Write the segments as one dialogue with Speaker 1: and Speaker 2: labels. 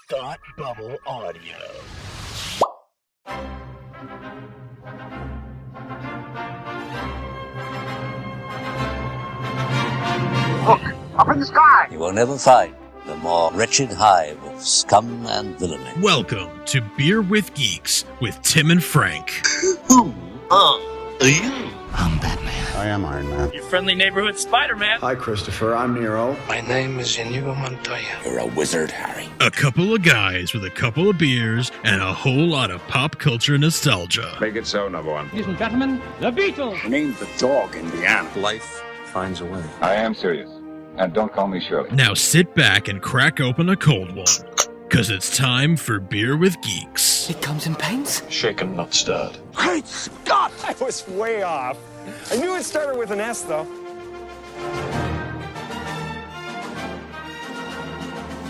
Speaker 1: Thought Bubble Audio.
Speaker 2: Look, up in the sky!
Speaker 3: You will never find the more wretched hive of scum and villainy.
Speaker 4: Welcome to Beer with Geeks with Tim and Frank.
Speaker 1: Who are you?
Speaker 5: I'm Batman.
Speaker 6: I am Iron Man.
Speaker 7: Your friendly neighborhood Spider-Man.
Speaker 6: Hi, Christopher. I'm Nero.
Speaker 5: My name is Inigo Montoya.
Speaker 1: You're a wizard, Harry.
Speaker 4: A couple of guys with a couple of beers and a whole lot of pop culture nostalgia.
Speaker 6: Make it so, number one.
Speaker 7: Ladies and gentlemen, the Beatles.
Speaker 1: Name the dog in the animal.
Speaker 3: Life finds a way.
Speaker 8: I am serious. And don't call me Shirley.
Speaker 4: Now sit back and crack open a cold one, because it's time for Beer with Geeks.
Speaker 5: It comes in paints?
Speaker 9: Shaken, not stirred.
Speaker 1: Great Scott!
Speaker 10: I was way off. I knew it started with an S, though.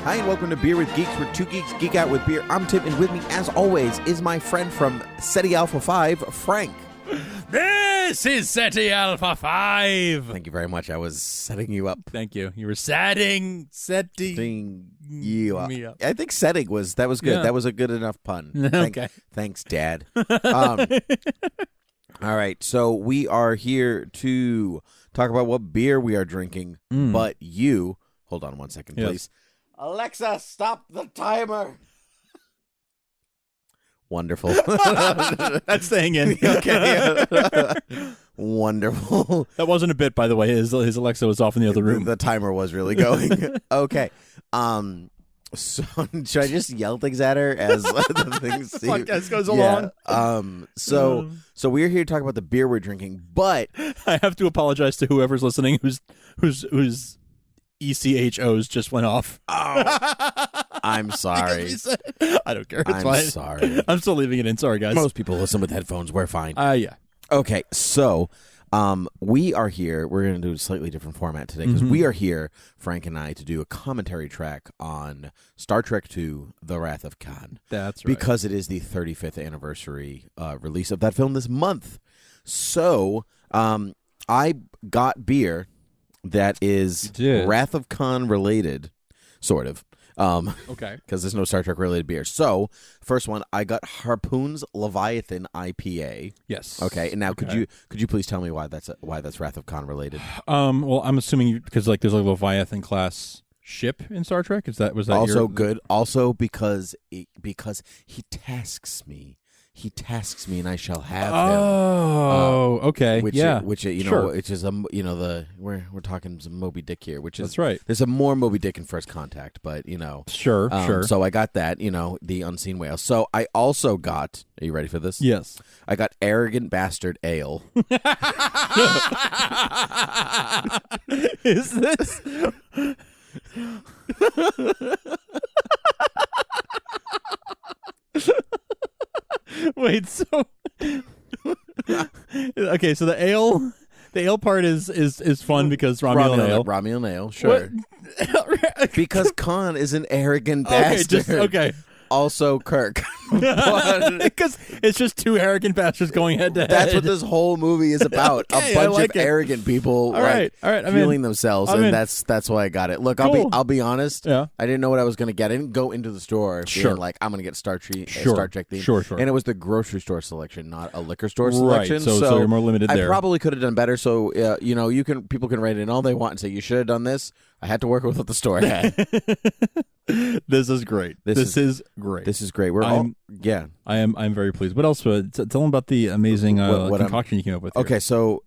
Speaker 11: Hi, and welcome to Beer with Geeks, where two geeks geek out with beer. I'm Tim, and with me, as always, is my friend from Ceti Alpha 5, Frank.
Speaker 12: This is Ceti-Alpha 5.
Speaker 11: Thank you very much. I was setting you up.
Speaker 12: Thank you. You were setting
Speaker 11: you up.
Speaker 12: me up.
Speaker 11: I think setting was good.
Speaker 12: Yeah.
Speaker 11: That was a good enough pun.
Speaker 12: Okay.
Speaker 11: Thanks, Dad. All right, so we are here to talk about what beer we are drinking, but you... Hold on one second, please. Alexa, stop the timer. Wonderful.
Speaker 12: That's staying in.
Speaker 11: Okay. Wonderful.
Speaker 12: That wasn't a bit, by the way. His Alexa was off in the other room.
Speaker 11: The timer was really going. Okay. So should I just yell things at her as the things
Speaker 12: The podcast goes along.
Speaker 11: So we're here to talk about the beer we're drinking, but
Speaker 12: I have to apologize to whoever's listening whose ECHOs just went off.
Speaker 11: I'm sorry.
Speaker 12: I don't care. It's
Speaker 11: I'm
Speaker 12: fine.
Speaker 11: sorry.
Speaker 12: I'm still leaving it in. Sorry, guys.
Speaker 11: Most people listen with headphones. We're fine.
Speaker 12: Yeah.
Speaker 11: Okay, so we are here. We're going to do a slightly different format today because we are here, Frank and I, to do a commentary track on Star Trek II, The Wrath of Khan.
Speaker 12: That's right.
Speaker 11: Because it is the 35th anniversary release of that film this month. So I got beer that is Wrath of Khan related, sort of.
Speaker 12: Okay.
Speaker 11: Because there's no Star Trek related beer. So, first one, I got Harpoon's Leviathan IPA.
Speaker 12: Yes.
Speaker 11: Okay. And now, could you please tell me why that's Wrath of Khan related?
Speaker 12: Well, I'm assuming because there's a Leviathan class ship in Star Trek. Was that
Speaker 11: also good? Also because he tasks me. He tasks me, and I shall have him.
Speaker 12: Oh, okay.
Speaker 11: Which
Speaker 12: yeah.
Speaker 11: which
Speaker 12: sure.
Speaker 11: which is we're talking some Moby Dick here, which is
Speaker 12: That's right.
Speaker 11: There's a more Moby Dick in First Contact, but
Speaker 12: Sure.
Speaker 11: So I got that, the unseen whale. So I also got. Are you ready for this?
Speaker 12: Yes.
Speaker 11: I got Arrogant Bastard Ale.
Speaker 12: Is this? Wait, so okay, so the ale part is fun because Romulan Ale.
Speaker 11: Romulan Ale, sure. Because Khan is an arrogant bastard.
Speaker 12: Okay.
Speaker 11: Also Kirk.
Speaker 12: Because it's just two arrogant bastards going head to head.
Speaker 11: That's what this whole movie is about.
Speaker 12: Okay,
Speaker 11: a bunch
Speaker 12: like
Speaker 11: of
Speaker 12: it.
Speaker 11: arrogant people
Speaker 12: All right.
Speaker 11: feeling themselves,
Speaker 12: I'm
Speaker 11: and
Speaker 12: in.
Speaker 11: that's why I got it. Look,
Speaker 12: Cool.
Speaker 11: I'll be honest.
Speaker 12: Yeah.
Speaker 11: I didn't know what I was going to get. I didn't go into the store
Speaker 12: Sure.
Speaker 11: being like, I'm going to get Star Trek theme.
Speaker 12: Sure.
Speaker 11: And it was the grocery store selection, not a liquor store selection.
Speaker 12: Right. So you're more limited there.
Speaker 11: I probably could have done better. So people can write in all they want and say you should have done this. I had to work with what the store had.
Speaker 12: This is great. This is great.
Speaker 11: This is great.
Speaker 12: I'm very pleased. What else? Tell them about the amazing concoction you came up with.
Speaker 11: Okay, so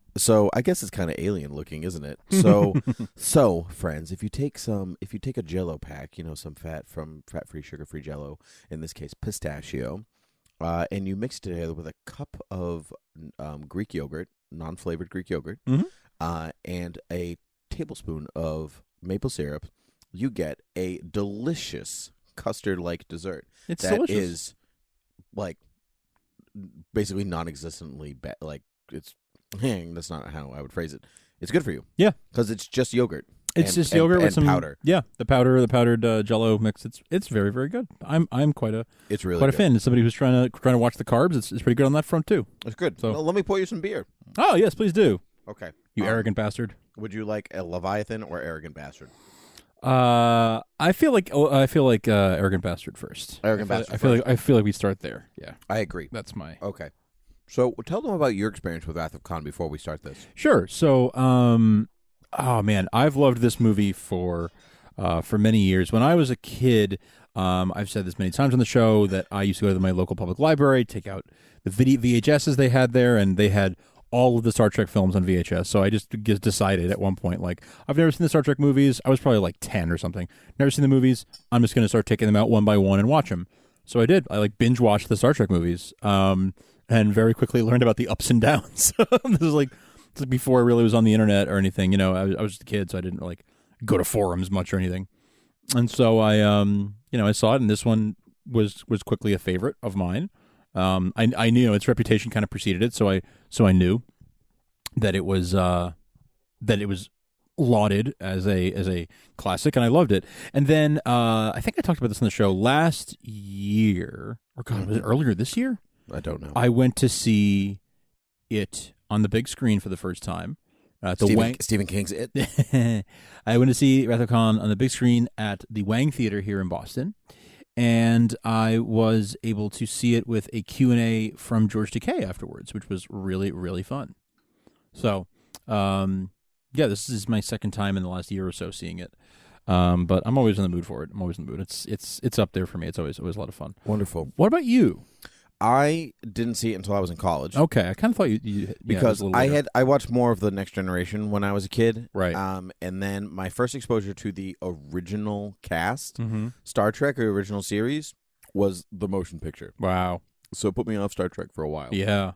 Speaker 11: I guess it's kind of alien looking, isn't it? So friends, if you take a Jello pack, some fat-free, sugar-free Jello, in this case pistachio, and you mix it together with a cup of Greek yogurt, non-flavored Greek yogurt, and a tablespoon of maple syrup, you get a delicious custard-like dessert.
Speaker 12: It's
Speaker 11: that
Speaker 12: delicious.
Speaker 11: Is like basically non-existently it's. That's not how I would phrase it. It's good for you.
Speaker 12: Yeah,
Speaker 11: because it's just yogurt.
Speaker 12: It's just yogurt with
Speaker 11: and
Speaker 12: some
Speaker 11: powder.
Speaker 12: Yeah, the powdered Jello mix. It's very, very good. I'm quite a fan. As somebody who's trying to watch the carbs, it's pretty good on that front too.
Speaker 11: It's good. So let me pour you some beer.
Speaker 12: Oh yes, please do.
Speaker 11: Okay.
Speaker 12: You arrogant bastard.
Speaker 11: Would you like a Leviathan or arrogant bastard?
Speaker 12: I feel like Arrogant Bastard first.
Speaker 11: Arrogant Bastard.
Speaker 12: I feel like we start there. Yeah,
Speaker 11: I agree.
Speaker 12: That's my
Speaker 11: okay. So tell them about your experience with Wrath of Khan before we start this.
Speaker 12: Sure. So, oh man, I've loved this movie for many years. When I was a kid, I've said this many times on the show that I used to go to my local public library, take out the VHSs they had there, and they had all of the Star Trek films on VHS. So I just decided at one point, like, I've never seen the Star Trek movies. I was probably like 10 or something. Never seen the movies. I'm just going to start taking them out one by one and watch them. So I did. I like binge watched the Star Trek movies, and very quickly learned about the ups and downs. This is like before I really was on the internet or anything. You know, I was just a kid, so I didn't like go to forums much or anything. And so I saw it, and this one was quickly a favorite of mine. I knew its reputation kind of preceded it, so I knew that it was lauded as a classic, and I loved it. And then I think I talked about this on the show last year, or God, was it earlier this year?
Speaker 11: I don't know.
Speaker 12: I went to see it on the big screen for the first time.
Speaker 11: Stephen King's It.
Speaker 12: I went to see Wrath of Khan on the big screen at the Wang Theater here in Boston. And I was able to see it with a Q&A from George Takei afterwards, which was really, really fun. So, this is my second time in the last year or so seeing it. But I'm always in the mood for it. I'm always in the mood. It's up there for me. It's always a lot of fun.
Speaker 11: Wonderful.
Speaker 12: What about you?
Speaker 11: I didn't see it until I was in college.
Speaker 12: Okay, I kind of thought you
Speaker 11: because I watched more of the Next Generation when I was a kid,
Speaker 12: right?
Speaker 11: And then my first exposure to the original cast, Star Trek or original series, was the motion picture.
Speaker 12: Wow!
Speaker 11: So it put me off Star Trek for a while.
Speaker 12: Yeah,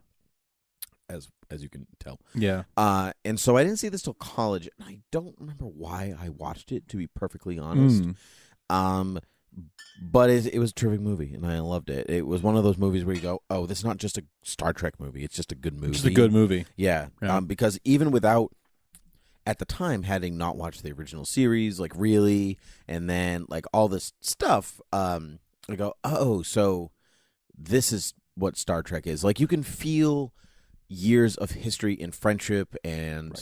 Speaker 11: as you can tell.
Speaker 12: Yeah.
Speaker 11: And so I didn't see this till college, and I don't remember why I watched it. To be perfectly honest, But it was a terrific movie, and I loved it. It was one of those movies where you go, oh, this is not just a Star Trek movie. It's just a good movie.
Speaker 12: Just a good movie.
Speaker 11: Yeah. Because even without, at the time, having not watched the original series, like, really, and then, like, all this stuff, I go, oh, so this is what Star Trek is. Like, you can feel years of history and friendship and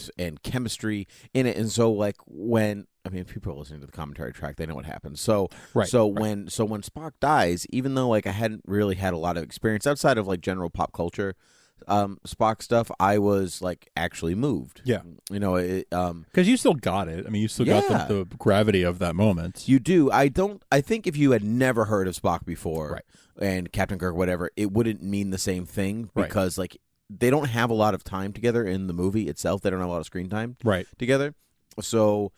Speaker 11: chemistry in it. And so, like, when people are listening to the commentary track, they know what happens. So when Spock dies, even though like I hadn't really had a lot of experience outside of like general pop culture Spock stuff, I was like actually moved.
Speaker 12: Yeah,
Speaker 11: because
Speaker 12: you still got it. I mean, you still got the gravity of that moment.
Speaker 11: You do. I think if you had never heard of Spock before, and Captain Kirk, whatever, it wouldn't mean the same thing because like they don't have a lot of time together in the movie itself. They don't have a lot of screen time together. So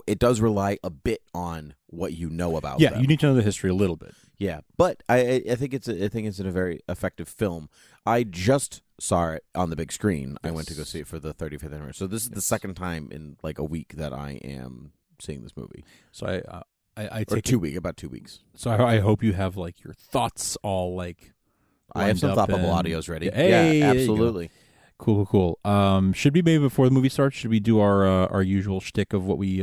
Speaker 11: it does rely a bit on what you know about them.
Speaker 12: You need to know the history a little bit.
Speaker 11: Yeah, but I think it's a very effective film. I just saw it on the big screen. I went to go see it for the 35th anniversary. So this is the second time in like a week that I am seeing this movie.
Speaker 12: So I
Speaker 11: take about 2 weeks.
Speaker 12: So I hope you have like your thoughts all like.
Speaker 11: I have some thoughtful audios ready.
Speaker 12: Hey,
Speaker 11: absolutely.
Speaker 12: Cool. Should we maybe before the movie starts, should we do our usual shtick of what we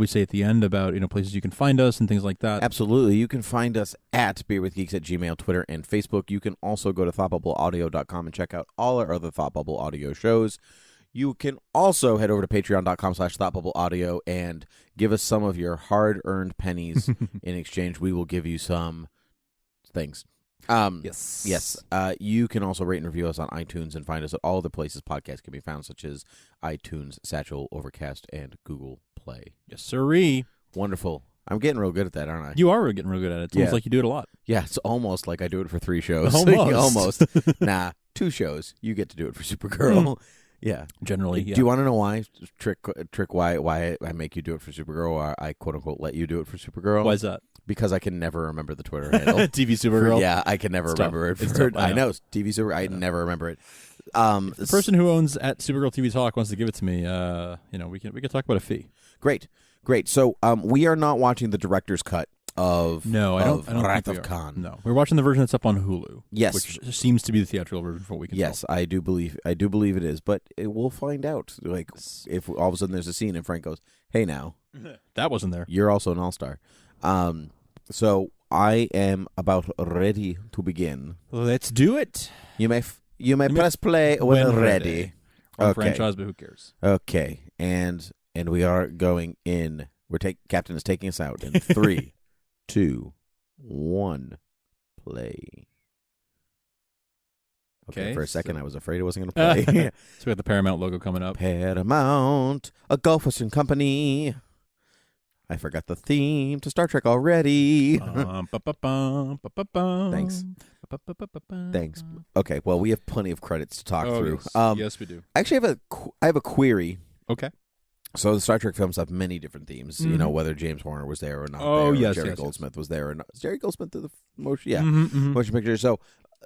Speaker 12: say at the end about places you can find us and things like that?
Speaker 11: Absolutely. You can find us at beerwithgeeks at Gmail, Twitter, and Facebook. You can also go to thoughtbubbleaudio.com and check out all our other Thought Bubble audio shows. You can also head over to patreon.com/thoughtbubbleaudio and give us some of your hard-earned pennies. In exchange, we will give you some things. Yes. You can also rate and review us on iTunes and find us at all the places podcasts can be found, such as iTunes, Satchel, Overcast, and Google Play.
Speaker 12: Yes, sirree.
Speaker 11: Wonderful. I'm getting real good at that, aren't I?
Speaker 12: You are getting real good at it. It's almost like you do it a lot.
Speaker 11: Yeah, it's almost like I do it for 3 shows.
Speaker 12: Almost.
Speaker 11: Nah, 2 shows. You get to do it for Supergirl. Yeah.
Speaker 12: Generally, yeah.
Speaker 11: Do you want to know why? Trick why I make you do it for Supergirl, or I quote-unquote let you do it for Supergirl?
Speaker 12: Why is that?
Speaker 11: Because I can never remember the Twitter handle.
Speaker 12: TV Supergirl?
Speaker 11: Yeah, I can never remember it. I know. TV Supergirl, I never remember it.
Speaker 12: The person who owns at Supergirl TV Talk wants to give it to me, we can talk about a fee.
Speaker 11: Great. So we are not watching the director's cut of
Speaker 12: I don't
Speaker 11: Wrath
Speaker 12: think
Speaker 11: of Khan.
Speaker 12: No, we're watching the version that's up on Hulu.
Speaker 11: Yes,
Speaker 12: which seems to be the theatrical version for what we can.
Speaker 11: Yes,
Speaker 12: tell.
Speaker 11: I do believe it is, but we'll find out. Like if all of a sudden there's a scene and Frank goes, "Hey, now
Speaker 12: that wasn't there.
Speaker 11: You're also an all-star." So I am about ready to begin.
Speaker 12: Let's do it.
Speaker 11: You may press play when ready.
Speaker 12: Okay. Franchise, but who cares?
Speaker 11: Okay, and And we are going in. Captain is taking us out in 3, 2, 1, play. Okay, for a second I was afraid it wasn't going to play.
Speaker 12: So we got the Paramount logo coming up.
Speaker 11: Paramount, a Gulf Western company. I forgot the theme to Star Trek already. Thanks. Thanks. Okay, well, we have plenty of credits to talk through.
Speaker 12: Yes, we do.
Speaker 11: Actually, I have a query.
Speaker 12: Okay.
Speaker 11: So the Star Trek films have many different themes, you know, whether James Horner was there or not.
Speaker 12: Oh,
Speaker 11: there,
Speaker 12: yes,
Speaker 11: Jerry
Speaker 12: yes,
Speaker 11: Goldsmith was there or not. Is Jerry Goldsmith to the motion? Yeah,
Speaker 12: Mm-hmm.
Speaker 11: motion picture. So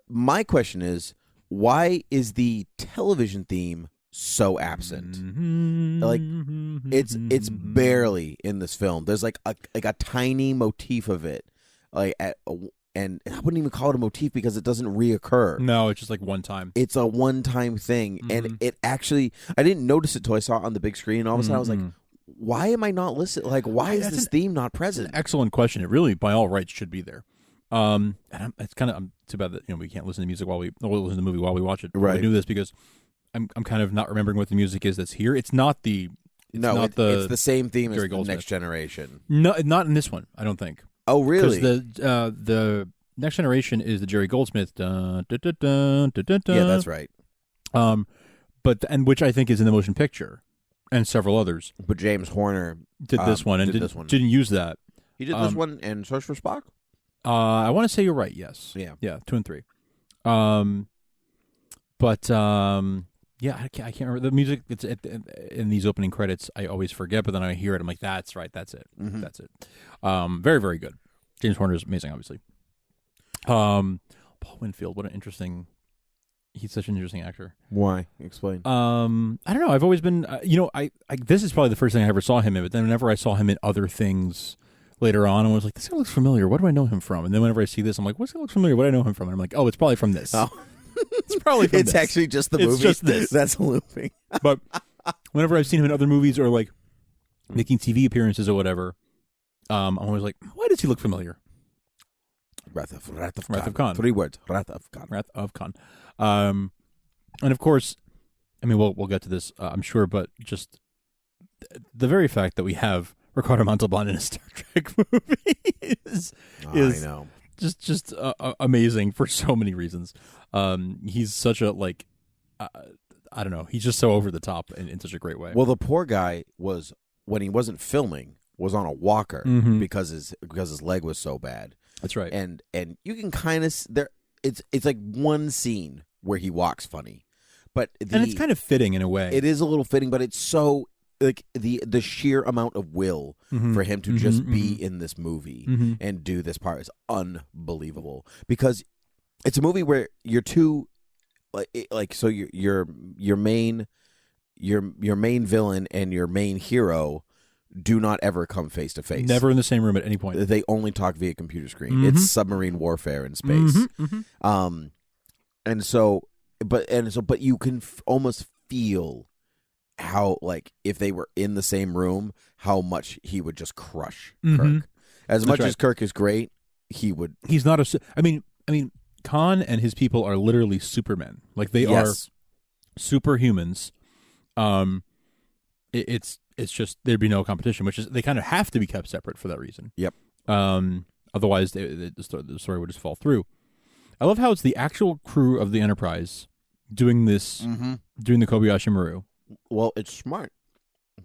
Speaker 11: my question is, why is the television theme so absent? Like, it's barely in this film. There's like a tiny motif of it, and I wouldn't even call it a motif because it doesn't reoccur.
Speaker 12: No, it's just like one time.
Speaker 11: It's a one-time thing, and it actually, I didn't notice it till I saw it on the big screen, and all of a sudden I was like, why am I not listening? Like, why is this theme not present?
Speaker 12: Excellent question. It really, by all rights, should be there. And it's kind of too bad that we can't listen to music listen to the movie while we watch it.
Speaker 11: Right.
Speaker 12: We do this because I'm kind of not remembering what the music is that's here. It's not the
Speaker 11: it's the same theme as the Next Generation.
Speaker 12: No, not in this one. I don't think.
Speaker 11: Oh, really?
Speaker 12: Because the Next Generation is the Jerry Goldsmith.
Speaker 11: Yeah, that's right.
Speaker 12: And which I think is in the motion picture, and several others.
Speaker 11: But James Horner
Speaker 12: did this one and didn't use that.
Speaker 11: He did this one and Search for Spock.
Speaker 12: I want to say you're right. Yes.
Speaker 11: Yeah.
Speaker 12: 2 and 3. Yeah, I can't remember the music. It's in these opening credits. I always forget, but then I hear it. I'm like, that's right. That's it.
Speaker 11: Mm-hmm.
Speaker 12: That's it. Very, very good. James Horner is amazing, obviously. Paul Winfield, what an interesting. He's such an interesting actor.
Speaker 11: Why? Explain.
Speaker 12: I don't know. I've always been. I this is probably the first thing I ever saw him in. But then whenever I saw him in other things later on, I was like, this guy looks familiar. What do I know him from? And then whenever I see this, I'm like, what's he look familiar? What do I know him from? And I'm like, oh, it's probably from this.
Speaker 11: Oh.
Speaker 12: It's probably from
Speaker 11: it's
Speaker 12: this.
Speaker 11: actually just the movie.
Speaker 12: It's just this.
Speaker 11: That's looping.
Speaker 12: But whenever I've seen him in other movies or like making TV appearances or whatever, I'm always like, why does he look familiar?
Speaker 11: Wrath of
Speaker 12: Khan.
Speaker 11: 3 words. Wrath of Khan.
Speaker 12: Wrath of Khan. And of course, I mean, we'll get to this, I'm sure, but just the very fact that we have Ricardo Montalban in a Star Trek movie is
Speaker 11: I know.
Speaker 12: just amazing for so many reasons. He's such a I don't know. He's just so over the top in such a great way.
Speaker 11: Well, the poor guy was, when he wasn't filming, was on a walker because his leg was so bad.
Speaker 12: That's right.
Speaker 11: And you can kind of there. It's like one scene where he walks funny, but
Speaker 12: and it's kind of fitting in a way.
Speaker 11: It is a little fitting, but it's so like the sheer amount of will for him to just be in this movie and do this part is unbelievable, because it's a movie where you're two so your main villain and your main hero do not ever come face to face.
Speaker 12: Never in the same room at any point.
Speaker 11: They only talk via computer screen. It's submarine warfare in space. But you can almost feel how, like, if they were in the same room, how much he would just crush Kirk. As much as Kirk is great, he would.
Speaker 12: He's not a. I mean, Khan and his people are literally supermen. Like, they are superhumans. It's just there'd be no competition, which is they kind of have to be kept separate for that reason.
Speaker 11: Yep.
Speaker 12: Otherwise, the story would just fall through. I love how it's the actual crew of the Enterprise doing this, doing the Kobayashi Maru.
Speaker 11: Well, it's smart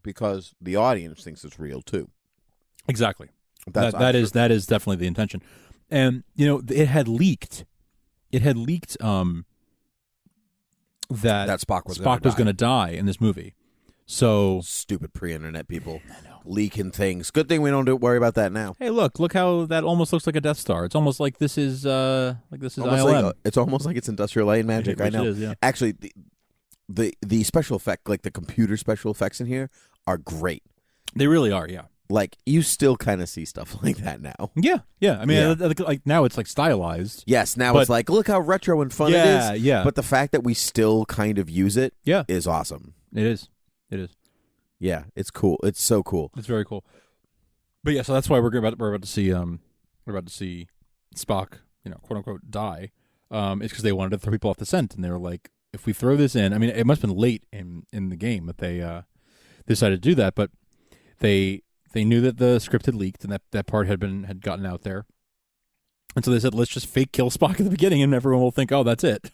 Speaker 11: because the audience thinks it's real too.
Speaker 12: Exactly. That is definitely the intention. And it had leaked. It had leaked that
Speaker 11: Spock was
Speaker 12: going to die in this movie. So
Speaker 11: stupid pre-internet people leaking things. Good thing we don't worry about that now.
Speaker 12: Hey, look how that almost looks like a Death Star. It's almost like this is ILM.
Speaker 11: It's almost like it's Industrial Light and Magic. I know.
Speaker 12: It is, yeah.
Speaker 11: Actually, the special effect, like the computer special effects in here, are great.
Speaker 12: They really are. Yeah.
Speaker 11: Like, you still kind of see stuff like that now.
Speaker 12: Yeah. I mean, like now it's like stylized.
Speaker 11: Yes, now it's like, look how retro and fun it is.
Speaker 12: Yeah.
Speaker 11: But the fact that we still kind of use it is awesome.
Speaker 12: It is.
Speaker 11: Yeah, it's cool. It's so cool.
Speaker 12: It's very cool. But yeah, so that's why we're about to see Spock, quote unquote, die. It's because they wanted to throw people off the scent, and they were like, if we throw this in, I mean, it must have been late in the game that they decided to do that, but they knew that the script had leaked and that part had gotten out there. And so they said, let's just fake kill Spock at the beginning and everyone will think, oh, that's it.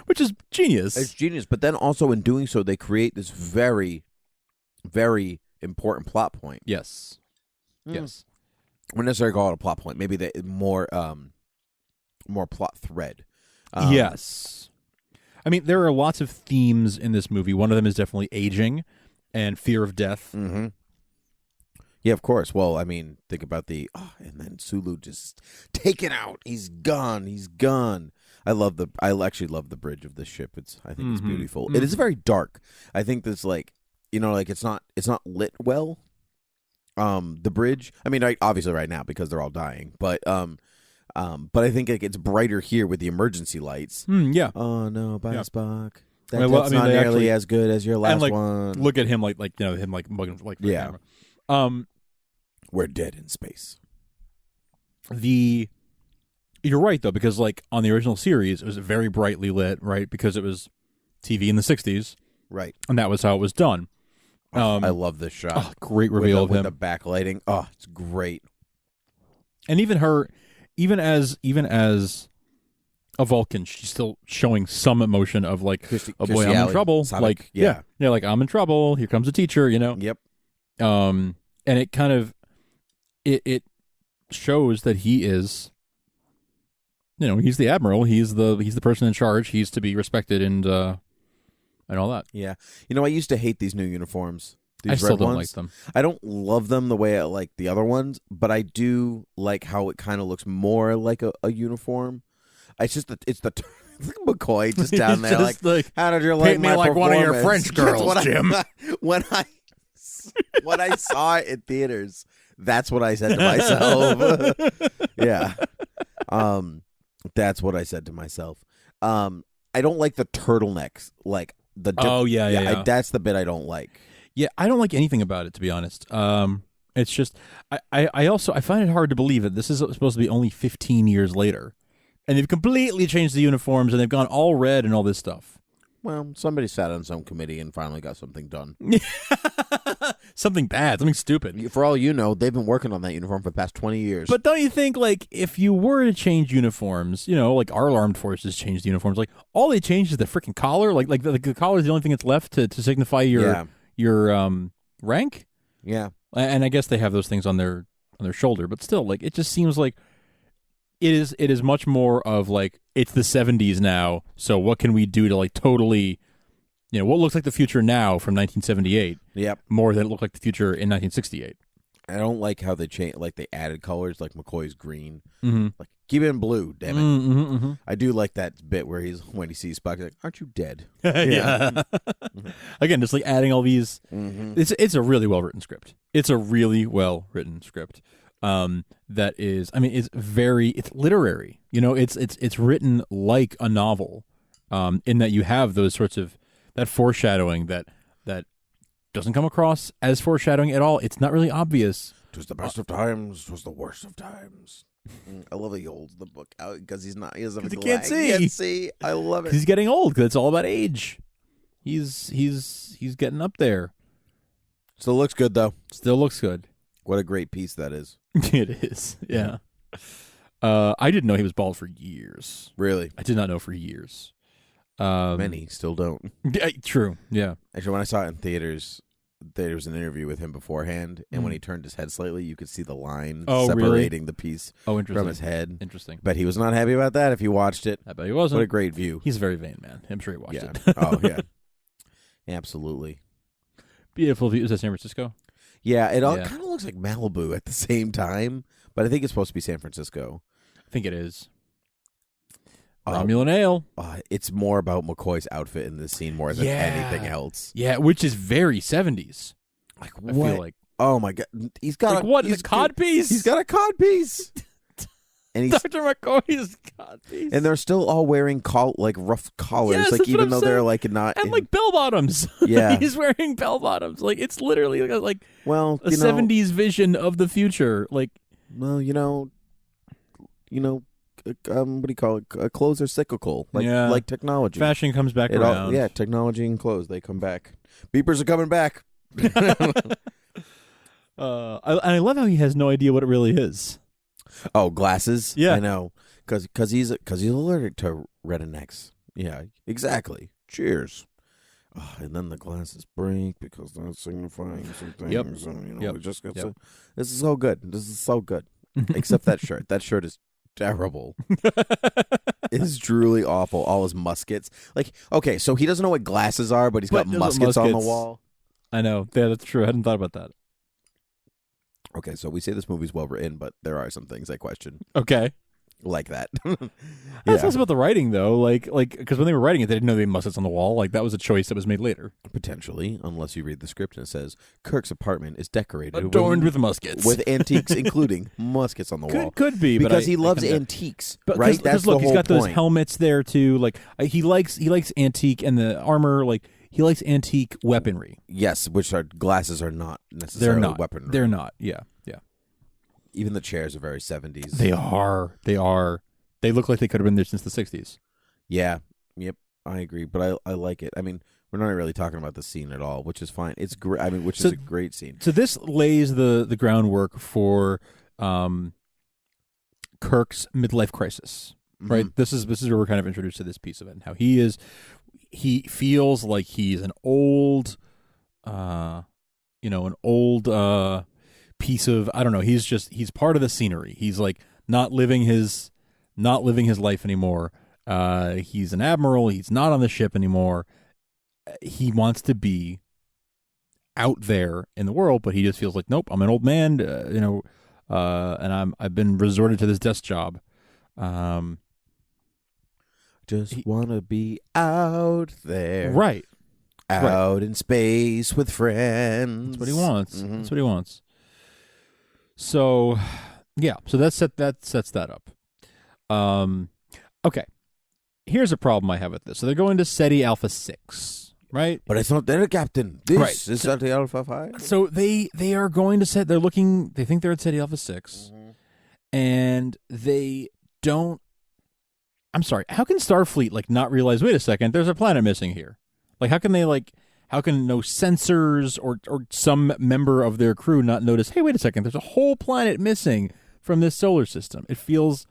Speaker 12: Which is genius.
Speaker 11: It's genius. But then also in doing so, they create this very, very important plot point.
Speaker 12: Yes. Yes.
Speaker 11: I wouldn't necessarily call it a plot point. Maybe more plot thread.
Speaker 12: Yes. I mean, there are lots of themes in this movie. One of them is definitely aging and fear of death.
Speaker 11: Mm-hmm. Yeah, of course. Well, I mean, think about and then Sulu just taken out. He's gone. He's gone. I actually love the bridge of this ship. I think it's beautiful.
Speaker 12: Mm-hmm.
Speaker 11: It is very dark. I think this it's not lit well. The bridge. I mean, obviously right now because they're all dying, but I think it's brighter here with the emergency lights.
Speaker 12: Yeah.
Speaker 11: Oh no, bye Spock.
Speaker 12: That's
Speaker 11: not nearly as good as your last one.
Speaker 12: Look at him him mugging for
Speaker 11: yeah.
Speaker 12: Camera.
Speaker 11: We're dead in space.
Speaker 12: You're right though, because on the original series, it was very brightly lit, right? Because it was TV in the '60s,
Speaker 11: right?
Speaker 12: And that was how it was done.
Speaker 11: I love this shot.
Speaker 12: Oh, great reveal of him
Speaker 11: with the backlighting. Oh, it's great.
Speaker 12: And even as a Vulcan, she's still showing some emotion of boy, I'm in trouble.
Speaker 11: Sonic,
Speaker 12: I'm in trouble. Here comes a teacher.
Speaker 11: Yep.
Speaker 12: And it kind of it shows that he is, he's the admiral. He's the person in charge. He's to be respected and all that.
Speaker 11: Yeah. I used to hate these new uniforms. These
Speaker 12: I still don't
Speaker 11: ones.
Speaker 12: like them.
Speaker 11: I don't love them the way I like the other ones, but I do like how it kind of looks more like a uniform. It's just look at McCoy just down there how did you like
Speaker 12: paint me
Speaker 11: my
Speaker 12: like one of your
Speaker 11: performance?
Speaker 12: French girls, Jim.
Speaker 11: When I saw it in theaters, that's what I said to myself. Yeah. That's what I said to myself. I don't like the turtlenecks. That's the bit I don't like.
Speaker 12: Yeah, I don't like anything about it, to be honest. It's just I find it hard to believe that this is supposed to be only 15 years later, and they've completely changed the uniforms and they've gone all red and all this stuff.
Speaker 11: Well, somebody sat on some committee and finally got something done.
Speaker 12: Something bad, something stupid.
Speaker 11: For all you know, they've been working on that uniform for the past 20 years.
Speaker 12: But don't you think, if you were to change uniforms, our armed forces changed the uniforms, all they changed is the freaking collar? The collar is the only thing that's left to signify your rank?
Speaker 11: Yeah.
Speaker 12: And I guess they have those things on their shoulder, but still, it just seems like it is much more of it's the 70s now, so what can we do to totally, what looks like the future now from 1978?
Speaker 11: Yep.
Speaker 12: More than it looked like the future in 1968.
Speaker 11: I don't like how they changed, they added colors, like McCoy's green.
Speaker 12: Mm-hmm.
Speaker 11: Keep it in blue, damn it.
Speaker 12: Mm-hmm, mm-hmm.
Speaker 11: I do like that bit where when he sees Spock, he's like, aren't you dead?
Speaker 12: Yeah. Again, just adding all these.
Speaker 11: Mm-hmm.
Speaker 12: It's a really well written script. It's a really well written script. That is, it's literary. It's written like a novel. In that you have those sorts of that foreshadowing that doesn't come across as foreshadowing at all. It's not really obvious.
Speaker 11: 'Twas the best of times, 'twas the worst of times. I love that he holds the book out because he doesn't have a
Speaker 12: he can't see.
Speaker 11: He can't see. I love it.
Speaker 12: He's getting old because it's all about age. He's getting up there.
Speaker 11: Still looks good though.
Speaker 12: Still looks good.
Speaker 11: What a great piece that is.
Speaker 12: It is. Yeah. I didn't know he was bald for years.
Speaker 11: Really?
Speaker 12: I did not know for years.
Speaker 11: Many still don't.
Speaker 12: True. Yeah.
Speaker 11: Actually, when I saw it in theaters, there was an interview with him beforehand, and when he turned his head slightly, you could see the line separating the piece from his head.
Speaker 12: Interesting.
Speaker 11: But he was not happy about that if you watched it.
Speaker 12: I bet he wasn't.
Speaker 11: What a great view.
Speaker 12: He's a very vain man. I'm sure he watched it.
Speaker 11: Oh, yeah. Absolutely.
Speaker 12: Beautiful views of San Francisco.
Speaker 11: Yeah, it all kind of looks like Malibu at the same time, but I think it's supposed to be San Francisco.
Speaker 12: I think it is. Romulan Ale.
Speaker 11: It's more about McCoy's outfit in this scene more than anything else.
Speaker 12: Yeah, which is very 70s.
Speaker 11: Like
Speaker 12: I
Speaker 11: what?
Speaker 12: feel like.
Speaker 11: Oh my god, he's got
Speaker 12: a cod piece.
Speaker 11: He's got a cod piece. And he's
Speaker 12: Dr. McCoy's cod piece.
Speaker 11: And they're still all wearing rough collars,
Speaker 12: yes, that's
Speaker 11: even
Speaker 12: what
Speaker 11: though
Speaker 12: I'm
Speaker 11: they're
Speaker 12: saying.
Speaker 11: not
Speaker 12: and bell bottoms.
Speaker 11: Yeah,
Speaker 12: he's wearing bell bottoms. It's literally like a
Speaker 11: 70s
Speaker 12: vision of the future.
Speaker 11: What do you call it? Clothes are cyclical, like technology.
Speaker 12: Fashion comes back around.
Speaker 11: Technology and clothes, they come back. Beepers are coming back.
Speaker 12: I love how he has no idea what it really is.
Speaker 11: Oh, glasses.
Speaker 12: Yeah.
Speaker 11: I know, because he's allergic to rednecks. Yeah, exactly. Cheers. Oh, and then the glasses break because that's signifying some things.
Speaker 12: Yep.
Speaker 11: And,
Speaker 12: Yep.
Speaker 11: it just gets
Speaker 12: Yep.
Speaker 11: this is so good. This is so good. Except that shirt. That shirt is terrible. It is truly awful. All his muskets. Like, okay, so he doesn't know what glasses are, but he's got muskets on the wall.
Speaker 12: I know. Yeah, that's true. I hadn't thought about that.
Speaker 11: Okay, so we say this movie's well written, but there are some things I question.
Speaker 12: Okay.
Speaker 11: Like that.
Speaker 12: That's also about the writing, though. Like, because when they were writing it, they didn't know they had muskets on the wall. Like, that was a choice that was made later.
Speaker 11: Potentially, unless you read the script and it says Kirk's apartment is decorated
Speaker 12: adorned with muskets,
Speaker 11: with antiques, including muskets on the wall.
Speaker 12: Could be
Speaker 11: because
Speaker 12: but
Speaker 11: he loves antiques,
Speaker 12: but
Speaker 11: right? That's
Speaker 12: look,
Speaker 11: the whole
Speaker 12: he's got
Speaker 11: point.
Speaker 12: those helmets there too. Like, he likes antique and the armor. Like, he likes antique weaponry.
Speaker 11: Yes, which glasses are not necessarily weaponry.
Speaker 12: They're not. Yeah.
Speaker 11: Even the chairs are very 70s.
Speaker 12: They are. They look like they could have been there since the 60s.
Speaker 11: Yeah. Yep. I agree, but I like it. I mean, we're not really talking about the scene at all, which is fine. It's great. I mean, which is a great scene.
Speaker 12: So this lays the groundwork for Kirk's midlife crisis, right?
Speaker 11: Mm-hmm.
Speaker 12: This is where we're kind of introduced to this piece of it and how he feels like he's an old, piece of, I don't know. He's part of the scenery. He's like not living his life anymore. He's an admiral. He's not on the ship anymore. He wants to be out there in the world, but he just feels like, nope, I'm an old man, and I've been resorted to this desk job.
Speaker 11: Just want to be out there.
Speaker 12: Right.
Speaker 11: Out in space with friends.
Speaker 12: That's what he wants.
Speaker 11: Mm-hmm.
Speaker 12: That's what he wants. So, yeah. So that sets that up. Okay. Here's a problem I have with this. So they're going to Ceti Alpha 6, right?
Speaker 11: But it's not there, Captain. This is Ceti Alpha 5.
Speaker 12: So they are going to they think they're at Ceti Alpha 6, and they don't. I'm sorry. How can Starfleet not realize? Wait a second. There's a planet missing here. How can they How can no sensors or some member of their crew not notice? Hey, wait a second. There's a whole planet missing from this solar system. It feels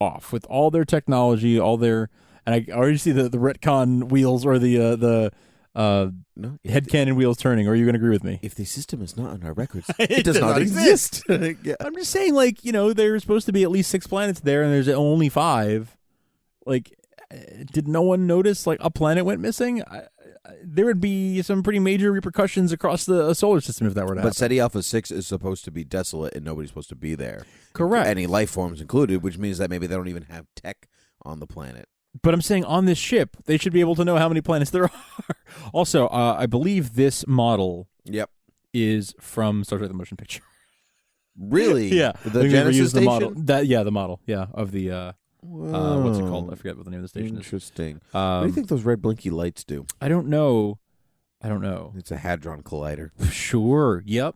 Speaker 12: off with all their technology, all their. And I already see the retcon wheels or the headcanon wheels turning. Or are you going to agree with me?
Speaker 11: If the system is not on our records, it does not exist. Yeah.
Speaker 12: I'm just saying, there's supposed to be at least 6 planets there, and there's only 5. Did no one notice a planet went missing? There would be some pretty major repercussions across the solar system if that were to happen.
Speaker 11: But Ceti Alpha 6 is supposed to be desolate and nobody's supposed to be there.
Speaker 12: Correct.
Speaker 11: Any life forms included, which means that maybe they don't even have tech on the planet.
Speaker 12: But I'm saying on this ship, they should be able to know how many planets there are. Also, I believe this model is from Star Trek the Motion Picture.
Speaker 11: Really?
Speaker 12: Yeah.
Speaker 11: The Genesis station?
Speaker 12: The model. The model, of the... what's it called? I forget what the name of the station is.
Speaker 11: Interesting. What do you think those red blinky lights do?
Speaker 12: I don't know.
Speaker 11: It's a hadron collider.
Speaker 12: Sure. Yep.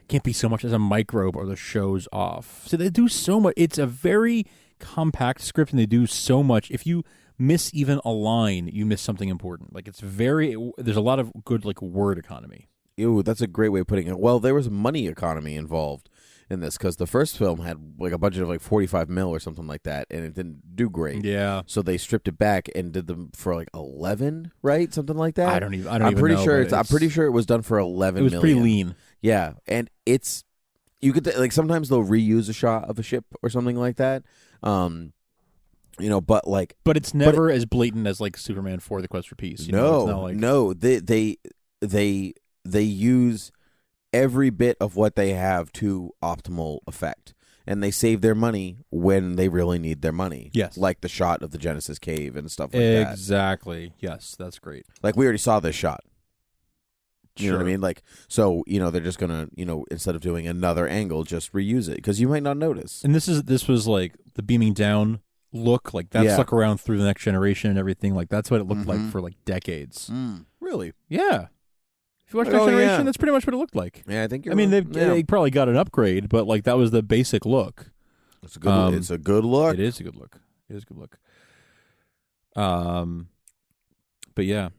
Speaker 12: Can't be so much as a microbe or the show's off. So they do so much. It's a very compact script, and they do so much. If you miss even a line, you miss something important. There's a lot of good word economy.
Speaker 11: Ew, that's a great way of putting it. Well, there was money economy involved in this because the first film had a budget of $45 million or something like that, and it didn't do great.
Speaker 12: Yeah.
Speaker 11: So they stripped it back and did them for 11, right? Something like that.
Speaker 12: I don't even
Speaker 11: I'm pretty
Speaker 12: know,
Speaker 11: sure I'm pretty sure it was done for 11 million.
Speaker 12: It was pretty lean.
Speaker 11: Yeah, and you could sometimes they'll reuse a shot of a ship or something like that. But
Speaker 12: it's never as blatant as Superman 4: The Quest for Peace.
Speaker 11: No, they use every bit of what they have to optimal effect, and they save their money when they really need their money.
Speaker 12: Yes,
Speaker 11: like the shot of the Genesis cave and stuff like that.
Speaker 12: Exactly. Yes, that's great.
Speaker 11: We already saw this shot. You know what I
Speaker 12: Sure.
Speaker 11: mean? So they're just gonna instead of doing another angle, just reuse it because you might not notice.
Speaker 12: And this was the beaming down look, that stuck around through the Next Generation and everything. That's what it looked like for decades.
Speaker 11: Really?
Speaker 12: Yeah. If you watch Next Generation, that's pretty much what it looked like.
Speaker 11: Yeah, I think you're.
Speaker 12: They probably got an upgrade, but that was the basic look.
Speaker 11: It's a good. It's a good look.
Speaker 12: It is a good look. It is a good look. But yeah,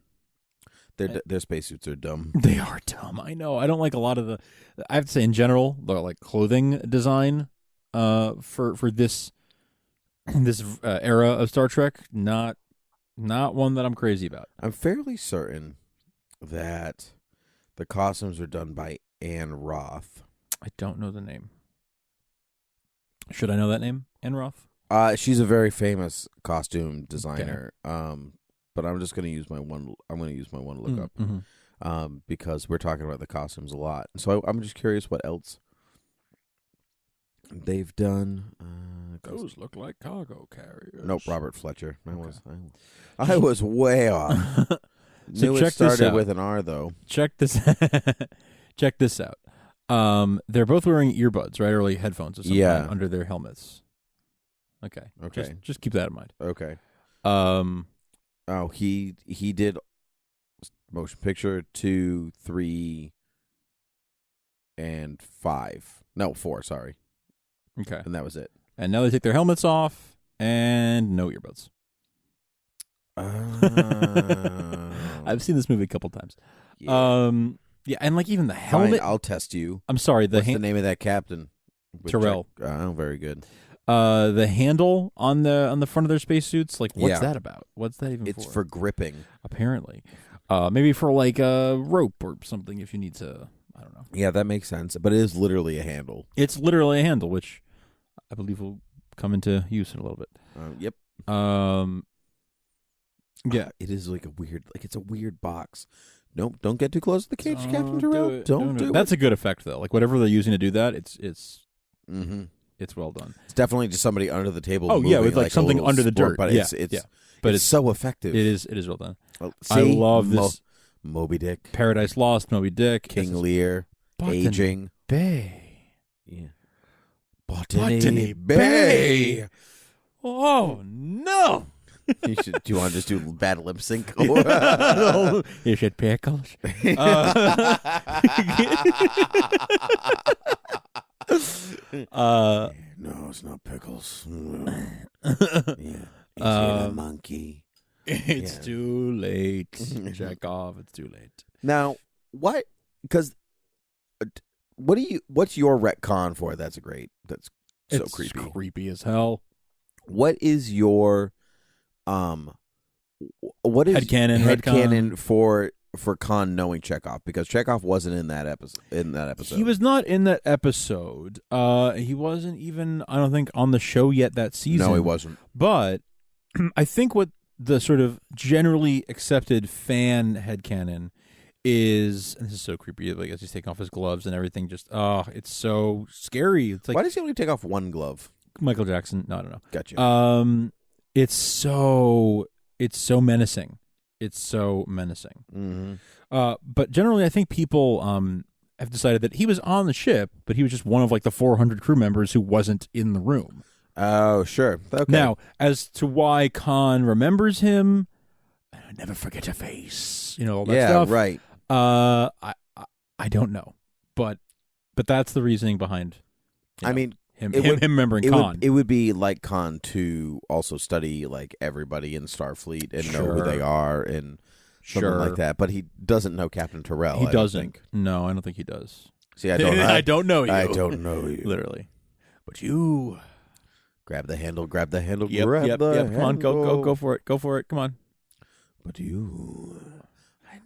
Speaker 11: Their spacesuits are dumb.
Speaker 12: They are dumb. I know. I don't like a lot of the. I have to say, in general, the like clothing design, for this era of Star Trek, not one that I'm crazy about.
Speaker 11: I'm fairly certain that the costumes are done by Anne Roth.
Speaker 12: I don't know the name. Should I know that name? Anne Roth?
Speaker 11: She's a very famous costume designer. Okay. But I'm just going to use my one. I'm going to use my one look up.
Speaker 12: Mm-hmm.
Speaker 11: Because we're talking about the costumes a lot. So I'm just curious what else they've done.
Speaker 12: Those look like cargo carriers.
Speaker 11: Nope, Robert Fletcher.
Speaker 12: Okay.
Speaker 11: I was way off.
Speaker 12: So
Speaker 11: Knew
Speaker 12: check
Speaker 11: it started
Speaker 12: this out.
Speaker 11: with an R though.
Speaker 12: Check this out. They're both wearing earbuds, right? Or like headphones or something under their helmets. Okay. Just keep that in mind.
Speaker 11: Okay. He did motion picture 2, 3, and 5. No, 4, sorry.
Speaker 12: Okay.
Speaker 11: And that was it.
Speaker 12: And now they take their helmets off and no earbuds. I've seen this movie a couple times.
Speaker 11: Yeah.
Speaker 12: Yeah, and like even the helmet.
Speaker 11: Fine, I'll test you.
Speaker 12: I'm sorry.
Speaker 11: What's the name of that captain?
Speaker 12: Terrell.
Speaker 11: Very good.
Speaker 12: The handle on the front of their spacesuits, like what's that about? What's that even for?
Speaker 11: It's for gripping.
Speaker 12: Apparently. Maybe for like a rope or something if you need to, I don't know.
Speaker 11: Yeah, that makes sense. But it is literally a handle.
Speaker 12: It's literally a handle, which I believe will come into use in a little bit.
Speaker 11: Yep.
Speaker 12: Yeah.
Speaker 11: It is like it's a weird box. Nope, don't get too close to the cage, Captain Terrell. Don't do it.
Speaker 12: That's a good effect though. Like whatever they're using to do that, it's well done.
Speaker 11: It's definitely just somebody under the table.
Speaker 12: Oh yeah, with like something under the dirt.
Speaker 11: But it's so effective.
Speaker 12: It is well done.
Speaker 11: See,
Speaker 12: I love this.
Speaker 11: Moby Dick,
Speaker 12: Paradise Lost, Moby Dick,
Speaker 11: King Lear, aging
Speaker 12: Bay.
Speaker 11: Yeah,
Speaker 12: Botany Bay. Oh no.
Speaker 11: Do you want to just do bad lip sync?
Speaker 12: You should pickles.
Speaker 11: No, it's not pickles. Yeah, it's a monkey.
Speaker 12: It's too late. Check off. It's too late.
Speaker 11: Now, what? Because what's your retcon for? That's creepy.
Speaker 12: It's creepy as hell.
Speaker 11: What is your what is headcanon for Khan knowing Chekhov? Because Chekhov wasn't in that episode.
Speaker 12: He was not in that episode. He wasn't even, I don't think, on the show yet that season.
Speaker 11: No, he wasn't.
Speaker 12: But I think what the sort of generally accepted fan headcanon is, and this is so creepy, like as he's taking off his gloves and everything, just it's so scary. It's like,
Speaker 11: why does he only take off one glove?
Speaker 12: Michael Jackson. No, I don't know.
Speaker 11: Gotcha.
Speaker 12: It's so menacing. It's so menacing.
Speaker 11: Mm-hmm.
Speaker 12: But generally, I think people have decided that he was on the ship, but he was just one of like the 400 crew members who wasn't in the room.
Speaker 11: Oh, sure. Okay.
Speaker 12: Now, as to why Khan remembers him, never forget your face. All that stuff.
Speaker 11: Yeah, right.
Speaker 12: I don't know, but that's the reasoning behind.
Speaker 11: I mean,
Speaker 12: him remembering Khan.
Speaker 11: It would be like Khan to also study like everybody in Starfleet and know who they are and something like that. But he doesn't know Captain Terrell.
Speaker 12: He doesn't. No, I don't think he does.
Speaker 11: See, I don't.
Speaker 12: I don't know you.
Speaker 11: I don't know you.
Speaker 12: Literally. But you
Speaker 11: grab the handle. Grab the handle.
Speaker 12: Yep. Come on, go for it. Go for it. Come on.
Speaker 11: But you,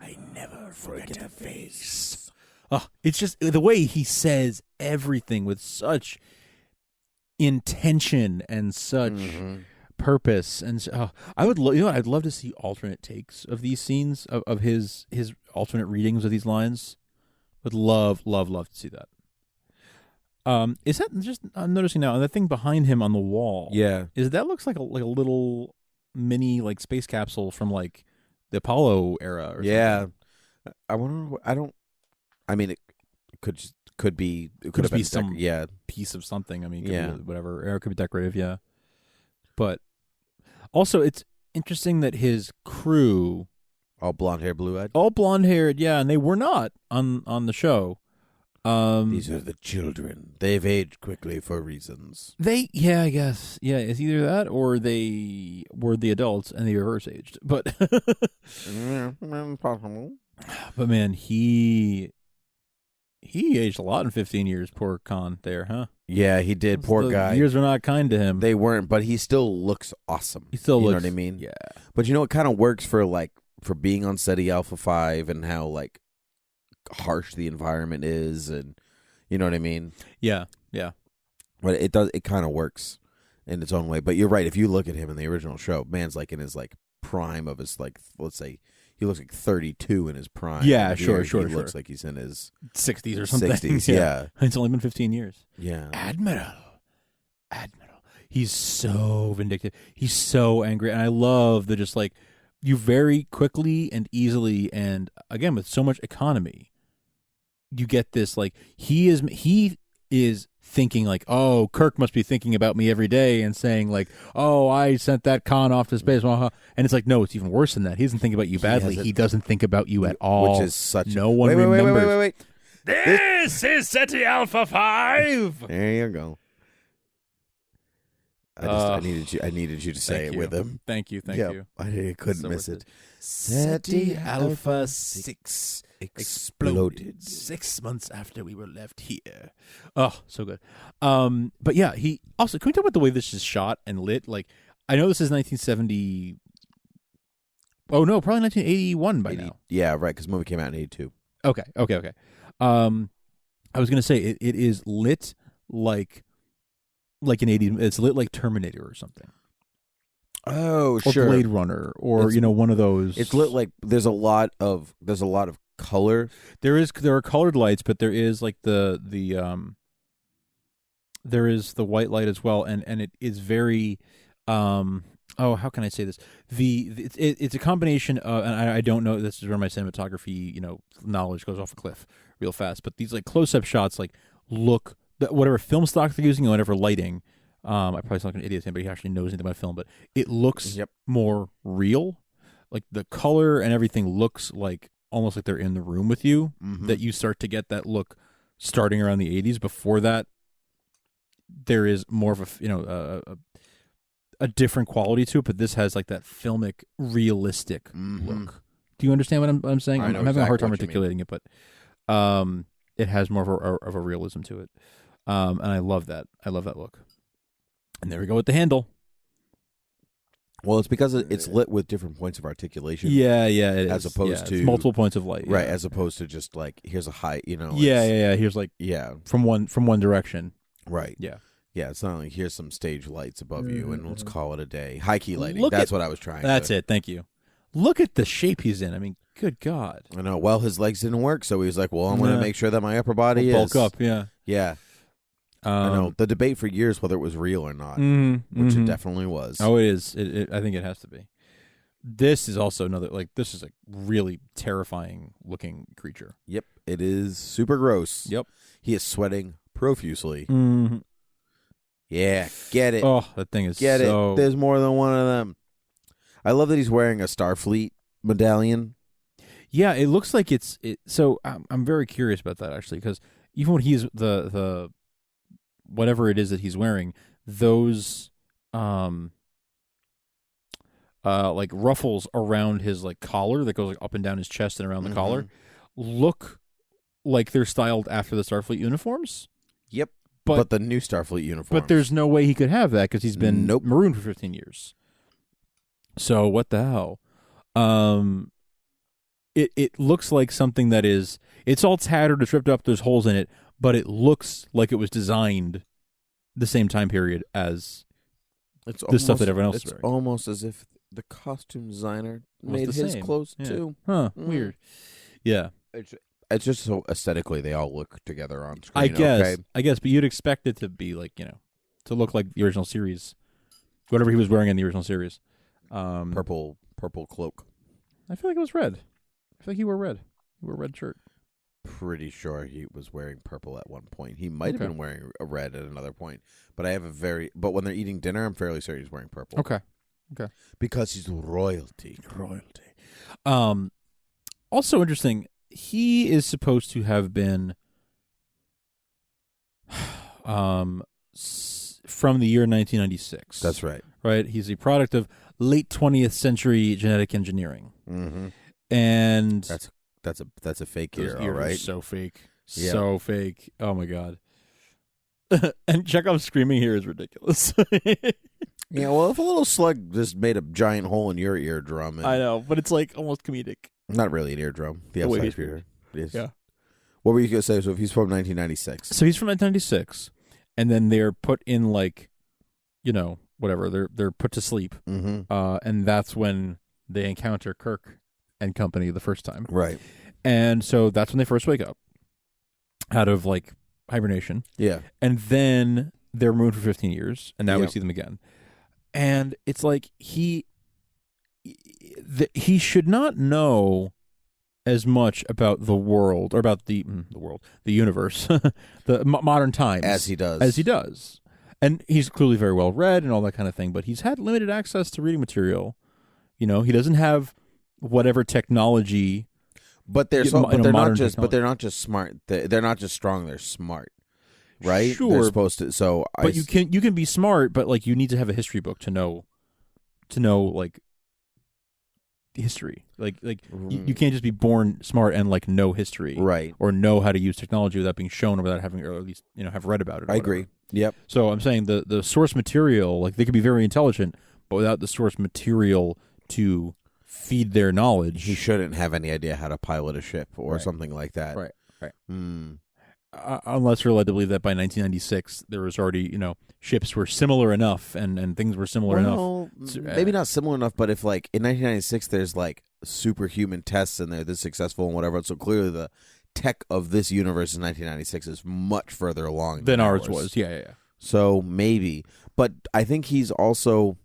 Speaker 11: I never forget a face.
Speaker 12: Oh, it's just the way he says everything with such intention and such purpose, and I would, I'd love to see alternate takes of these scenes of his alternate readings of these lines. Would love to see that. Is that just? I'm noticing now, and the thing behind him on the wall.
Speaker 11: Yeah,
Speaker 12: that looks like a little mini like space capsule from like the Apollo era. Or something.
Speaker 11: I wonder. I mean, it could be. It
Speaker 12: could
Speaker 11: have
Speaker 12: be
Speaker 11: been
Speaker 12: some piece of something. I mean, could be whatever. Or it could be decorative. Yeah, but also it's interesting that his crew,
Speaker 11: all blonde hair, blue eyed,
Speaker 12: yeah, and they were not on the show.
Speaker 11: These are the children. They've aged quickly for reasons.
Speaker 12: I guess. Yeah, it's either that or they were the adults and they reverse aged. But
Speaker 11: Possible.
Speaker 12: but man, he aged a lot in 15 years, poor Khan there, huh?
Speaker 11: Yeah, he did. Poor
Speaker 12: The
Speaker 11: guy.
Speaker 12: years were not kind to him.
Speaker 11: They weren't, but he still looks awesome.
Speaker 12: He still
Speaker 11: you
Speaker 12: looks,
Speaker 11: know what I mean?
Speaker 12: Yeah.
Speaker 11: But you know what kind of works for being on Ceti Alpha 5 and how like harsh the environment is, and you know what I mean?
Speaker 12: Yeah.
Speaker 11: But it kind of works in its own way. But you're right, if you look at him in the original show, man's like in his like prime of his like, let's say he looks like 32 in his prime.
Speaker 12: Yeah,
Speaker 11: and
Speaker 12: sure.
Speaker 11: He looks like he's in his
Speaker 12: 60s or something.
Speaker 11: 60s, yeah.
Speaker 12: It's only been 15 years.
Speaker 11: Yeah.
Speaker 12: Admiral. He's so vindictive. He's so angry. And I love the just like, you very quickly and easily, and again, with so much economy, you get this like, he is thinking like, oh, Kirk must be thinking about me every day and saying like, oh, I sent that con off to space. And it's like, no, it's even worse than that. He doesn't think about you badly. He doesn't think about you at all.
Speaker 11: Which is such
Speaker 12: no one remembers.
Speaker 11: Wait.
Speaker 4: This is Ceti Alpha 5.
Speaker 11: There you go. I needed you to say it with him.
Speaker 12: Thank you.
Speaker 11: I couldn't miss it.
Speaker 12: Ceti
Speaker 11: Alpha 6 exploded
Speaker 12: 6 months after we were left here. Oh, so good. But yeah, he also, can we talk about the way this is shot and lit? Like, I know this is 1970. Oh no, probably 1981 by now.
Speaker 11: Yeah, right. Because the movie came out in 82.
Speaker 12: Okay. I was gonna say it is lit like an 80s. It's lit like Terminator or something.
Speaker 11: Oh,
Speaker 12: or
Speaker 11: sure.
Speaker 12: Blade Runner, or one of those.
Speaker 11: It's lit like there's a lot of color.
Speaker 12: There are colored lights, but there is like there is the white light as well, and it is very how can I say this? It's a combination of, and I don't know, this is where my cinematography knowledge goes off a cliff real fast, but these like close up shots like look, whatever film stock they're using and whatever lighting. I probably sound like an idiot to anybody who actually knows anything about film, but it looks more real. Like the color and everything looks like almost like they're in the room with you. Mm-hmm. That you start to get that look starting around the 80s. Before that, there is more of a different quality to it, but this has like that filmic, realistic look. Do you understand what I'm saying? I'm having a hard time articulating it, but it has more of a realism to it, and I love that. I love that look. And there we go with the handle.
Speaker 11: Well, it's because it's lit with different points of articulation.
Speaker 12: Yeah, it is.
Speaker 11: As opposed to
Speaker 12: multiple points of light,
Speaker 11: right? As opposed to just like here's a height,
Speaker 12: Here's like from one direction,
Speaker 11: right?
Speaker 12: Yeah.
Speaker 11: It's not like here's some stage lights above you, and let's call it a day. High key lighting. That's what I was trying.
Speaker 12: That's it. Thank you. Look at the shape he's in. I mean, good God.
Speaker 11: I know. Well, his legs didn't work, so he was like, "Well, I'm going to make sure that my upper body
Speaker 12: bulk up." Yeah.
Speaker 11: I know the debate for years whether it was real or not, which it definitely was.
Speaker 12: Oh, it is. I think it has to be. This is also another this is a really terrifying looking creature.
Speaker 11: Yep, it is super gross.
Speaker 12: Yep,
Speaker 11: he is sweating profusely.
Speaker 12: Mm-hmm.
Speaker 11: Yeah, get it.
Speaker 12: Oh, that thing is
Speaker 11: get it. There's more than one of them. I love that he's wearing a Starfleet medallion.
Speaker 12: Yeah, it looks like it's. So I'm very curious about that actually, because even when he's the whatever it is that he's wearing, those like ruffles around his like collar that goes like up and down his chest and around the collar look like they're styled after the Starfleet uniforms. Yep.
Speaker 11: But the new Starfleet uniform.
Speaker 12: But there's no way he could have that because he's been marooned for 15 years. So what the hell? It looks like something that is, it's all tattered, it's ripped up, there's holes in it, but it looks like it was designed the same time period as the stuff that everyone else is wearing.
Speaker 11: It's almost as if the costume designer made his clothes too.
Speaker 12: Huh, weird. Yeah.
Speaker 11: It's just so aesthetically they all look together on screen.
Speaker 12: I guess, but you'd expect it to be like, to look like the original series, whatever he was wearing in the original series.
Speaker 11: Purple cloak.
Speaker 12: I feel like it was red. I feel like he wore red. He wore a red shirt.
Speaker 11: Pretty sure he was wearing purple at one point. He might have been wearing a red at another point. But but when they're eating dinner, I'm fairly certain he's wearing purple.
Speaker 12: Okay.
Speaker 11: Because he's royalty.
Speaker 12: Also interesting, he is supposed to have been from the year 1996.
Speaker 11: That's right.
Speaker 12: Right? He's a product of late 20th century genetic engineering.
Speaker 11: Mm-hmm.
Speaker 12: And
Speaker 11: that's a fake
Speaker 12: those
Speaker 11: hero,
Speaker 12: ears are
Speaker 11: right?
Speaker 12: so fake.
Speaker 11: Yeah.
Speaker 12: So fake. Oh my god. And Chekhov's screaming here is ridiculous.
Speaker 11: Yeah, well, if a little slug just made a giant hole in your eardrum, and
Speaker 12: I know, but it's like almost comedic.
Speaker 11: not really an eardrum, the
Speaker 12: wait,
Speaker 11: outside
Speaker 12: he's-
Speaker 11: of your ear. Yes.
Speaker 12: Yeah.
Speaker 11: What were you gonna say? So if he's from 1996,
Speaker 12: So he's from 1996, and then they're put in like, whatever. They're put to sleep,
Speaker 11: mm-hmm.
Speaker 12: and that's when they encounter Kirk and company the first time.
Speaker 11: Right?
Speaker 12: And so that's when they first wake up out of like hibernation,
Speaker 11: Yeah.
Speaker 12: and then they're removed for 15 years, and now we
Speaker 11: Yeah.
Speaker 12: see them again. And it's like he should not know as much about the world or about the universe, the modern times
Speaker 11: As he does.
Speaker 12: And he's clearly very well read and all that kind of thing, but he's had limited access to reading material. He doesn't have whatever technology.
Speaker 11: But they're
Speaker 12: modern
Speaker 11: not just.
Speaker 12: technology.
Speaker 11: But they're not just smart. They're not just strong. They're smart, right?
Speaker 12: Sure,
Speaker 11: They're supposed to. So,
Speaker 12: but you can be smart, but like you need to have a history book to know like history. Like you can't just be born smart and like know history,
Speaker 11: right?
Speaker 12: Or know how to use technology without being shown or without having, or at least have read about it.
Speaker 11: I agree. Yep.
Speaker 12: So I'm saying the source material, like they could be very intelligent, but without the source material to feed their knowledge,
Speaker 11: He shouldn't have any idea how to pilot a ship or
Speaker 12: Right.
Speaker 11: something like that.
Speaker 12: Right.
Speaker 11: Hmm.
Speaker 12: Unless you're led to believe that by 1996 there was already ships were similar enough and things were similar enough.
Speaker 11: Maybe not similar enough, but if like in 1996 there's like superhuman tests and they're this successful and whatever, so clearly the tech of this universe in 1996 is much further along
Speaker 12: than ours was. Yeah.
Speaker 11: So maybe, but I think he's also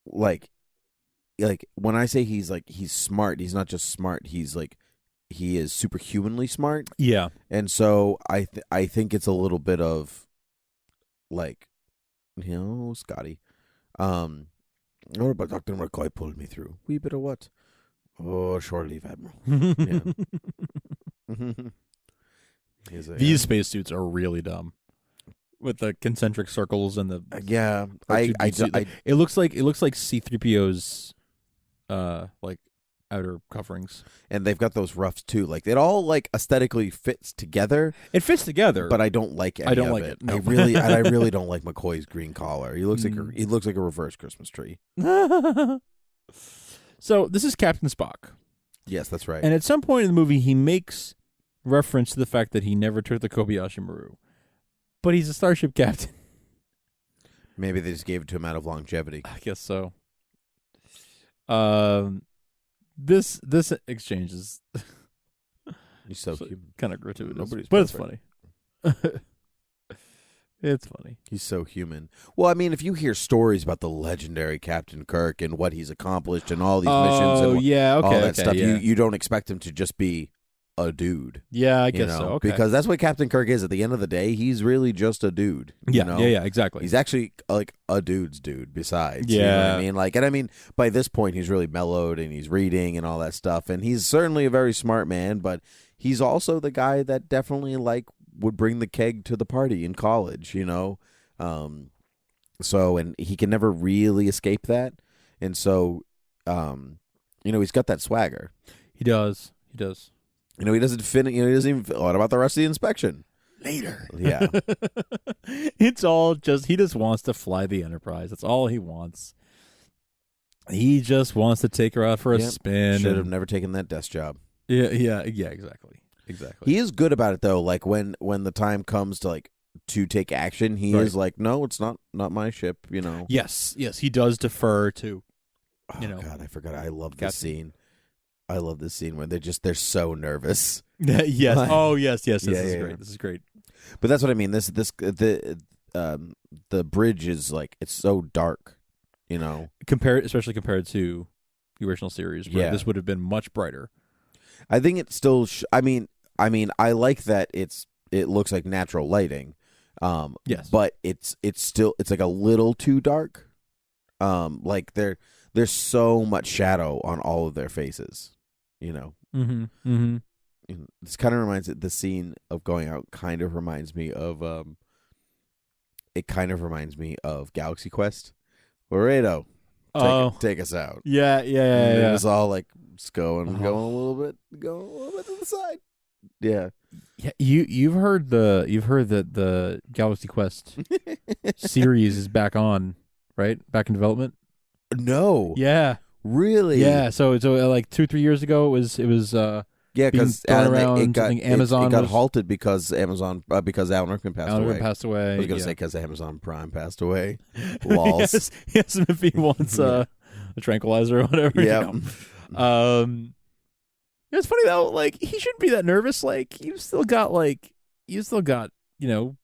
Speaker 11: like when I say he's smart, he's not just smart. He's like he is superhumanly smart.
Speaker 12: Yeah.
Speaker 11: And so I think it's a little bit of like, Scotty. What about Dr. McCoy pulled me through? Wee bit of what? Oh, shore leave, Admiral.
Speaker 12: These spacesuits are really dumb. With the concentric circles and the it looks like C-3PO's like outer coverings,
Speaker 11: and they've got those ruffs too. Like it all like aesthetically fits together.
Speaker 12: It fits together,
Speaker 11: but I don't like any
Speaker 12: I don't
Speaker 11: of
Speaker 12: like
Speaker 11: it.
Speaker 12: No.
Speaker 11: I really don't like McCoy's green collar. He looks like a reverse Christmas tree.
Speaker 12: So this is Captain Spock.
Speaker 11: Yes, that's right.
Speaker 12: And at some point in the movie, he makes reference to the fact that he never took the Kobayashi Maru, but he's a starship captain.
Speaker 11: Maybe they just gave it to him out of longevity.
Speaker 12: I guess so. This exchange is
Speaker 11: he's so human,
Speaker 12: kind of gratuitous.
Speaker 11: Nobody's
Speaker 12: but
Speaker 11: perfect.
Speaker 12: It's funny. It's funny.
Speaker 11: He's so human. Well, I mean, if you hear stories about the legendary Captain Kirk and what he's accomplished and all these missions and all that stuff, you don't expect him to just be a dude.
Speaker 12: Yeah, I guess so. Okay.
Speaker 11: Because that's what Captain Kirk is. At the end of the day, he's really just a dude.
Speaker 12: Yeah, exactly.
Speaker 11: He's actually like a dude's dude besides.
Speaker 12: Yeah.
Speaker 11: You know what I mean? Like, and I mean, by this point, he's really mellowed and he's reading and all that stuff. And he's certainly a very smart man, but he's also the guy that definitely would bring the keg to the party in college, So, and he can never really escape that. And so, he's got that swagger.
Speaker 12: He does.
Speaker 11: He doesn't fit. He doesn't even. What about the rest of the inspection?
Speaker 12: Later.
Speaker 11: Yeah.
Speaker 12: It's all he just wants to fly the Enterprise. That's all he wants. He just wants to take her out for a spin.
Speaker 11: Should have never taken that desk job.
Speaker 12: Yeah, exactly.
Speaker 11: He is good about it though. Like when the time comes to take action, he is like, no, it's not my ship.
Speaker 12: Yes, he does defer to.
Speaker 11: God, I forgot. I love this scene. I love this scene where they're so nervous.
Speaker 12: Yes. Yes. This is
Speaker 11: yeah.
Speaker 12: great. This is great.
Speaker 11: But that's what I mean. The bridge is it's so dark,
Speaker 12: Especially compared to the original series, where this would have been much brighter.
Speaker 11: I think it's still. I mean, I like that it looks like natural lighting.
Speaker 12: Yes,
Speaker 11: but it's still like a little too dark. There's so much shadow on all of their faces.
Speaker 12: Mm-hmm.
Speaker 11: this kind of reminds the scene of going out kind of reminds me of Galaxy Quest. Laredo, take us out.
Speaker 12: Yeah.
Speaker 11: It was all like just going a little bit to the side. Yeah.
Speaker 12: Yeah, you've heard that the Galaxy Quest series is back on, right? Back in development.
Speaker 11: No.
Speaker 12: Yeah.
Speaker 11: Really?
Speaker 12: Yeah. So like 2-3 years ago, it was
Speaker 11: because
Speaker 12: it
Speaker 11: got halted because because Alan Rickman passed away.
Speaker 12: Rickman passed away.
Speaker 11: I was going to say because Amazon Prime passed away. Lols.
Speaker 12: yes, if he wants a tranquilizer or whatever.
Speaker 11: Yeah.
Speaker 12: It's funny though. Like he shouldn't be that nervous. Like you've still got like no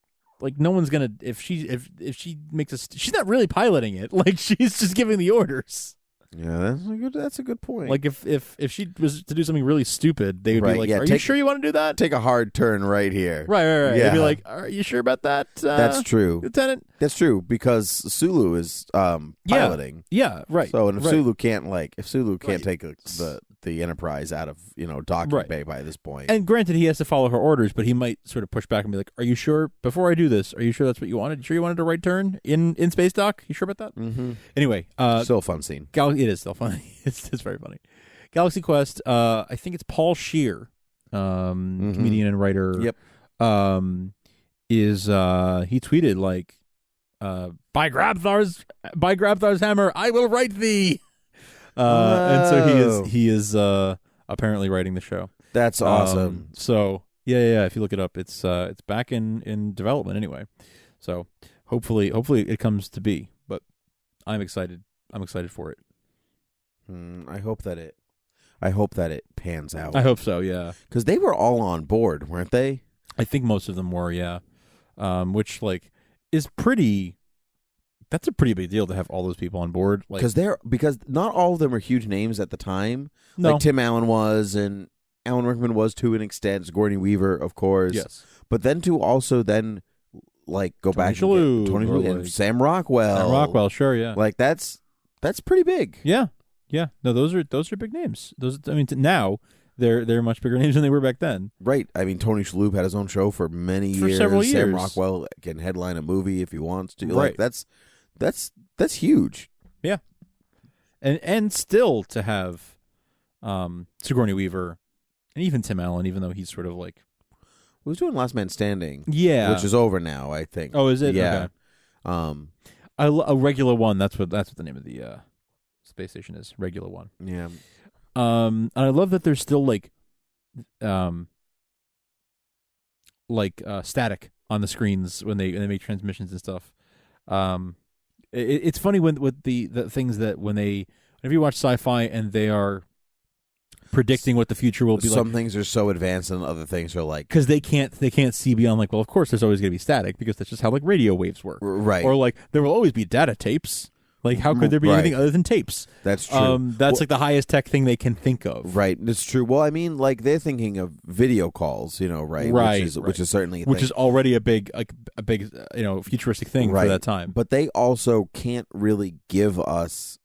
Speaker 12: one's gonna if she makes she's not really piloting it. Like she's just giving the orders.
Speaker 11: Yeah, that's a good point.
Speaker 12: Like if she was to do something really stupid, they would be like, "Are you sure you want to do that?
Speaker 11: Take a hard turn right here."
Speaker 12: Right.
Speaker 11: Yeah.
Speaker 12: They'd be like, "Are you sure about that?"
Speaker 11: That's true,
Speaker 12: Lieutenant.
Speaker 11: That's true because Sulu is piloting.
Speaker 12: Yeah, right.
Speaker 11: So and if Sulu can't take the Enterprise out of docking bay by this point.
Speaker 12: And granted, he has to follow her orders, but he might sort of push back and be like, "Are you sure? Before I do this, are you sure that's what you wanted? Sure you wanted a right turn in space dock? You sure about that?"
Speaker 11: Mm-hmm.
Speaker 12: Anyway,
Speaker 11: still a fun scene.
Speaker 12: It is still funny. It's very funny. Galaxy Quest. I think it's Paul Scheer, comedian and writer.
Speaker 11: Yep.
Speaker 12: Is he tweeted like, by Grabthar's hammer, I will write thee. And so he is apparently writing the show.
Speaker 11: That's awesome.
Speaker 12: So yeah. If you look it up, it's back in development anyway. So hopefully it comes to be. But I'm excited. I'm excited for it.
Speaker 11: I hope that it pans out.
Speaker 12: I hope so. Yeah,
Speaker 11: because they were all on board, weren't they?
Speaker 12: I think most of them were. Yeah, which like is pretty. That's a pretty big deal to have all those people on board.
Speaker 11: Because not all of them are huge names at the time.
Speaker 12: No.
Speaker 11: Like Tim Allen was, and Alan Rickman was to an extent. Gordon Weaver, of course.
Speaker 12: Yes.
Speaker 11: But then to also like go back
Speaker 12: Shalhoub,
Speaker 11: and Tony Shalhoub and Sam Rockwell.
Speaker 12: Sam Rockwell, sure, yeah.
Speaker 11: Like that's pretty big.
Speaker 12: Yeah. No, those are big names. Now they're much bigger names than they were back then.
Speaker 11: Right. I mean, Tony Shalhoub had his own show for
Speaker 12: several years.
Speaker 11: Sam Rockwell can headline a movie if he wants to.
Speaker 12: Right.
Speaker 11: Like, that's huge.
Speaker 12: Yeah. And still to have Sigourney Weaver and even Tim Allen, even though he's sort of like
Speaker 11: who's doing Last Man Standing.
Speaker 12: Yeah.
Speaker 11: Which is over now, I think.
Speaker 12: Oh, is it?
Speaker 11: Yeah.
Speaker 12: Okay. A Regular One, that's what the name of the space station is. Regular One.
Speaker 11: Yeah.
Speaker 12: And I love that there's still static on the screens when they make transmissions and stuff. It's funny with the things that whenever you watch sci-fi and they are predicting what the future will be like.
Speaker 11: Some things are so advanced and other things are like
Speaker 12: because they can't see beyond well, of course there's always going to be static because that's just how radio waves work.
Speaker 11: Right.
Speaker 12: Or there will always be data tapes. Like, how could there be anything other than tapes?
Speaker 11: That's true.
Speaker 12: That's the highest tech thing they can think of.
Speaker 11: Right. That's true. Well, I mean, they're thinking of video calls, right?
Speaker 12: Right.
Speaker 11: Which is certainly
Speaker 12: which is already a big futuristic thing for that time.
Speaker 11: But they also can't really give us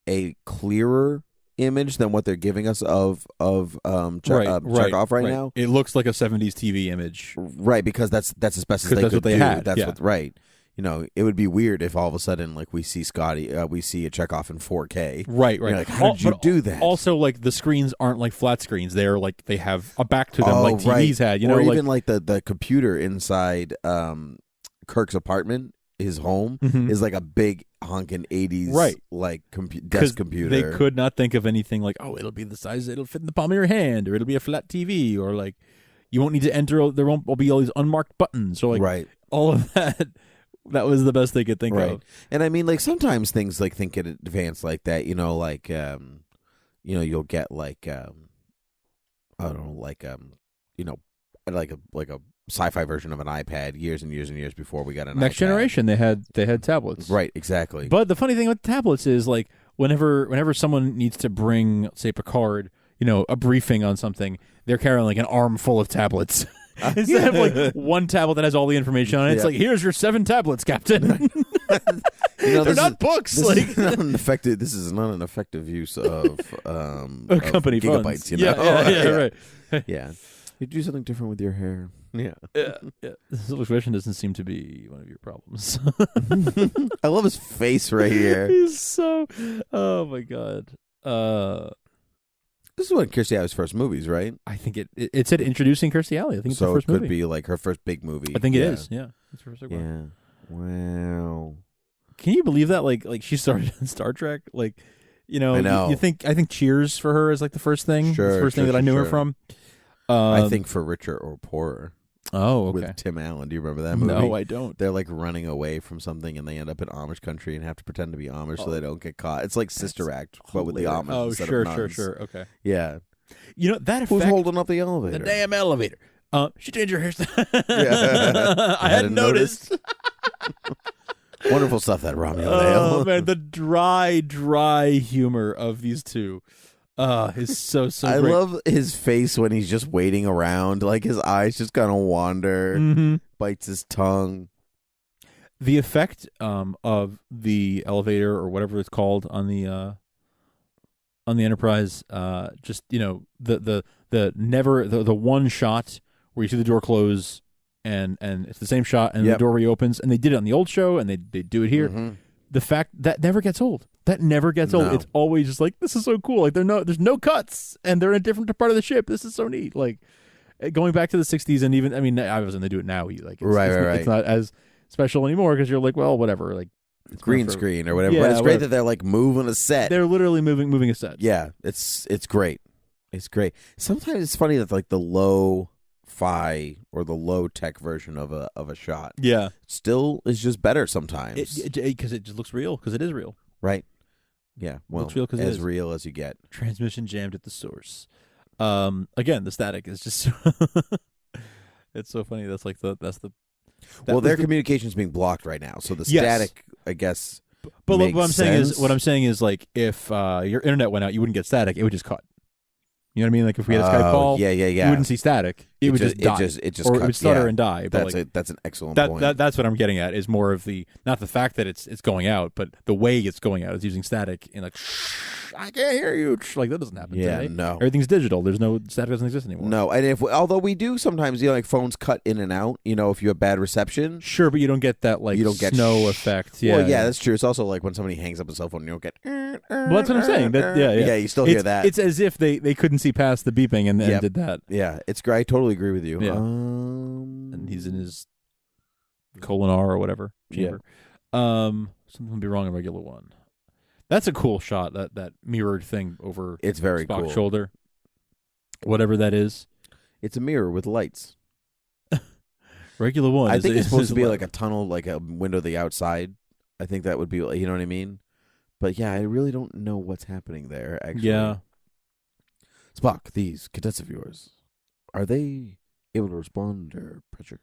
Speaker 11: a clearer image than what they're giving us of Chekhov right now.
Speaker 12: It looks like a 70s TV image.
Speaker 11: Right, because that's as best as they could do. That's what right. It would be weird if all of a sudden, we see we see a Chekhov in 4K.
Speaker 12: Right.
Speaker 11: You're like, how did you do that?
Speaker 12: Also, the screens aren't flat screens. They're they have a back to them, like TVs had.
Speaker 11: Or even the computer inside Kirk's apartment, his home, is like a big honking 80s desk computer.
Speaker 12: They could not think of anything it'll be the size, it'll fit in the palm of your hand, or it'll be a flat TV, or you won't need to enter. There won't be all these unmarked buttons, or all of that. That was the best they could think of.
Speaker 11: And I mean, sometimes things think get advanced like that. You'll get I don't know, a sci-fi version of an iPad years and years and years before we got an
Speaker 12: Next
Speaker 11: iPad.
Speaker 12: generation. They had tablets.
Speaker 11: Right, exactly.
Speaker 12: But the funny thing with tablets is whenever someone needs to bring, say, Picard, a briefing on something, they're carrying an armful of tablets. Instead of one tablet that has all the information on it, it's here's your 7 tablets, Captain. They're not books.
Speaker 11: This is not an effective use of
Speaker 12: company
Speaker 11: gigabytes.
Speaker 12: funds. Yeah, right.
Speaker 11: Yeah. You do something different with your hair. Yeah.
Speaker 12: Yeah. Self-expression doesn't seem to be one of your problems.
Speaker 11: I love his face right here.
Speaker 12: He's so... Oh, my God.
Speaker 11: This is one of Kirstie Alley's first movies, right?
Speaker 12: I think it said introducing Kirstie Alley. I think it's
Speaker 11: so
Speaker 12: her first
Speaker 11: it could
Speaker 12: movie.
Speaker 11: be like her first big movie.
Speaker 12: I think it is. Yeah. It's her first big one.
Speaker 11: Yeah. Wow.
Speaker 12: Can you believe that? Like she started in Star Trek. Like, you know,
Speaker 11: I know.
Speaker 12: I think Cheers for her is like the first thing.
Speaker 11: Sure,
Speaker 12: the first thing that I knew her from.
Speaker 11: I think for Richer or Poorer.
Speaker 12: Oh, okay.
Speaker 11: With Tim Allen. Do you remember that movie?
Speaker 12: No, I don't.
Speaker 11: They're like running away from something and they end up in Amish country and have to pretend to be Amish so they don't get caught. It's like Sister Act, but with the Amish.
Speaker 12: Oh,
Speaker 11: instead
Speaker 12: sure,
Speaker 11: of nuns.
Speaker 12: sure. Okay.
Speaker 11: Yeah.
Speaker 12: You know, that effect.
Speaker 11: Who's holding up the elevator?
Speaker 12: The damn elevator. She changed her hairstyle.
Speaker 11: Yeah.
Speaker 12: I hadn't noticed.
Speaker 11: Wonderful stuff, that Romulan Ale.
Speaker 12: Oh, man, the dry humor of these two is so
Speaker 11: I
Speaker 12: great.
Speaker 11: love his face when he's just waiting around. Like, his eyes just kind of wander, bites his tongue.
Speaker 12: The effect of the elevator or whatever it's called on the Enterprise, just, you know, the one shot where you see the door close and it's the same shot and the door reopens, and they did it on the old show and they do it here.
Speaker 11: Mm-hmm.
Speaker 12: The fact that never gets old. That never gets old.
Speaker 11: No.
Speaker 12: It's always just like, this is so cool. Like there's no cuts and they're in a different part of the ship. This is so neat. Like going back to the 60s, and even, I mean, obviously they do it now. Like it's not as special anymore because you're like, well, whatever. Like
Speaker 11: green screen or whatever.
Speaker 12: Yeah,
Speaker 11: but it's great that they're like moving a set.
Speaker 12: They're literally moving a set.
Speaker 11: Yeah, it's great. It's great. Sometimes it's funny that like the low fi or the low tech version of a shot, still is just better sometimes
Speaker 12: because it just looks real, because it is real,
Speaker 11: right? Yeah, well,
Speaker 12: looks real
Speaker 11: as real as you get.
Speaker 12: Transmission jammed at the source. Again, the static is just it's so funny. That's like their
Speaker 11: communication's being blocked right now, so the static, I guess.
Speaker 12: But
Speaker 11: makes
Speaker 12: what I'm saying is like if your internet went out, you wouldn't get static. It would just cut. You know what I mean? Like if we had a Skype call, you wouldn't see static. It would just die.
Speaker 11: It just
Speaker 12: or
Speaker 11: cuts.
Speaker 12: it would stutter and die. But
Speaker 11: that's an excellent point.
Speaker 12: That's what I'm getting at, is more of the, not the fact that it's going out, but the way it's going out is using static and like, I can't hear you. Like that doesn't happen today.
Speaker 11: No.
Speaker 12: Everything's digital. There's no static, doesn't exist anymore.
Speaker 11: No, and although we do sometimes, like phones cut in and out. You know, if you have bad reception,
Speaker 12: sure, but you don't get that like snow effect. Yeah,
Speaker 11: well, that's true. It's also like when somebody hangs up a cell phone, you don't get.
Speaker 12: Well, that's what I'm saying. Yeah,
Speaker 11: you still hear that.
Speaker 12: It's as if they couldn't see past the beeping and did that.
Speaker 11: Yeah, it's great. I totally agree with you.
Speaker 12: Yeah. And he's in his colon R or whatever chamber. Something would be wrong in regular one. That's a cool shot. That mirrored thing over.
Speaker 11: It's very
Speaker 12: Spock's
Speaker 11: cool.
Speaker 12: Shoulder. Whatever that is.
Speaker 11: It's a mirror with lights.
Speaker 12: Regular one.
Speaker 11: I think it's supposed to be like a tunnel, like a window to the outside. I think that would be, you know what I mean? But yeah, I really don't know what's happening there, actually.
Speaker 12: Yeah.
Speaker 11: Spock, these cadets of yours, are they able to respond under pressure?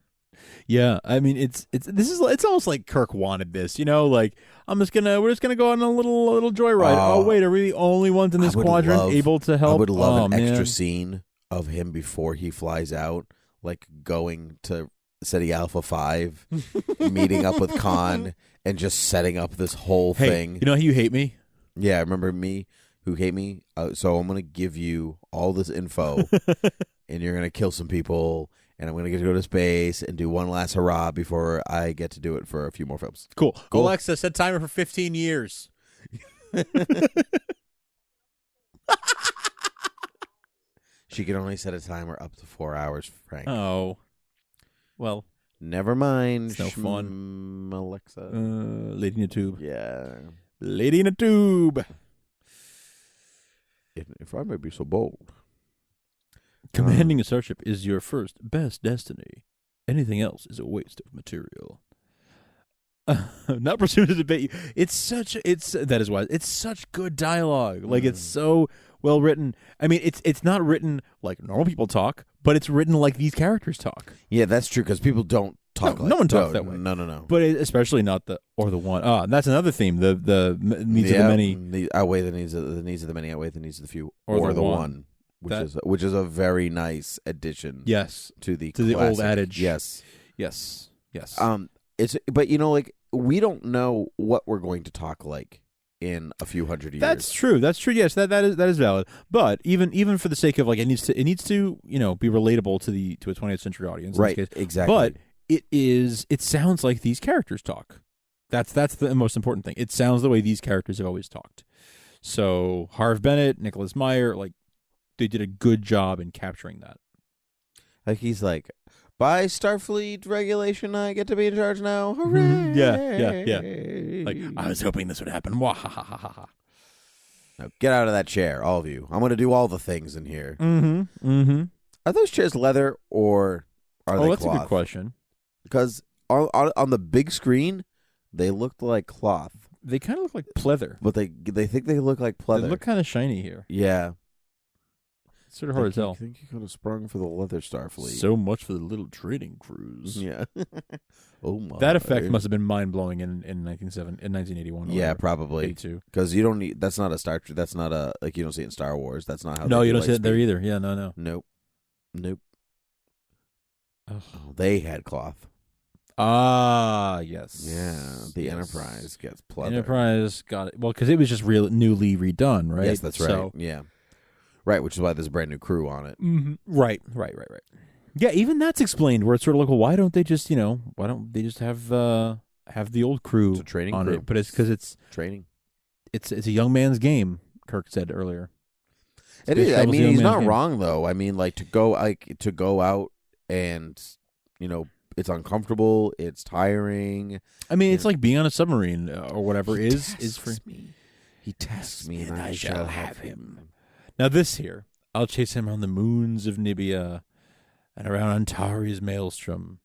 Speaker 12: Yeah, I mean it's almost like Kirk wanted this, you know, like we're just gonna go on a little joyride. Oh wait, are we the only ones in this quadrant able to help?
Speaker 11: I would love an extra scene of him before he flies out, like going to Ceti Alpha 5, meeting up with Khan, and just setting up this whole thing.
Speaker 12: You know how you hate me?
Speaker 11: Yeah, remember me who hate me? So I'm going to give you all this info, and you're going to kill some people, and I'm going to get to go to space and do one last hurrah before I get to do it for a few more films.
Speaker 12: Cool. Alexa, set timer for 15 years.
Speaker 11: She can only set a timer up to 4 hours, Frank.
Speaker 12: Oh. Well.
Speaker 11: Never mind.
Speaker 12: It's no fun.
Speaker 11: Alexa.
Speaker 12: Lady in a tube.
Speaker 11: Yeah.
Speaker 12: Lady in a tube.
Speaker 11: If I may be so bold.
Speaker 12: Commanding a starship is your best destiny. Anything else is a waste of material. Not pursuing to debate you. That is why it's such good dialogue. Like it's so well written. I mean, it's not written like normal people talk, but it's written like these characters talk.
Speaker 11: Yeah, that's true, because people don't talk.
Speaker 12: No one talks that way.
Speaker 11: No.
Speaker 12: But especially not the one. And that's another theme. The needs of the many
Speaker 11: outweigh the needs of the many outweigh the needs of the few, or the one. Which is a very nice addition.
Speaker 12: Yes,
Speaker 11: to the
Speaker 12: old adage.
Speaker 11: Yes.
Speaker 12: Yes.
Speaker 11: But like we don't know what we're going to talk like in a few hundred years.
Speaker 12: That's true. That's true. Yes, that is valid. But even for the sake of like, it needs to be relatable to a 20th century audience.
Speaker 11: Right.
Speaker 12: In this case.
Speaker 11: Exactly.
Speaker 12: But it sounds like these characters talk. That's the most important thing. It sounds the way these characters have always talked. So Harv Bennett, Nicholas Meyer, like they did a good job in capturing that.
Speaker 11: Like he's like, by Starfleet regulation, I get to be in charge now. Hooray!
Speaker 12: Yeah. Like I was hoping this would happen. Wah ha ha ha ha.
Speaker 11: Now get out of that chair, all of you. I'm going to do all the things in here.
Speaker 12: Mm-hmm.
Speaker 11: Are those chairs leather or are they
Speaker 12: that's
Speaker 11: cloth?
Speaker 12: a good question.
Speaker 11: Because on the big screen, they looked like cloth.
Speaker 12: They kind of look like pleather.
Speaker 11: But they think they look like pleather.
Speaker 12: They look kind of shiny here.
Speaker 11: Yeah.
Speaker 12: It's sort of hard to tell.
Speaker 11: I think you could have sprung for the leather Starfleet.
Speaker 12: So much for the little trading cruise.
Speaker 11: Yeah. Oh my.
Speaker 12: That effect must have been mind blowing in 1981.
Speaker 11: Yeah, probably.
Speaker 12: 82.
Speaker 11: Because you don't need. That's not a Star. That's not a like you don't see it in Star Wars. That's not how.
Speaker 12: No,
Speaker 11: they
Speaker 12: you
Speaker 11: do
Speaker 12: don't see it there
Speaker 11: Lightspeed.
Speaker 12: either. Yeah, no.
Speaker 11: Nope.
Speaker 12: Ugh.
Speaker 11: Oh, they had cloth.
Speaker 12: Ah, yes.
Speaker 11: Yeah, the Enterprise gets pleather.
Speaker 12: Enterprise got it. Well, because it was just newly redone, right?
Speaker 11: Yes, that's right.
Speaker 12: So,
Speaker 11: yeah, right. Which is why there's a brand new crew on it.
Speaker 12: mm-hmm. Right. Yeah, even that's explained. Where it's sort of like, well, why don't they just have the old crew
Speaker 11: It's a training
Speaker 12: on
Speaker 11: crew.
Speaker 12: it? But it's because it's
Speaker 11: Training.
Speaker 12: It's a young man's game. Kirk said earlier.
Speaker 11: It
Speaker 12: Space
Speaker 11: is. I
Speaker 12: travel's a
Speaker 11: mean,
Speaker 12: young
Speaker 11: he's
Speaker 12: man's
Speaker 11: not
Speaker 12: game.
Speaker 11: wrong though. I mean, like to go out and it's uncomfortable. It's tiring.
Speaker 12: I mean, it's like being on a submarine or whatever is for
Speaker 11: me. He tests me, and I
Speaker 12: shall have him. Now this here, I'll chase him on the moons of Nibia, and around Antari's maelstrom,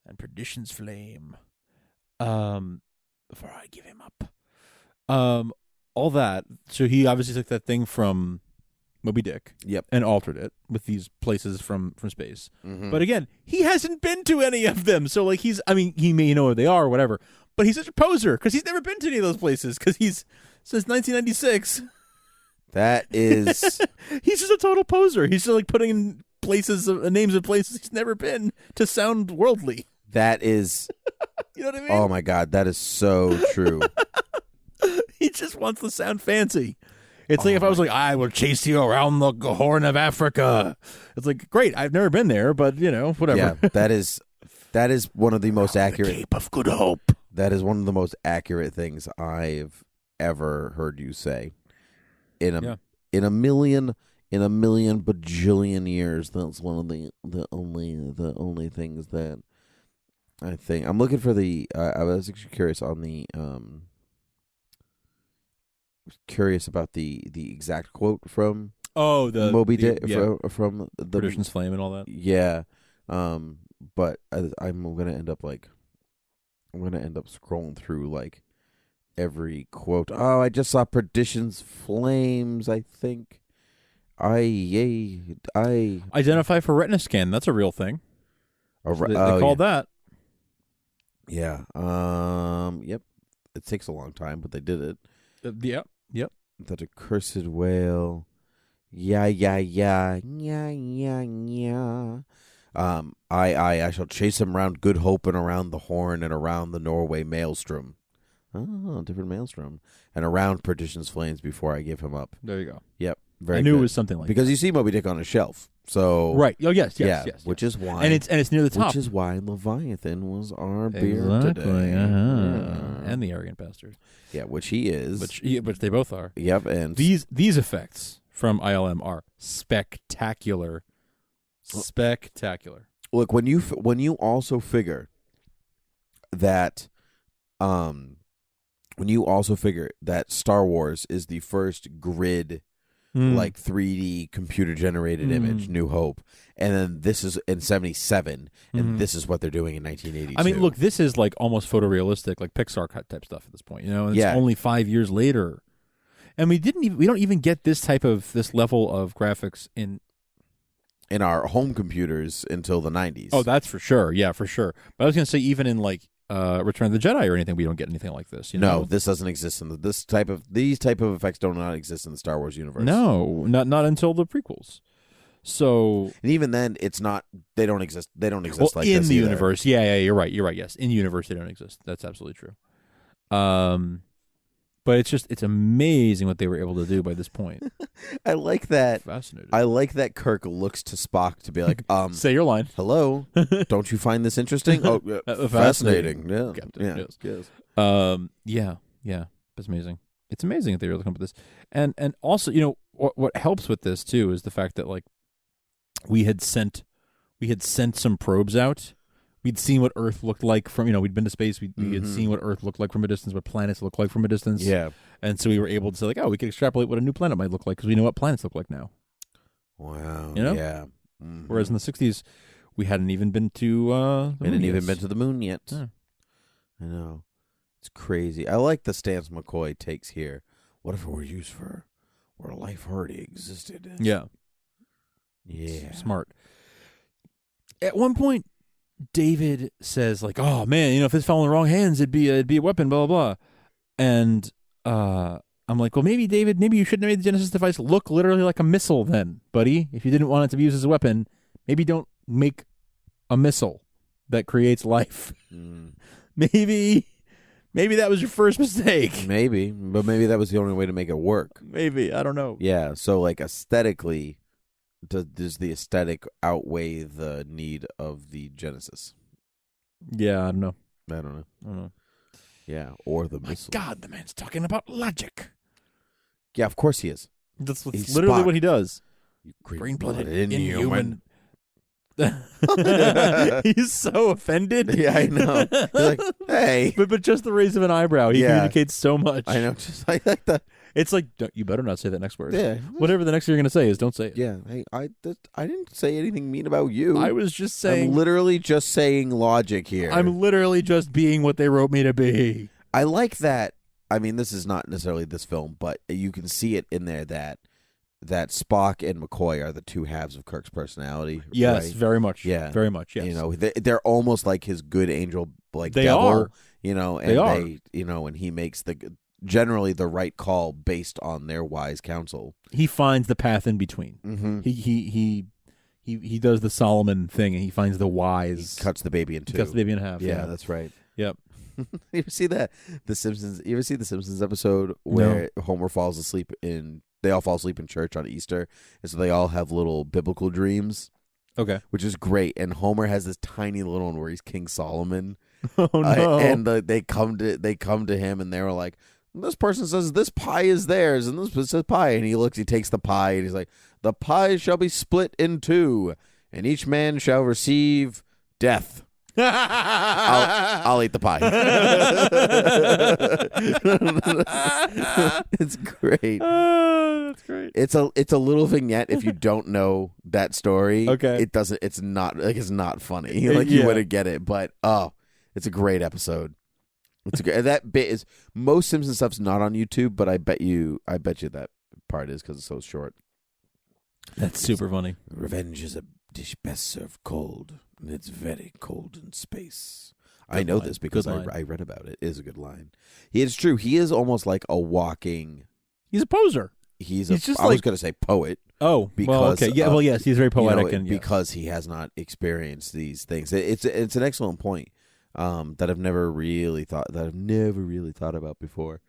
Speaker 12: and perdition's flame. Before I give him up. All that. So he obviously took that thing from Moby Dick.
Speaker 11: Yep.
Speaker 12: And altered it with these places from space.
Speaker 11: Mm-hmm.
Speaker 12: But again, he hasn't been to any of them. So like he may know where they are or whatever, but he's such a poser because he's never been to any of those places because he's since 1996.
Speaker 11: That is.
Speaker 12: He's just a total poser. He's just like putting in names of places he's never been to sound worldly.
Speaker 11: That is.
Speaker 12: You know what I mean?
Speaker 11: Oh my God, that is so true.
Speaker 12: He just wants to sound fancy. It's like if I was like, I will chase you around the Horn of Africa. It's like, great, I've never been there, but whatever.
Speaker 11: Yeah, that is one of the most accurate.
Speaker 12: Cape of Good Hope.
Speaker 11: That is one of the most accurate things I've ever heard you say. In a million bajillion years, that's one of the only things that I think. I'm looking for the. I was actually curious on the. Curious about the exact quote from
Speaker 12: the
Speaker 11: Moby Dick from the
Speaker 12: Perdition's Flame and all that.
Speaker 11: Yeah, but I'm gonna end up scrolling through like every quote. Oh, I just saw Perdition's Flames. I think I
Speaker 12: identify for retina scan. That's a real thing. They called that.
Speaker 11: Yeah. Yep. It takes a long time, but they did it.
Speaker 12: Yep.
Speaker 11: That accursed whale. Yeah. I shall chase him round Good Hope and around the Horn and around the Norway Maelstrom. Oh, different Maelstrom. And around Perdition's Flames before I give him up.
Speaker 12: There you go.
Speaker 11: Yep. Very
Speaker 12: I knew
Speaker 11: good.
Speaker 12: it was something like
Speaker 11: because
Speaker 12: that.
Speaker 11: You see Moby Dick on a shelf. So
Speaker 12: right. Oh yes.
Speaker 11: Which is why
Speaker 12: and it's near the top.
Speaker 11: Which is why Leviathan was our beer
Speaker 12: exactly.
Speaker 11: today.
Speaker 12: And the arrogant bastard.
Speaker 11: Yeah, which he is.
Speaker 12: Which they both are.
Speaker 11: Yep, and
Speaker 12: these effects from ILM are spectacular. Spectacular.
Speaker 11: Look, when you also figure that Star Wars is the first grid like 3D computer generated image, New Hope, and then this is in 1977, and this is what they're doing in 1982.
Speaker 12: I mean, look, this is like almost photorealistic, like Pixar cut type stuff at this point. And it's only 5 years later, and we don't even get this level of graphics in
Speaker 11: our home computers until the 90s.
Speaker 12: Oh, that's for sure. Yeah, for sure. But I was going to say, even in like Return of the Jedi or anything, we don't get anything like this.
Speaker 11: No, this doesn't exist in these type of effects do not exist in the Star Wars universe.
Speaker 12: No, not until the prequels. So,
Speaker 11: and even then, it's not. They don't exist. They don't exist like
Speaker 12: in
Speaker 11: this
Speaker 12: the
Speaker 11: either.
Speaker 12: universe. Yeah, you're right. Yes, in universe they don't exist. That's absolutely true. But it's amazing what they were able to do by this point.
Speaker 11: I like that.
Speaker 12: Fascinating.
Speaker 11: I like that Kirk looks to Spock to be like,
Speaker 12: say your line.
Speaker 11: Hello, don't you find this interesting? Oh, fascinating. Yeah,
Speaker 12: Captain,
Speaker 11: yes.
Speaker 12: Yeah. That's amazing. It's amazing that they were able to come up with this. And also, you know, what helps with this too is the fact that like we had sent some probes out. We'd seen what Earth looked like from, you know, we'd been to space. We had seen what Earth looked like from a distance, what planets look like from a distance.
Speaker 11: Yeah.
Speaker 12: And so we were able to say, like, oh, we could extrapolate what a new planet might look like because we know what planets look like now.
Speaker 11: Wow.
Speaker 12: You know?
Speaker 11: Yeah.
Speaker 12: Whereas in the 60s, we hadn't even been to
Speaker 11: We hadn't even been to the moon yet.
Speaker 12: Yeah.
Speaker 11: I know. It's crazy. I like the stance McCoy takes here. What if it were used for where life already existed?
Speaker 12: Yeah.
Speaker 11: Yeah.
Speaker 12: Smart. At one point, David says, like, oh, man, you know, if this fell in the wrong hands, it'd be a weapon, blah, blah, blah. And I'm like, well, maybe, David, maybe you shouldn't have made the Genesis device look literally like a missile then, buddy. If you didn't want it to be used as a weapon, maybe don't make a missile that creates life. Maybe that was your first mistake.
Speaker 11: Maybe, but maybe that was the only way to make it work.
Speaker 12: Maybe, I don't know.
Speaker 11: Yeah, so like aesthetically, does the aesthetic outweigh the need of the Genesis?
Speaker 12: Yeah, I don't know.
Speaker 11: I don't know. Yeah, or the missile.
Speaker 12: My God, the man's talking about logic.
Speaker 11: Yeah, of course he is.
Speaker 12: That's
Speaker 11: He's
Speaker 12: literally
Speaker 11: Spock.
Speaker 12: what he does.
Speaker 11: You
Speaker 12: Green-blooded
Speaker 11: inhuman.
Speaker 12: He's so offended.
Speaker 11: Yeah, I know. He's like, hey.
Speaker 12: But just the raise of an eyebrow, he communicates so much.
Speaker 11: I know. Just like that.
Speaker 12: It's like, you better not say that next word.
Speaker 11: Yeah.
Speaker 12: Whatever the next thing you're going to say is, don't say it.
Speaker 11: Yeah. Hey, I didn't say anything mean about you.
Speaker 12: I was just saying.
Speaker 11: I'm literally just saying logic here.
Speaker 12: I'm literally just being what they wrote me to be.
Speaker 11: I like that. I mean, this is not necessarily this film, but you can see it in there that Spock and McCoy are the two halves of Kirk's personality.
Speaker 12: Yes,
Speaker 11: right?
Speaker 12: very much.
Speaker 11: Yeah,
Speaker 12: very much. Yes.
Speaker 11: You know, they're almost like his good angel, like
Speaker 12: they
Speaker 11: devil.
Speaker 12: Are.
Speaker 11: You know, and you know, and he makes generally the right call based on their wise counsel.
Speaker 12: He finds the path in between.
Speaker 11: Mm-hmm.
Speaker 12: He does the Solomon thing, and he finds the wise.
Speaker 11: He cuts the baby in two.
Speaker 12: Cuts the baby in half.
Speaker 11: Yeah, that's right.
Speaker 12: Yep.
Speaker 11: You ever see that The Simpsons? You ever see the Simpsons episode where Homer falls asleep in? They all fall asleep in church on Easter, and so they all have little biblical dreams.
Speaker 12: Okay,
Speaker 11: which is great. And Homer has this tiny little one where he's King Solomon.
Speaker 12: Oh no!
Speaker 11: And they come to him, and they were like, "This person says this pie is theirs, and this person says pie." And he takes the pie, and he's like, "The pie shall be split in two, and each man shall receive death." I'll eat the pie. It's great.
Speaker 12: That's great.
Speaker 11: It's a little vignette if you don't know that story.
Speaker 12: Okay.
Speaker 11: It's not funny. Like you wouldn't get it, but it's a great episode. That bit is most Simpsons stuff's not on YouTube, but I bet you that part is because it's so short.
Speaker 12: That's super funny.
Speaker 11: Revenge is a dish best served cold, and it's very cold in space. I know this because I read about it. It is a good line. It's true. He is almost like a walking.
Speaker 12: He's a poser.
Speaker 11: I was going to say poet.
Speaker 12: Oh,
Speaker 11: because
Speaker 12: okay. Yeah. Well, yes, he's very poetic, and
Speaker 11: because he has not experienced these things. It's an excellent point that I've never really thought about before.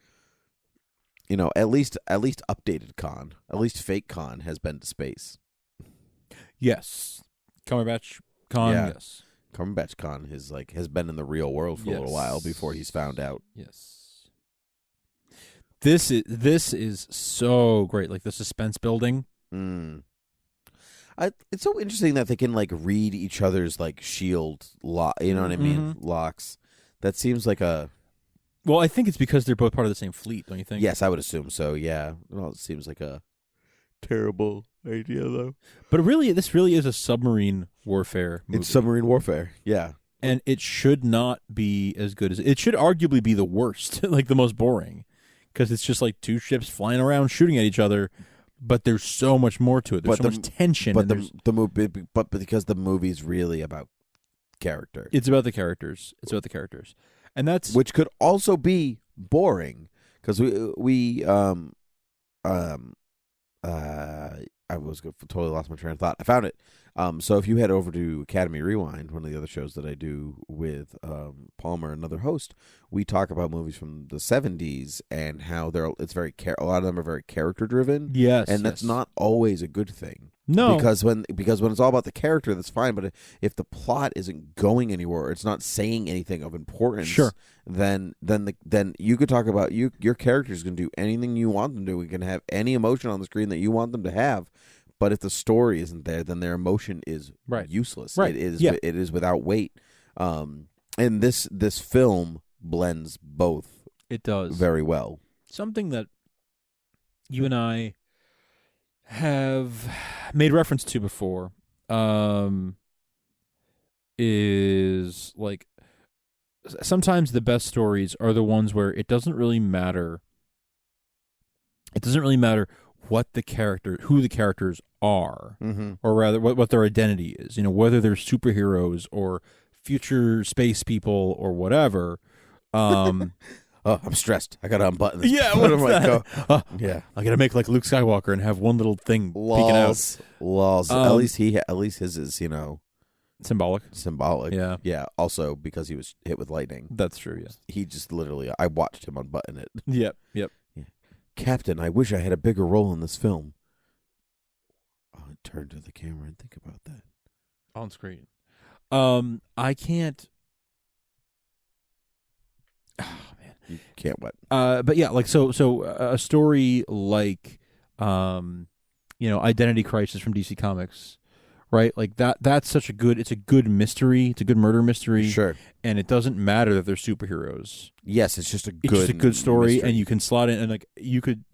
Speaker 11: You know, at least updated Khan, at least fake Khan has been to space.
Speaker 12: Yes, Cumberbatch Khan.
Speaker 11: Yeah.
Speaker 12: Yes,
Speaker 11: Cumberbatch Khan has been in the real world for a little while before he's found out.
Speaker 12: Yes. This is so great, like the suspense building.
Speaker 11: It's so interesting that they can like read each other's like shield lock. You know what I mean? Locks. That seems like a.
Speaker 12: Well, I think it's because they're both part of the same fleet, don't you think?
Speaker 11: Yes, I would assume so. Yeah. Well, it seems like a terrible idea, though.
Speaker 12: But this really is a submarine warfare movie.
Speaker 11: It's submarine warfare. Yeah.
Speaker 12: And it should not be as good as it should. Arguably be the worst, like the most boring. Because it's just like two ships flying around shooting at each other, but there's so much more to it. There's so much tension.
Speaker 11: But the movie, but because the movie's really about character,
Speaker 12: it's about the characters. And that's
Speaker 11: which could also be boring because we totally lost my train of thought. I found it. So if you head over to Academy Rewind, one of the other shows that I do with Palmer, another host, we talk about movies from the 70s and how a lot of them are very character driven.
Speaker 12: Yes,
Speaker 11: and that's not always a good thing.
Speaker 12: No,
Speaker 11: because when it's all about the character, that's fine. But if the plot isn't going anywhere, or it's not saying anything of importance,
Speaker 12: sure,
Speaker 11: then you could talk about your characters can do anything you want them to. We can have any emotion on the screen that you want them to have. But if the story isn't there, then their emotion is useless.
Speaker 12: Right.
Speaker 11: It is without weight. And this film blends both.
Speaker 12: It does
Speaker 11: very well. Something
Speaker 12: that you and I have made reference to before is like sometimes the best stories are the ones where it doesn't really matter. It doesn't really matter who the characters are, or rather what their identity is. You know, whether they're superheroes or future space people or whatever.
Speaker 11: Oh, I'm stressed. I gotta unbutton this.
Speaker 12: Yeah, what am I?
Speaker 11: Yeah,
Speaker 12: I gotta make like Luke Skywalker and have one little thing peeking out.
Speaker 11: Lols. At least his is
Speaker 12: symbolic.
Speaker 11: Yeah, yeah. Also because he was hit with lightning.
Speaker 12: That's true. Yeah,
Speaker 11: he just literally. I watched him unbutton it.
Speaker 12: Yep. Yeah.
Speaker 11: Captain, I wish I had a bigger role in this film. I'll turn to the camera and think about that
Speaker 12: on screen. I can't.
Speaker 11: You can't what?
Speaker 12: But yeah, like so a story like Identity Crisis from DC Comics, right? Like that's such a good mystery. It's a good murder mystery.
Speaker 11: Sure.
Speaker 12: And it doesn't matter that they're superheroes.
Speaker 11: Yes, it's just a
Speaker 12: good story,
Speaker 11: mystery.
Speaker 12: And you can slot in and like you could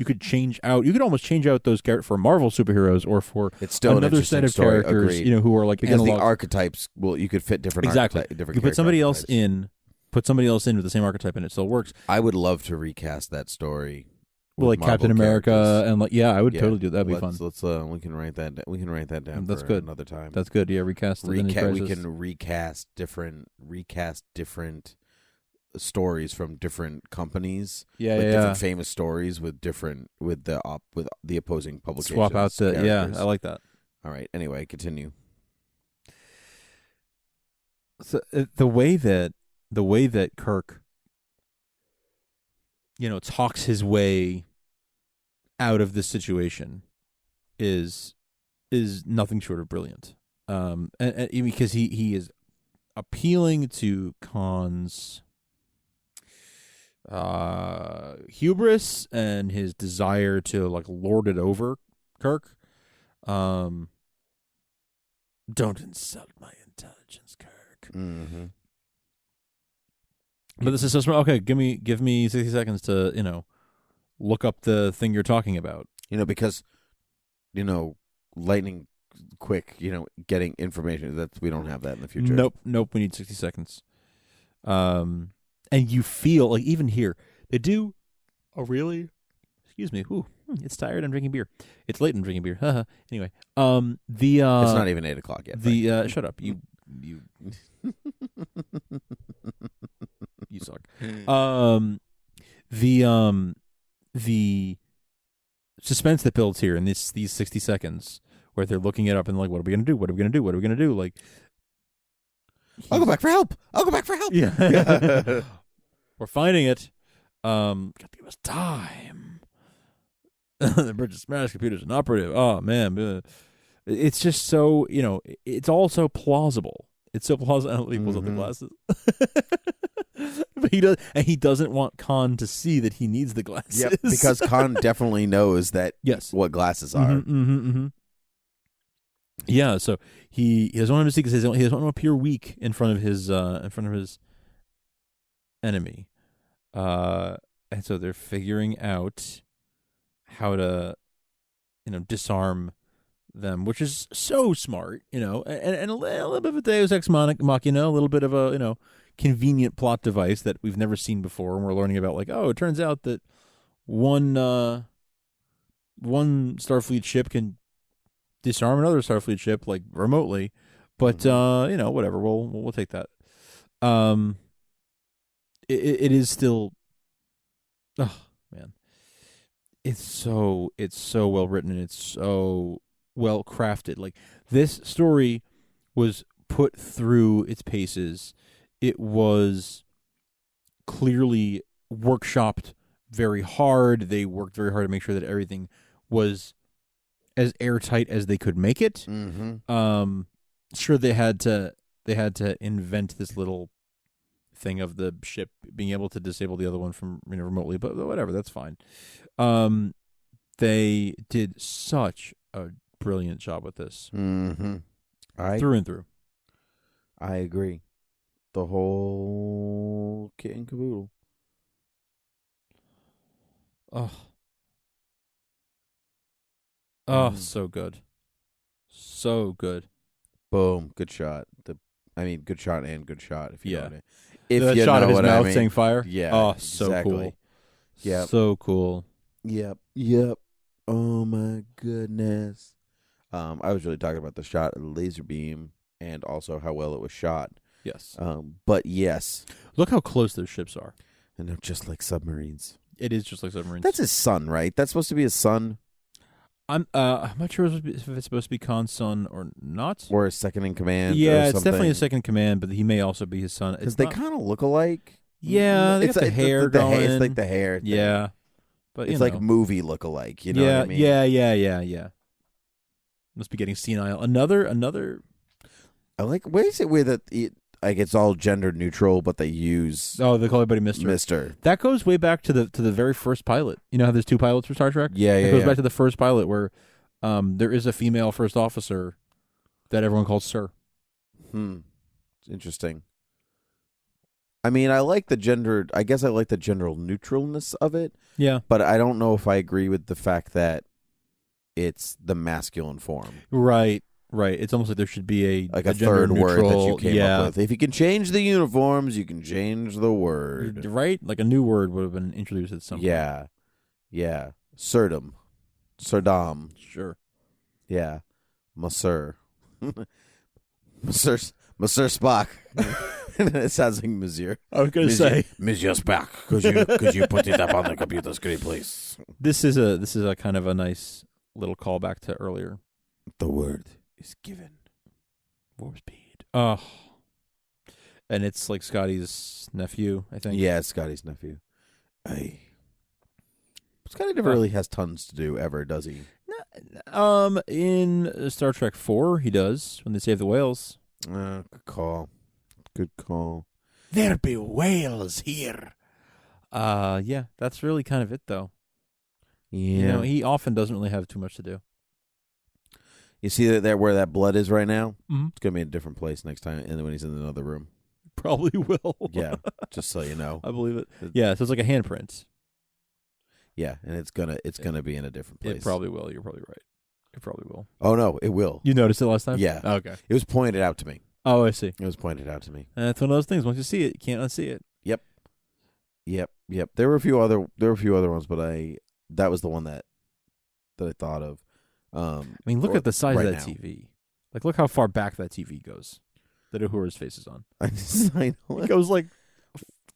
Speaker 12: almost change out those characters for Marvel superheroes or for
Speaker 11: it's still
Speaker 12: another set of
Speaker 11: story.
Speaker 12: characters,
Speaker 11: Agreed.
Speaker 12: Who are like
Speaker 11: because
Speaker 12: analogs.
Speaker 11: The archetypes. Well, you could fit different
Speaker 12: exactly.
Speaker 11: Different
Speaker 12: you put somebody else
Speaker 11: archetypes.
Speaker 12: in. Put somebody else in with the same archetype and it still works.
Speaker 11: I would love to recast that story.
Speaker 12: Well, like
Speaker 11: Marvel
Speaker 12: Captain America
Speaker 11: characters.
Speaker 12: and I would totally do that. That'd be fun.
Speaker 11: Let's we can write that. We can write that down.
Speaker 12: That's
Speaker 11: for
Speaker 12: good.
Speaker 11: Another time.
Speaker 12: That's good. Yeah, recast.
Speaker 11: We can recast different stories from different companies.
Speaker 12: Yeah,
Speaker 11: different famous stories with the opposing publications.
Speaker 12: Swap out the
Speaker 11: characters.
Speaker 12: I like that.
Speaker 11: All right. Anyway, continue.
Speaker 12: So the way that Kirk, talks his way out of this situation is nothing short of brilliant. And because he is appealing to Khan's hubris and his desire to like lord it over Kirk. Don't insult my intelligence, Kirk.
Speaker 11: Mm-hmm.
Speaker 12: But this is so smart. Okay, give me 60 seconds to look up the thing you're talking about.
Speaker 11: Because lightning quick. Getting information that we don't have that in the future.
Speaker 12: Nope. We need 60 seconds. And you feel like even here they do a really. Excuse me. Ooh, it's tired. I'm drinking beer. It's late. I'm drinking beer. Anyway, it's
Speaker 11: not even 8:00 yet.
Speaker 12: Shut up. You you suck. The suspense that builds here in these 60 seconds where they're looking it up and like, what are we gonna do? What are we gonna do? What are we gonna do? Like,
Speaker 11: I'll go back for help.
Speaker 12: Yeah. We're finding it. Gotta give us time. The British smash computers inoperative. Oh man, it's just so it's all so plausible. It's so plausible. He pulls up the glasses, but he does, and he doesn't want Khan to see that he needs the glasses.
Speaker 11: Yep, because Khan definitely knows that.
Speaker 12: Yes,
Speaker 11: what glasses are.
Speaker 12: Yeah, so he doesn't want him to see because he doesn't want to appear weak in front of his enemy, and so they're figuring out how to disarm them, which is so smart, and a little bit of a Deus Ex Machina, a little bit of a convenient plot device that we've never seen before, and we're learning about like, it turns out that one Starfleet ship can disarm another Starfleet ship like remotely, but whatever, we'll take that. It is still, oh man, it's so well written and it's so well crafted. Like, this story was put through its paces. It was clearly workshopped very hard. They worked very hard to make sure that everything was as airtight as they could make it.
Speaker 11: Mm-hmm.
Speaker 12: Sure, they had to invent this little thing of the ship being able to disable the other one from remotely, but whatever, that's fine. They did such a brilliant job with this.
Speaker 11: Mm-hmm.
Speaker 12: Through and through.
Speaker 11: I agree. The whole kit and caboodle.
Speaker 12: So good. So good.
Speaker 11: Boom. Good shot. Good shot and good shot. If you know what I mean. If
Speaker 12: that
Speaker 11: you
Speaker 12: shot
Speaker 11: know
Speaker 12: of his
Speaker 11: what
Speaker 12: mouth
Speaker 11: I mean.
Speaker 12: saying fire?
Speaker 11: Yeah.
Speaker 12: Oh, so
Speaker 11: exactly.
Speaker 12: cool.
Speaker 11: Yeah.
Speaker 12: So cool.
Speaker 11: Yep. Oh my goodness. I was really talking about the shot of the laser beam and also how well it was shot.
Speaker 12: Yes.
Speaker 11: But yes.
Speaker 12: Look how close those ships are.
Speaker 11: And they're just like submarines.
Speaker 12: It is just like submarines.
Speaker 11: That's his son, right? That's supposed to be his son?
Speaker 12: I'm not sure if it's supposed to be Khan's son or not.
Speaker 11: Or his second in command.
Speaker 12: Yeah,
Speaker 11: or
Speaker 12: it's
Speaker 11: something.
Speaker 12: definitely his second in command, but he may also be his son.
Speaker 11: Because they kind of look alike.
Speaker 12: Yeah, they got the hair going.
Speaker 11: It's like the hair thing.
Speaker 12: Yeah. But
Speaker 11: it's like movie look-alike. You know
Speaker 12: yeah,
Speaker 11: what I mean?
Speaker 12: Yeah. Must be getting senile. Another.
Speaker 11: I like. Why is it weird that it's all gender neutral, but they use
Speaker 12: they call everybody Mister.
Speaker 11: Mister.
Speaker 12: That goes way back to the very first pilot. You know how there's two pilots for Star Trek?
Speaker 11: Yeah.
Speaker 12: It goes back to the first pilot where there is a female first officer that everyone calls Sir.
Speaker 11: It's interesting. I mean, I like the gender. I guess I like the general neutralness of it.
Speaker 12: Yeah,
Speaker 11: but I don't know if I agree with the fact that it's the masculine form.
Speaker 12: Right. It's almost like there should be a
Speaker 11: third word that you came
Speaker 12: yeah.
Speaker 11: up with. If you can change the uniforms, you can change the word.
Speaker 12: Right? Like a new word would have been introduced at some point.
Speaker 11: Yeah. Sirdom.
Speaker 12: Sure.
Speaker 11: Yeah. Monsieur. Monsieur Spock. It sounds like Monsieur.
Speaker 12: I was going to say
Speaker 1: Monsieur Spock, could you put it up on the computer screen, please?
Speaker 12: This is a kind of a nice little callback to earlier.
Speaker 11: The word is given.
Speaker 12: Warp speed. Oh. And it's like Scotty's nephew, I think.
Speaker 11: Yeah, it's Scotty's nephew. Scotty never really has tons to do ever, does he?
Speaker 12: In Star Trek 4, he does when they save the whales.
Speaker 11: Good call.
Speaker 1: There be whales here.
Speaker 12: Yeah, that's really kind of it, though.
Speaker 11: Yeah.
Speaker 12: He often doesn't really have too much to do.
Speaker 11: You see that there where that blood is right now?
Speaker 12: Mm-hmm.
Speaker 11: It's going to be in a different place next time and when he's in another room.
Speaker 12: Probably will.
Speaker 11: Yeah, just so you know.
Speaker 12: I believe it. Yeah, so it's like a handprint.
Speaker 11: Yeah, and it's gonna be in a different place.
Speaker 12: It probably will. You're probably right. It probably will.
Speaker 11: Oh, no, it will.
Speaker 12: You noticed it last time?
Speaker 11: Yeah.
Speaker 12: Oh, okay.
Speaker 11: It was pointed out to me.
Speaker 12: Oh, I see.
Speaker 11: It was pointed out to me.
Speaker 12: And that's one of those things. Once you see it, you can't unsee it.
Speaker 11: Yep. There were a few other ones, but that was the one that I thought of.
Speaker 12: I mean, look at the size
Speaker 11: right
Speaker 12: of that
Speaker 11: now.
Speaker 12: TV. Like, look how far back that TV goes that Uhura's face is on.
Speaker 11: I know.
Speaker 12: It goes like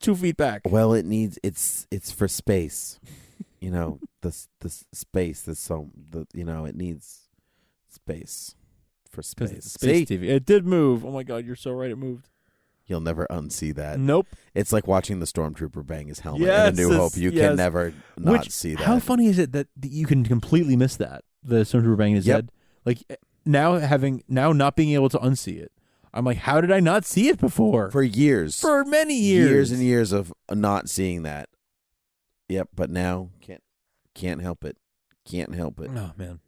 Speaker 12: 2 feet back.
Speaker 11: Well, it's for space. The space. It needs space for space.
Speaker 12: It's space TV. It did move. Oh my God, you're so right. It moved.
Speaker 11: You'll never unsee that.
Speaker 12: Nope.
Speaker 11: It's like watching the stormtrooper bang his helmet
Speaker 12: Yes,
Speaker 11: in A New Hope. You can never not see that.
Speaker 12: How funny is it that you can completely miss that? The stormtrooper banging his head. Like now not being able to unsee it. I'm like, how did I not see it before?
Speaker 11: For years.
Speaker 12: For many years.
Speaker 11: Years and years of not seeing that. Yep, but now can't help it. Can't help it.
Speaker 12: Oh man.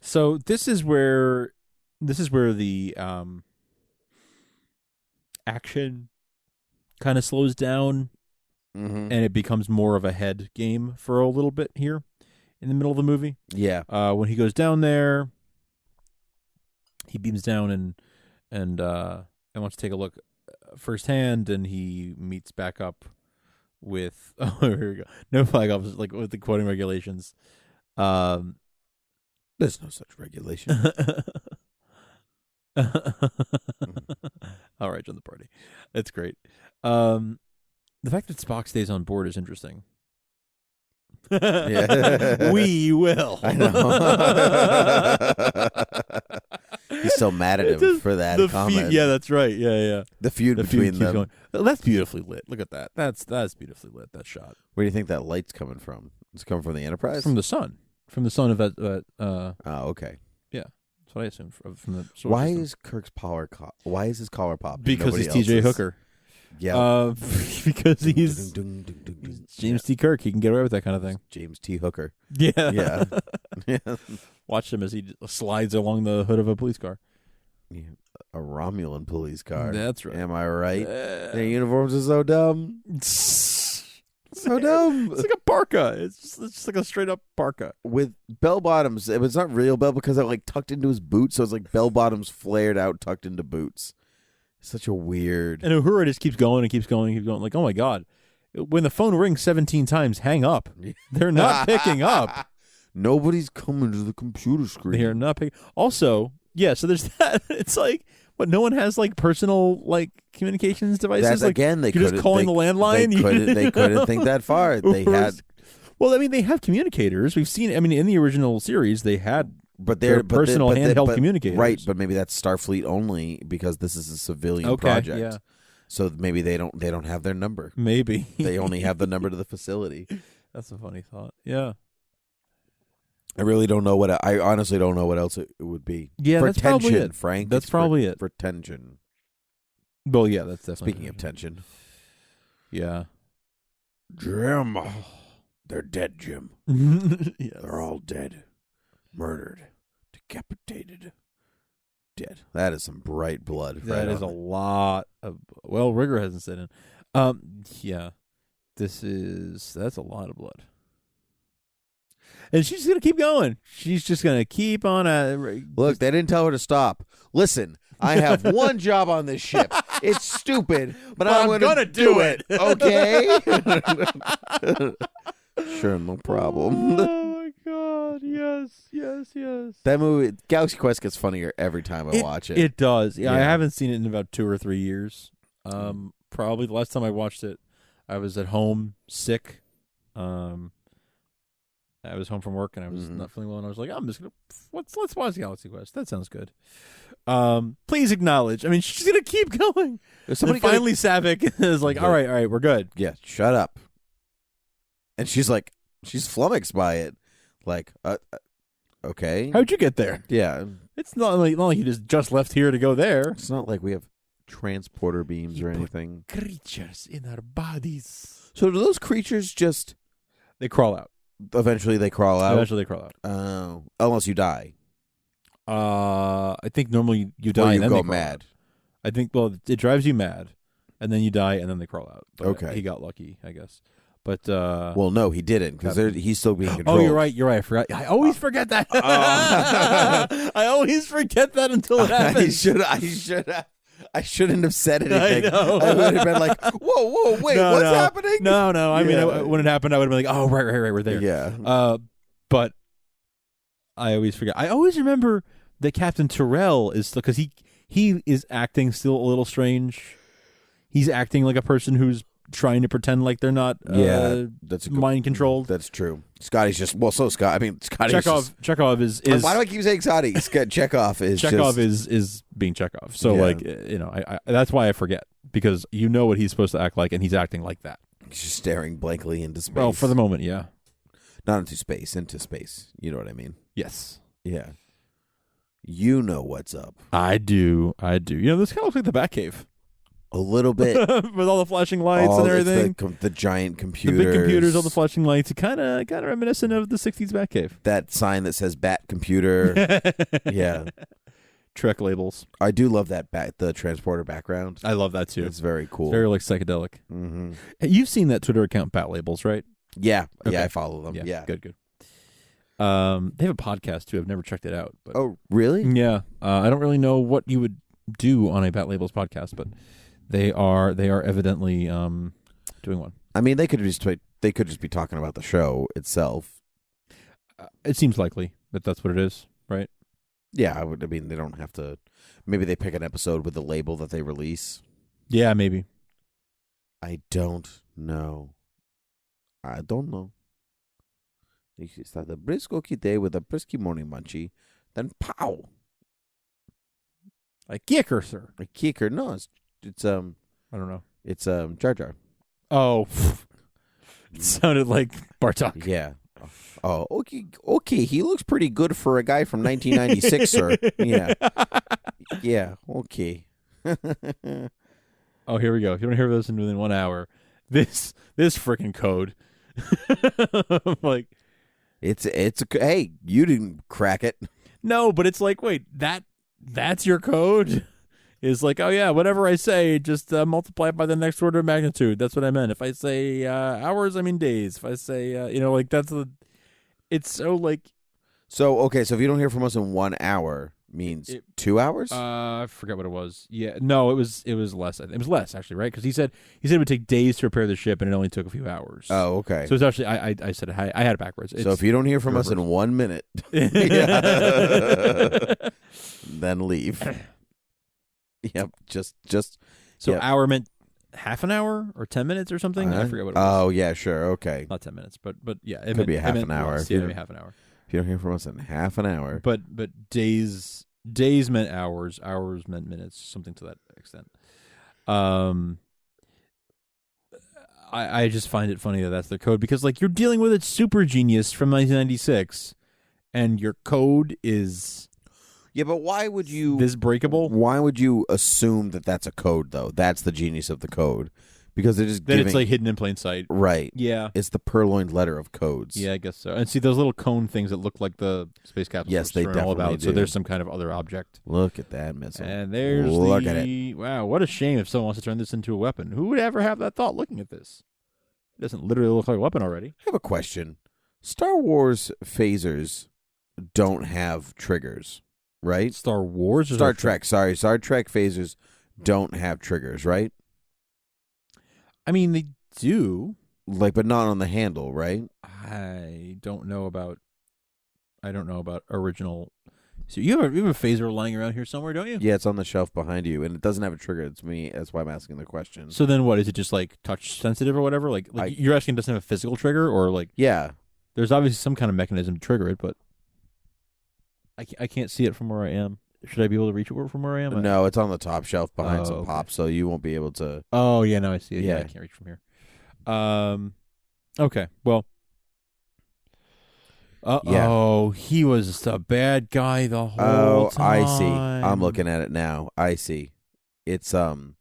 Speaker 12: So this is where the action kind of slows down,
Speaker 11: and
Speaker 12: it becomes more of a head game for a little bit here in the middle of the movie.
Speaker 11: Yeah.
Speaker 12: When he goes down there, he beams down and wants to take a look firsthand, and he meets back up with here we go. No flag officers, like with the quoting regulations.
Speaker 11: There's no such regulation.
Speaker 12: All right, join the party. That's great. The fact that Spock stays on board is interesting.
Speaker 11: Yeah.
Speaker 12: We will.
Speaker 11: I know. He's so mad at him for that comment.
Speaker 12: Yeah, that's right. Yeah.
Speaker 11: The feud between
Speaker 12: keeps
Speaker 11: them.
Speaker 12: going. Oh, that's beautifully lit. Look at that. That's beautifully lit. That shot.
Speaker 11: Where do you think that light's coming from? It's coming from the Enterprise?
Speaker 12: From the sun. From the sun of that.
Speaker 11: Oh, okay.
Speaker 12: Yeah, that's what I assume from the.
Speaker 11: Why
Speaker 12: system.
Speaker 11: is Kirk's collar? Why is his collar popped?
Speaker 12: Because
Speaker 11: Nobody
Speaker 12: he's T.J.
Speaker 11: else's?
Speaker 12: Hooker.
Speaker 11: Yeah.
Speaker 12: Because he's James T. Kirk. He can get away with that kind of thing.
Speaker 11: James T. Hooker.
Speaker 12: Yeah.
Speaker 11: Yeah. Yeah.
Speaker 12: Watch him as he slides along the hood of a police car.
Speaker 11: Yeah. A Romulan police car.
Speaker 12: That's right.
Speaker 11: Am I right? Their uniforms are so dumb. So dumb.
Speaker 12: It's like a parka. It's just like a straight up parka
Speaker 11: with bell bottoms. It's not real bell because they're like tucked into his boots, so it's like bell bottoms flared out, tucked into boots. Such a weird.
Speaker 12: And Uhura just keeps going and keeps going and keeps going. Like, oh my god, when the phone rings 17 times, hang up. They're not picking up.
Speaker 11: Nobody's coming to the computer screen.
Speaker 12: They're not picking. Also, yeah. So there's that. It's like, but no one has like personal like communications devices.
Speaker 11: That's
Speaker 12: like,
Speaker 11: again, they
Speaker 12: you're just calling the landline.
Speaker 11: They couldn't think that far. They had.
Speaker 12: Well, I mean, they have communicators. We've seen. I mean, in the original series, they had.
Speaker 11: But they're
Speaker 12: personal handheld communicators,
Speaker 11: right? But maybe that's Starfleet only because this is a civilian project.
Speaker 12: Yeah.
Speaker 11: So maybe they don't have their number.
Speaker 12: Maybe
Speaker 11: they only have the number to the facility.
Speaker 12: That's a funny thought. Yeah.
Speaker 11: I really don't know what. I honestly don't know what else it would be.
Speaker 12: Yeah,
Speaker 11: for
Speaker 12: that's
Speaker 11: tension,
Speaker 12: probably it.
Speaker 11: Frank.
Speaker 12: That's probably it
Speaker 11: for tension.
Speaker 12: Well, yeah, that's definitely.
Speaker 11: Speaking of tension,
Speaker 12: yeah,
Speaker 1: Jim, they're dead, Jim.
Speaker 12: Yes.
Speaker 1: They're all dead, murdered, decapitated,
Speaker 11: dead. That is some bright blood.
Speaker 12: That is a lot of. Well, Rigger hasn't said it. Yeah, that's a lot of blood. And she's just going to keep going. She's just going to keep on.
Speaker 11: Look, they didn't tell her to stop. Listen, I have one job on this ship. It's stupid, but I'm going to do it. Okay? Sure, no problem.
Speaker 12: Oh, my God. Yes.
Speaker 11: That movie, Galaxy Quest, gets funnier every time I watch it.
Speaker 12: It does. Yeah, I haven't seen it in about 2 or 3 years. Probably the last time I watched it, I was at home sick. I was home from work and I was not feeling well, and I was like, I'm just gonna let's watch Galaxy Quest. That sounds good. Please acknowledge. I mean, she's gonna keep going. And finally, Savick is like, all right, we're good.
Speaker 11: Yeah, shut up. And she's like, she's flummoxed by it. Like, okay,
Speaker 12: how'd you get there?
Speaker 11: Yeah,
Speaker 12: it's not like you just left here to go there.
Speaker 11: It's not like we have transporter beams or anything.
Speaker 12: Creatures in our bodies.
Speaker 11: So do those creatures just
Speaker 12: they crawl out?
Speaker 11: Eventually they crawl out. Unless you die.
Speaker 12: I think normally you die
Speaker 11: or you
Speaker 12: and then
Speaker 11: go
Speaker 12: they crawl
Speaker 11: mad.
Speaker 12: out. I think it drives you mad, and then you die and then they crawl out. But
Speaker 11: okay,
Speaker 12: he got lucky, I guess. But
Speaker 11: well, no, he didn't because he's still being controlled.
Speaker 12: Oh, you're right. I forgot. I always forget that. I always forget that until it happens.
Speaker 11: I shouldn't have said anything.
Speaker 12: I know.
Speaker 11: I would have been like, whoa, wait, what's happening?
Speaker 12: No. I mean, when it happened, I would have been like, oh, right, we're there.
Speaker 11: Yeah.
Speaker 12: But I always forget. I always remember that Captain Terrell is because he is acting still a little strange. He's acting like a person who's trying to pretend like they're not
Speaker 11: that's
Speaker 12: mind controlled.
Speaker 11: That's true. Scotty's just Scotty's
Speaker 12: Chekhov is
Speaker 11: why do I keep saying Scotty? Chekhov
Speaker 12: is being Chekhov. So I that's why I forget, because you know what he's supposed to act like and he's acting like that.
Speaker 11: He's just staring blankly into space.
Speaker 12: Well, for the moment, yeah.
Speaker 11: Not into space. You know what I mean?
Speaker 12: Yes.
Speaker 11: Yeah. You know what's up.
Speaker 12: I do. You know, this kind of looks like the Batcave.
Speaker 11: A little bit.
Speaker 12: With all the flashing lights and everything.
Speaker 11: The giant computers.
Speaker 12: The big computers, all the flashing lights. Kind of reminiscent of the 60s Batcave.
Speaker 11: That sign that says Bat Computer. Yeah.
Speaker 12: Trek labels.
Speaker 11: I do love the transporter background.
Speaker 12: I love that too.
Speaker 11: It's very cool.
Speaker 12: It's very like psychedelic.
Speaker 11: Mm-hmm.
Speaker 12: Hey, you've seen that Twitter account, Bat Labels, right?
Speaker 11: Yeah.
Speaker 12: Okay.
Speaker 11: Yeah, I follow them. Yeah.
Speaker 12: Good. They have a podcast too. I've never checked it out. But
Speaker 11: oh, really?
Speaker 12: Yeah. I don't really know what you would do on a Bat Labels podcast, but they are evidently doing one.
Speaker 11: I mean, they could just be talking about the show itself.
Speaker 12: It seems likely that that's what it is, right?
Speaker 11: Yeah, I mean, they don't have to. Maybe they pick an episode with the label that they release.
Speaker 12: Yeah, maybe.
Speaker 11: I don't know. You start the brisk oaky day with a brisky morning munchie, then pow!
Speaker 12: A kicker, sir.
Speaker 11: A kicker. No, it's
Speaker 12: I don't know.
Speaker 11: It's Jar Jar.
Speaker 12: Oh, it sounded like Bartok.
Speaker 11: Yeah. Oh, okay. He looks pretty good for a guy from 1996, sir. Yeah. Yeah. Okay.
Speaker 12: Oh, here we go. If you don't hear this in within 1 hour, this freaking code. Like,
Speaker 11: it's hey, you didn't crack it.
Speaker 12: no, but it's like, wait, that's your code? Is like, oh yeah, whatever I say, just multiply it by the next order of magnitude. That's what I meant. If I say hours, I mean days. If I say, like it's so like.
Speaker 11: So, okay, so if you don't hear from us in 1 hour, means 2 hours?
Speaker 12: I forget what it was. Yeah, no, it was less. It was less actually, right? Because he said it would take days to repair the ship, and it only took a few hours.
Speaker 11: Oh, okay.
Speaker 12: So it's actually I said I had it backwards.
Speaker 11: So if you don't hear from us in 1 minute, then leave. Yep, just.
Speaker 12: So
Speaker 11: yep.
Speaker 12: hour meant half an hour or 10 minutes or something. I forget what it was.
Speaker 11: Oh yeah, sure, okay.
Speaker 12: Not 10 minutes, but yeah, it
Speaker 11: could be half an hour.
Speaker 12: Yeah, maybe half an hour.
Speaker 11: If you don't hear from us in half an hour,
Speaker 12: but days meant hours meant minutes, something to that extent. I just find it funny that that's their code, because like you're dealing with a super genius from 1996, and your code is
Speaker 11: but why would you
Speaker 12: this breakable?
Speaker 11: Why would you assume that that's a code though? That's the genius of the code, because they're just
Speaker 12: it's like hidden in plain sight,
Speaker 11: right?
Speaker 12: Yeah,
Speaker 11: it's the purloined letter of codes.
Speaker 12: Yeah, I guess so. And see those little cone things that look like the space capsule.
Speaker 11: Yes, they definitely
Speaker 12: all about.
Speaker 11: do.
Speaker 12: So there's some kind of other object.
Speaker 11: Look at that missile.
Speaker 12: And there's
Speaker 11: look at it.
Speaker 12: Wow, what a shame if someone wants to turn this into a weapon. Who would ever have that thought looking at this? It doesn't literally look like a weapon already.
Speaker 11: I have a question. Star Wars phasers don't have triggers, right?
Speaker 12: Star Wars?
Speaker 11: Star Trek, sorry. Star Trek phasers don't have triggers, right?
Speaker 12: I mean, they do.
Speaker 11: Like, but not on the handle, right?
Speaker 12: I don't know about original. So you have a phaser lying around here somewhere, don't you?
Speaker 11: Yeah, it's on the shelf behind you, and it doesn't have a trigger. It's me. That's why I'm asking the question.
Speaker 12: So then what? Is it just like touch sensitive or whatever? Like you're asking, doesn't have a physical trigger, or like...
Speaker 11: Yeah.
Speaker 12: There's obviously some kind of mechanism to trigger it, but I can't see it from where I am. Should I be able to reach it from where I am?
Speaker 11: No, it's on the top shelf behind some pops, so you won't be able to...
Speaker 12: Oh, yeah, no, I see it.
Speaker 11: Yeah,
Speaker 12: I can't reach from here. Okay, well... Oh, he was the bad guy the whole time.
Speaker 11: I see. I'm looking at it now. I see. It's not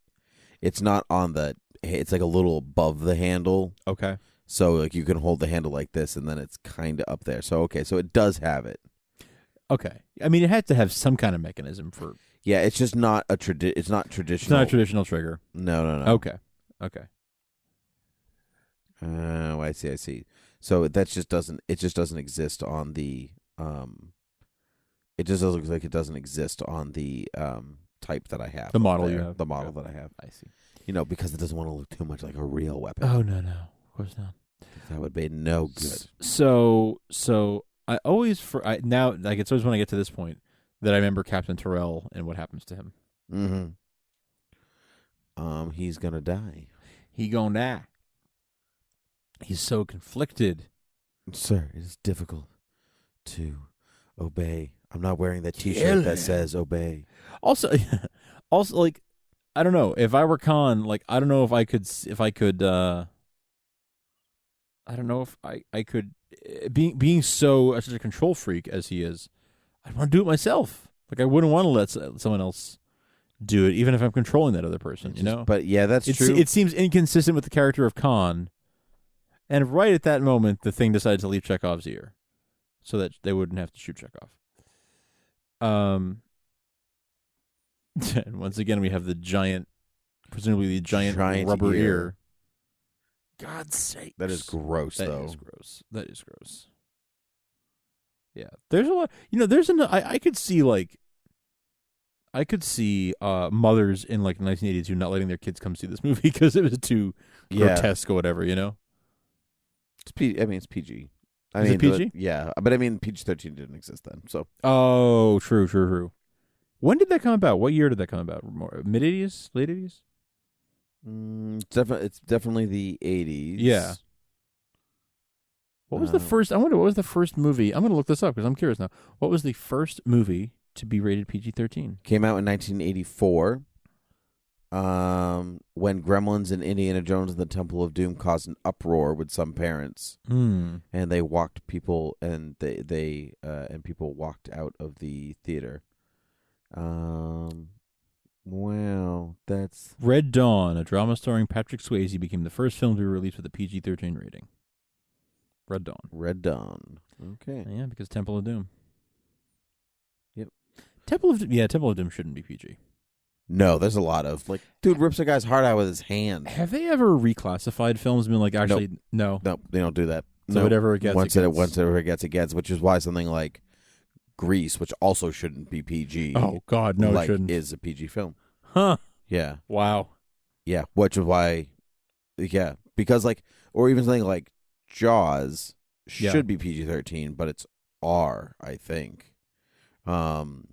Speaker 11: on the... It's like a little above the handle.
Speaker 12: Okay.
Speaker 11: So like you can hold the handle like this, and then it's kind of up there. So okay, so it does have it.
Speaker 12: Okay. I mean, it had to have some kind of mechanism for...
Speaker 11: Yeah, it's just not a It's not traditional.
Speaker 12: It's not a traditional trigger.
Speaker 11: No.
Speaker 12: Okay.
Speaker 11: Oh, I see. So that just doesn't. It just doesn't exist on the. It just doesn't look like it doesn't exist on the type that I have.
Speaker 12: The model you have.
Speaker 11: The model that I have.
Speaker 12: I see.
Speaker 11: Because it doesn't want to look too much like a real weapon.
Speaker 12: Oh no, of course not.
Speaker 11: That would be no good.
Speaker 12: So I always now like it's always when I get to this point that I remember Captain Terrell and what happens to him.
Speaker 11: Mm-hmm. He's gonna die.
Speaker 12: He gonna die. He's so conflicted.
Speaker 11: Sir, it is difficult to obey. I'm not wearing that T-shirt that says obey.
Speaker 12: Also, like, I don't know. If I were Khan, like, I don't know if I could, I don't know if I could, being such a control freak as he is, I'd want to do it myself. Like, I wouldn't want to let someone else do it, even if I'm controlling that other person,
Speaker 11: But yeah, that's true.
Speaker 12: It seems inconsistent with the character of Khan. And right at that moment, the thing decided to leave Chekhov's ear, so that they wouldn't have to shoot Chekhov. And once again, we have presumably the giant rubber ear. God's sake,
Speaker 11: that is gross.
Speaker 12: That is gross. Yeah, there's a lot. I could see mothers in like 1982 not letting their kids come see this movie because it was too grotesque or whatever.
Speaker 11: It's PG.
Speaker 12: Is it PG?
Speaker 11: Yeah, but I mean PG-13 didn't exist then. So.
Speaker 12: Oh, true. When did that come about? What year did that come about? Mid 80s, late 80s?
Speaker 11: It's definitely the 80s.
Speaker 12: Yeah. What was the first? I wonder what was the first movie. I'm going to look this up because I'm curious now. What was the first movie to be rated PG-13?
Speaker 11: Came out in 1984. When Gremlins and Indiana Jones and the Temple of Doom caused an uproar with some parents, and they walked people, and they people walked out of the theater. Wow, that's
Speaker 12: Red Dawn, a drama starring Patrick Swayze, became the first film to be released with a PG-13 rating. Red Dawn.
Speaker 11: Red Dawn. Okay.
Speaker 12: Yeah, because Temple of Doom.
Speaker 11: Yep.
Speaker 12: Temple of Doom shouldn't be PG.
Speaker 11: No, there's a lot of dude rips a guy's heart out with his hand.
Speaker 12: Have they ever reclassified films? Been like, actually, no,
Speaker 11: they don't do that.
Speaker 12: So whatever it gets,
Speaker 11: once it gets, which is why something like Grease, which also shouldn't be PG.
Speaker 12: Oh God, no, it shouldn't.
Speaker 11: Is a PG film.
Speaker 12: Huh?
Speaker 11: Yeah.
Speaker 12: Wow.
Speaker 11: Yeah, which is why, because or even something like Jaws should be PG-13, but it's R, I think. And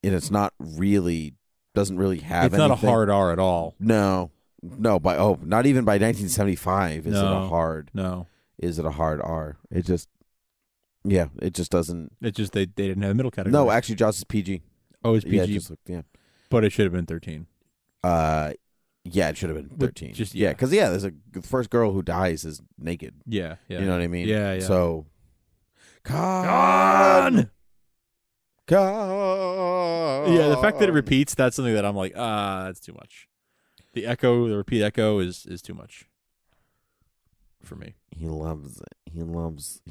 Speaker 11: it's not really. Doesn't really have
Speaker 12: It's not
Speaker 11: anything.
Speaker 12: a hard R at all.
Speaker 11: No, not even by 1975 is it a hard.
Speaker 12: No,
Speaker 11: is it a hard R? It just, it just doesn't.
Speaker 12: It's just they didn't have a middle category.
Speaker 11: No, actually, Jaws is PG.
Speaker 12: Oh, it's PG.
Speaker 11: Yeah,
Speaker 12: but it should have been 13.
Speaker 11: Yeah, it should have been 13. Because there's the first girl who dies is naked.
Speaker 12: Yeah.
Speaker 11: You know what I mean?
Speaker 12: Yeah.
Speaker 11: So,
Speaker 12: Con!
Speaker 11: Yeah,
Speaker 12: the fact that it repeats, that's something that I'm like, that's too much. The repeat echo is too much for me.
Speaker 11: He loves it. He loves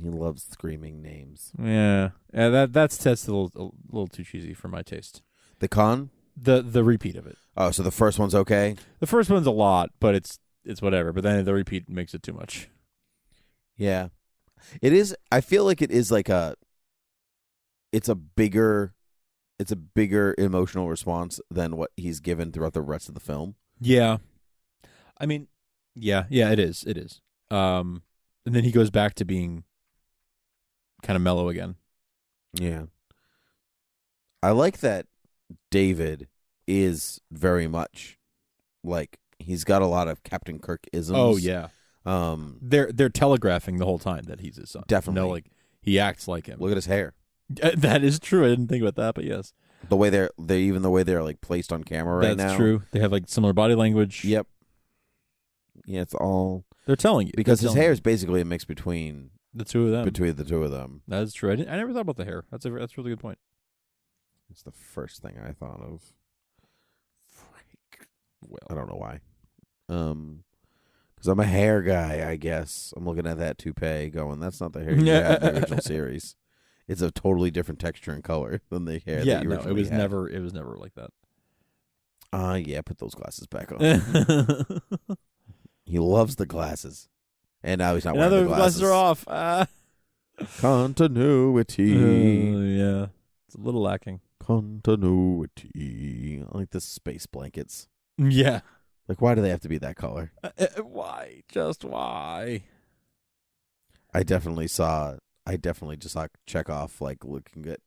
Speaker 11: screaming names.
Speaker 12: Yeah. That's a little too cheesy for my taste.
Speaker 11: The con?
Speaker 12: The repeat of it.
Speaker 11: Oh, so the first one's okay?
Speaker 12: The first one's a lot, but it's whatever. But then the repeat makes it too much.
Speaker 11: Yeah. It is. I feel like it is it's a bigger emotional response than what he's given throughout the rest of the film.
Speaker 12: Yeah. I mean, yeah, it is. It is. And then he goes back to being kind of mellow again.
Speaker 11: Yeah. I like that David is very much he's got a lot of Captain Kirk isms.
Speaker 12: Oh yeah. They're telegraphing the whole time that he's his son.
Speaker 11: Definitely.
Speaker 12: He acts like him.
Speaker 11: Look at his hair.
Speaker 12: That is true. I didn't think about that, but yes.
Speaker 11: The way they're placed on camera right now.
Speaker 12: That's true. They have similar body language.
Speaker 11: Yep. Yeah, it's all
Speaker 12: they're telling you
Speaker 11: because his hair is basically a mix between
Speaker 12: the two of them.
Speaker 11: That
Speaker 12: is true. I never thought about the hair. That's a really good point.
Speaker 11: It's the first thing I thought of.
Speaker 12: Well,
Speaker 11: I don't know why. Because I'm a hair guy, I guess. I'm looking at that toupee going, that's not the hair you had in the original series. It's a totally different texture and color than the hair that you originally had.
Speaker 12: It was never like that.
Speaker 11: Yeah, put those glasses back on. He loves the glasses. And now he's not wearing the glasses.
Speaker 12: Glasses are off.
Speaker 11: Continuity.
Speaker 12: Yeah. It's a little lacking.
Speaker 11: Continuity. I like the space blankets.
Speaker 12: Yeah.
Speaker 11: Why do they have to be that color?
Speaker 12: Why? Just why?
Speaker 11: I definitely just saw Chekhov looking at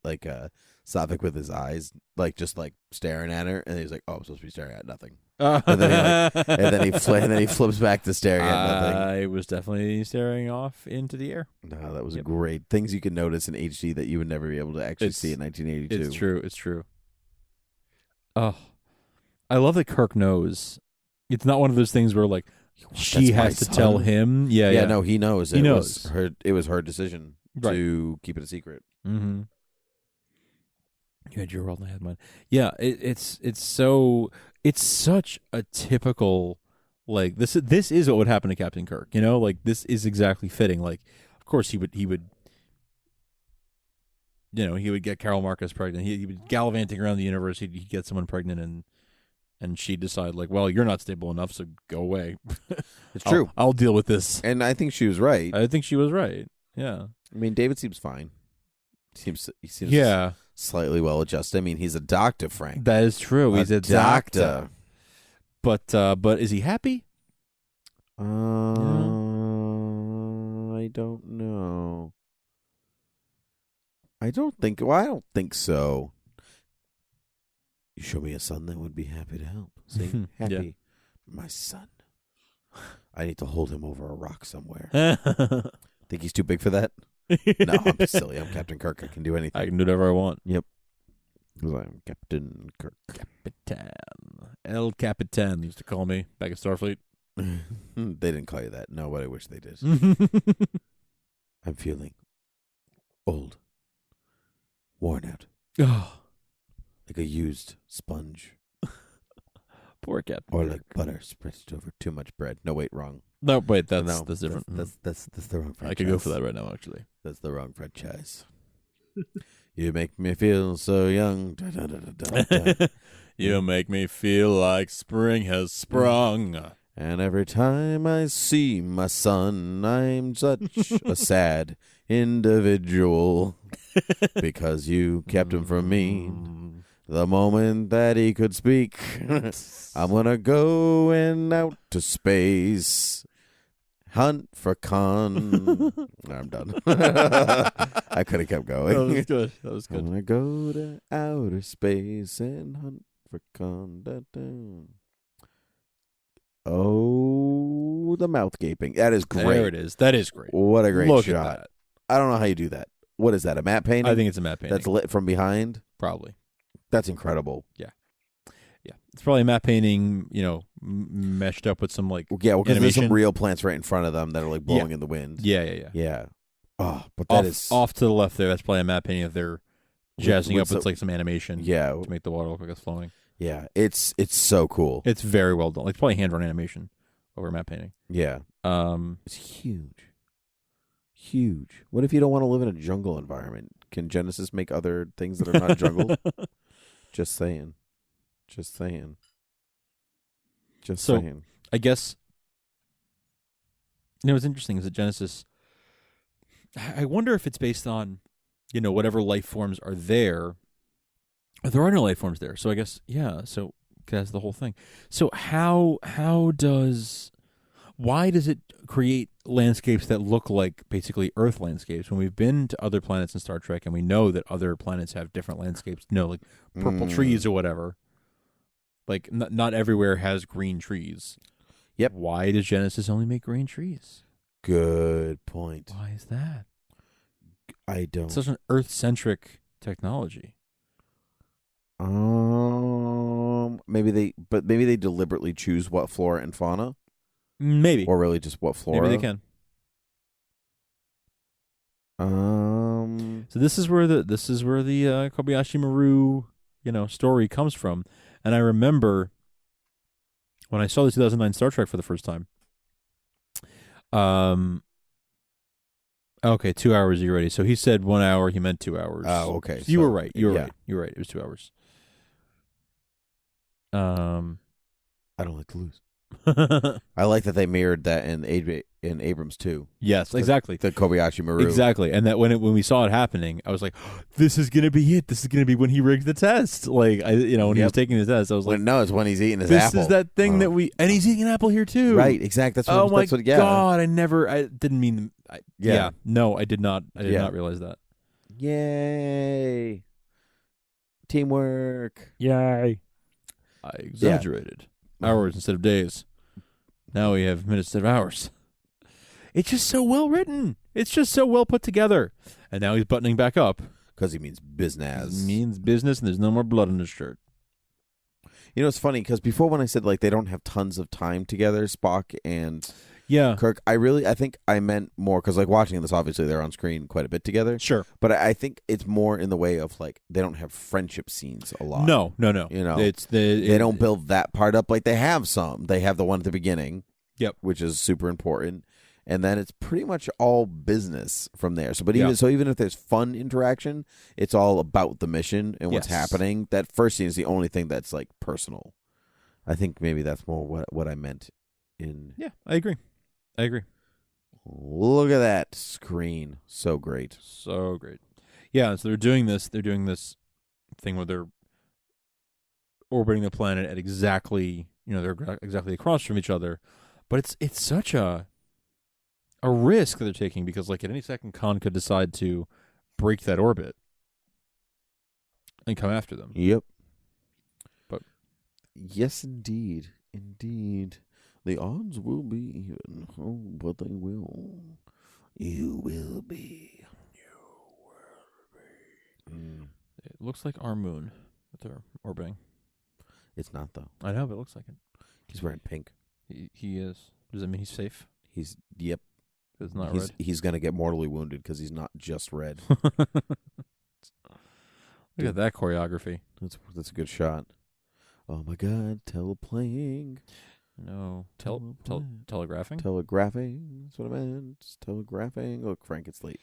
Speaker 11: Saavik with his eyes, just staring at her, and he's like, "Oh, I'm supposed to be staring at nothing." And then he flips back to staring at nothing.
Speaker 12: I was definitely staring off into the air.
Speaker 11: No, that was great. Things you can notice in HD that you would never be able to actually see in 1982.
Speaker 12: It's true. Oh, I love that Kirk knows. It's not one of those things where she has to tell him. Yeah.
Speaker 11: No, he knows.
Speaker 12: He knows.
Speaker 11: It was her decision to keep it a secret.
Speaker 12: Mm-hmm. You had your world and I had mine. Yeah, it's such a typical this is what would happen to Captain Kirk. This is exactly fitting. Of course he would he would get Carol Marcus pregnant. He would gallivanting around the universe. He'd get someone pregnant and she'd decide well, you're not stable enough, so go away.
Speaker 11: It's true.
Speaker 12: I'll deal with this.
Speaker 11: And I think she was right.
Speaker 12: I think she was right. Yeah.
Speaker 11: I mean, David seems fine. He seems slightly well adjusted. I mean, he's a doctor, Frank.
Speaker 12: That is true. He's a doctor. But is he happy?
Speaker 11: I don't know. I don't think so. You show me a son that would be happy to help. See? Happy.
Speaker 12: Yeah.
Speaker 11: My son. I need to hold him over a rock somewhere. Think he's too big for that? No, I'm silly. I'm Captain Kirk. I can do anything.
Speaker 12: I can do whatever I want.
Speaker 11: Yep. Because I'm Captain Kirk.
Speaker 12: Capitan. El Capitan they used to call me back at Starfleet.
Speaker 11: They didn't call you that. No, but I wish they did. I'm feeling old. Worn out.
Speaker 12: Oh,
Speaker 11: Like a used sponge.
Speaker 12: poor Captain
Speaker 11: Or
Speaker 12: Kirk.
Speaker 11: like butter spread over too much bread. No, wait, wrong.
Speaker 12: No, wait, that's
Speaker 11: No,
Speaker 12: different.
Speaker 11: That's the wrong franchise.
Speaker 12: I could go for that right now, actually.
Speaker 11: That's the wrong franchise. You make me feel so young. Da, da, da, da, da, da.
Speaker 12: You make me feel like spring has sprung.
Speaker 11: And every time I see my son, I'm such a sad individual. Because you kept him from me the moment that he could speak. I'm gonna go out to space. Hunt for Khan. I'm done. I could have kept going.
Speaker 12: That was good. That was good.
Speaker 11: I'm gonna go to outer space and hunt for Khan. Da, da. Oh, the mouth gaping. That is great.
Speaker 12: There it is. That is great.
Speaker 11: What a great
Speaker 12: Look
Speaker 11: shot.
Speaker 12: at that.
Speaker 11: I don't know how you do that. What is that, a matte painting?
Speaker 12: I think it's a matte painting.
Speaker 11: That's lit from behind?
Speaker 12: Probably.
Speaker 11: That's incredible.
Speaker 12: Yeah. It's probably a matte painting, meshed up with some like
Speaker 11: Yeah, because there's some
Speaker 12: animation.
Speaker 11: real plants right in front of them that are like blowing in the wind.
Speaker 12: Yeah.
Speaker 11: Yeah. Oh, but that is
Speaker 12: off to the left there. That's probably a matte painting of their jazzing
Speaker 11: with
Speaker 12: up with like some animation.
Speaker 11: Yeah.
Speaker 12: To make the water look like it's flowing.
Speaker 11: Yeah, it's so cool.
Speaker 12: It's very well done. Like probably hand drawn animation over a matte painting.
Speaker 11: Yeah.
Speaker 12: Um,
Speaker 11: It's huge. Huge. What if you don't want to live in a jungle environment? Can Genesis make other things that are not jungle? Just saying. Just saying. Just
Speaker 12: So-
Speaker 11: saying.
Speaker 12: I guess what's interesting is that Genesis. I wonder if it's based on, whatever life forms are there. There are no life forms there, so I guess So that's the whole thing. So why does it create landscapes that look like basically Earth landscapes when we've been to other planets in Star Trek and we know that other planets have different landscapes? Like purple trees or whatever. Like not everywhere has green trees.
Speaker 11: Yep.
Speaker 12: Why does Genesis only make green trees?
Speaker 11: Good point.
Speaker 12: Why is that?
Speaker 11: I don't.
Speaker 12: It's such an Earth-centric technology.
Speaker 11: Maybe they deliberately choose what flora and fauna,
Speaker 12: Maybe.
Speaker 11: or really just what flora.
Speaker 12: Maybe they can. So this is where the Kobayashi Maru, story comes from. And I remember when I saw the 2009 Star Trek for the first time. Okay, 2 hours already. So he said 1 hour. He meant 2 hours.
Speaker 11: Oh, okay.
Speaker 12: You
Speaker 11: So,
Speaker 12: were right. You were
Speaker 11: yeah.
Speaker 12: right. You were right. It was 2 hours.
Speaker 11: I don't like to lose. I like that they mirrored that in Abrams too.
Speaker 12: Yes, exactly.
Speaker 11: The Kobayashi Maru.
Speaker 12: Exactly. And that when we saw it happening, I was like, this is going to be it. This is going to be when he rigged the test. Like, when he was taking the test, I was like,
Speaker 11: no, it's when he's eating his
Speaker 12: this
Speaker 11: apple.
Speaker 12: is that thing that and he's eating an apple here too.
Speaker 11: Right, exactly. That's what,
Speaker 12: oh my
Speaker 11: God.
Speaker 12: God, I didn't mean, no, I did not realize that.
Speaker 11: Yay. Teamwork.
Speaker 12: Yay. I exaggerated. Hours instead of days. Now we have minutes instead of hours. It's just so well written. It's just so well put together. And now he's buttoning back up.
Speaker 11: Because he means business.
Speaker 12: He means business and there's no more blood on his shirt.
Speaker 11: It's funny because before when I said like they don't have tons of time together, Spock and Kirk, I think I meant more because like watching this, obviously they're on screen quite a bit together.
Speaker 12: Sure.
Speaker 11: But I think it's more in the way of like they don't have friendship scenes a lot.
Speaker 12: No.
Speaker 11: They don't build that part up like they have some. They have the one at the beginning.
Speaker 12: Yep.
Speaker 11: Which is super important. And then it's pretty much all business from there. So even if there's fun interaction, it's all about the mission and what's happening. That first scene is the only thing that's like personal. I think maybe that's more what I meant in.
Speaker 12: Yeah, I agree.
Speaker 11: Look at that screen. So great.
Speaker 12: So great. Yeah, so they're doing this thing where they're orbiting the planet at exactly, they're exactly across from each other. But it's such a risk that they're taking because like at any second Khan could decide to break that orbit and come after them.
Speaker 11: Yep.
Speaker 12: But
Speaker 11: yes, indeed. The odds will be even. Oh, but they will. You will be.
Speaker 12: It looks like our moon that they're orbiting.
Speaker 11: It's not, though.
Speaker 12: I know, but it looks like it.
Speaker 11: He's wearing pink.
Speaker 12: He is. Does that mean he's safe?
Speaker 11: Yep.
Speaker 12: It's not
Speaker 11: he's,
Speaker 12: red.
Speaker 11: He's going to get mortally wounded because he's not just red.
Speaker 12: Look at that choreography.
Speaker 11: That's a good shot. Oh my God, teleplaying.
Speaker 12: No. Telegraphing?
Speaker 11: Telegraphing. That's what I meant. It's telegraphing. Look, Frank, it's late.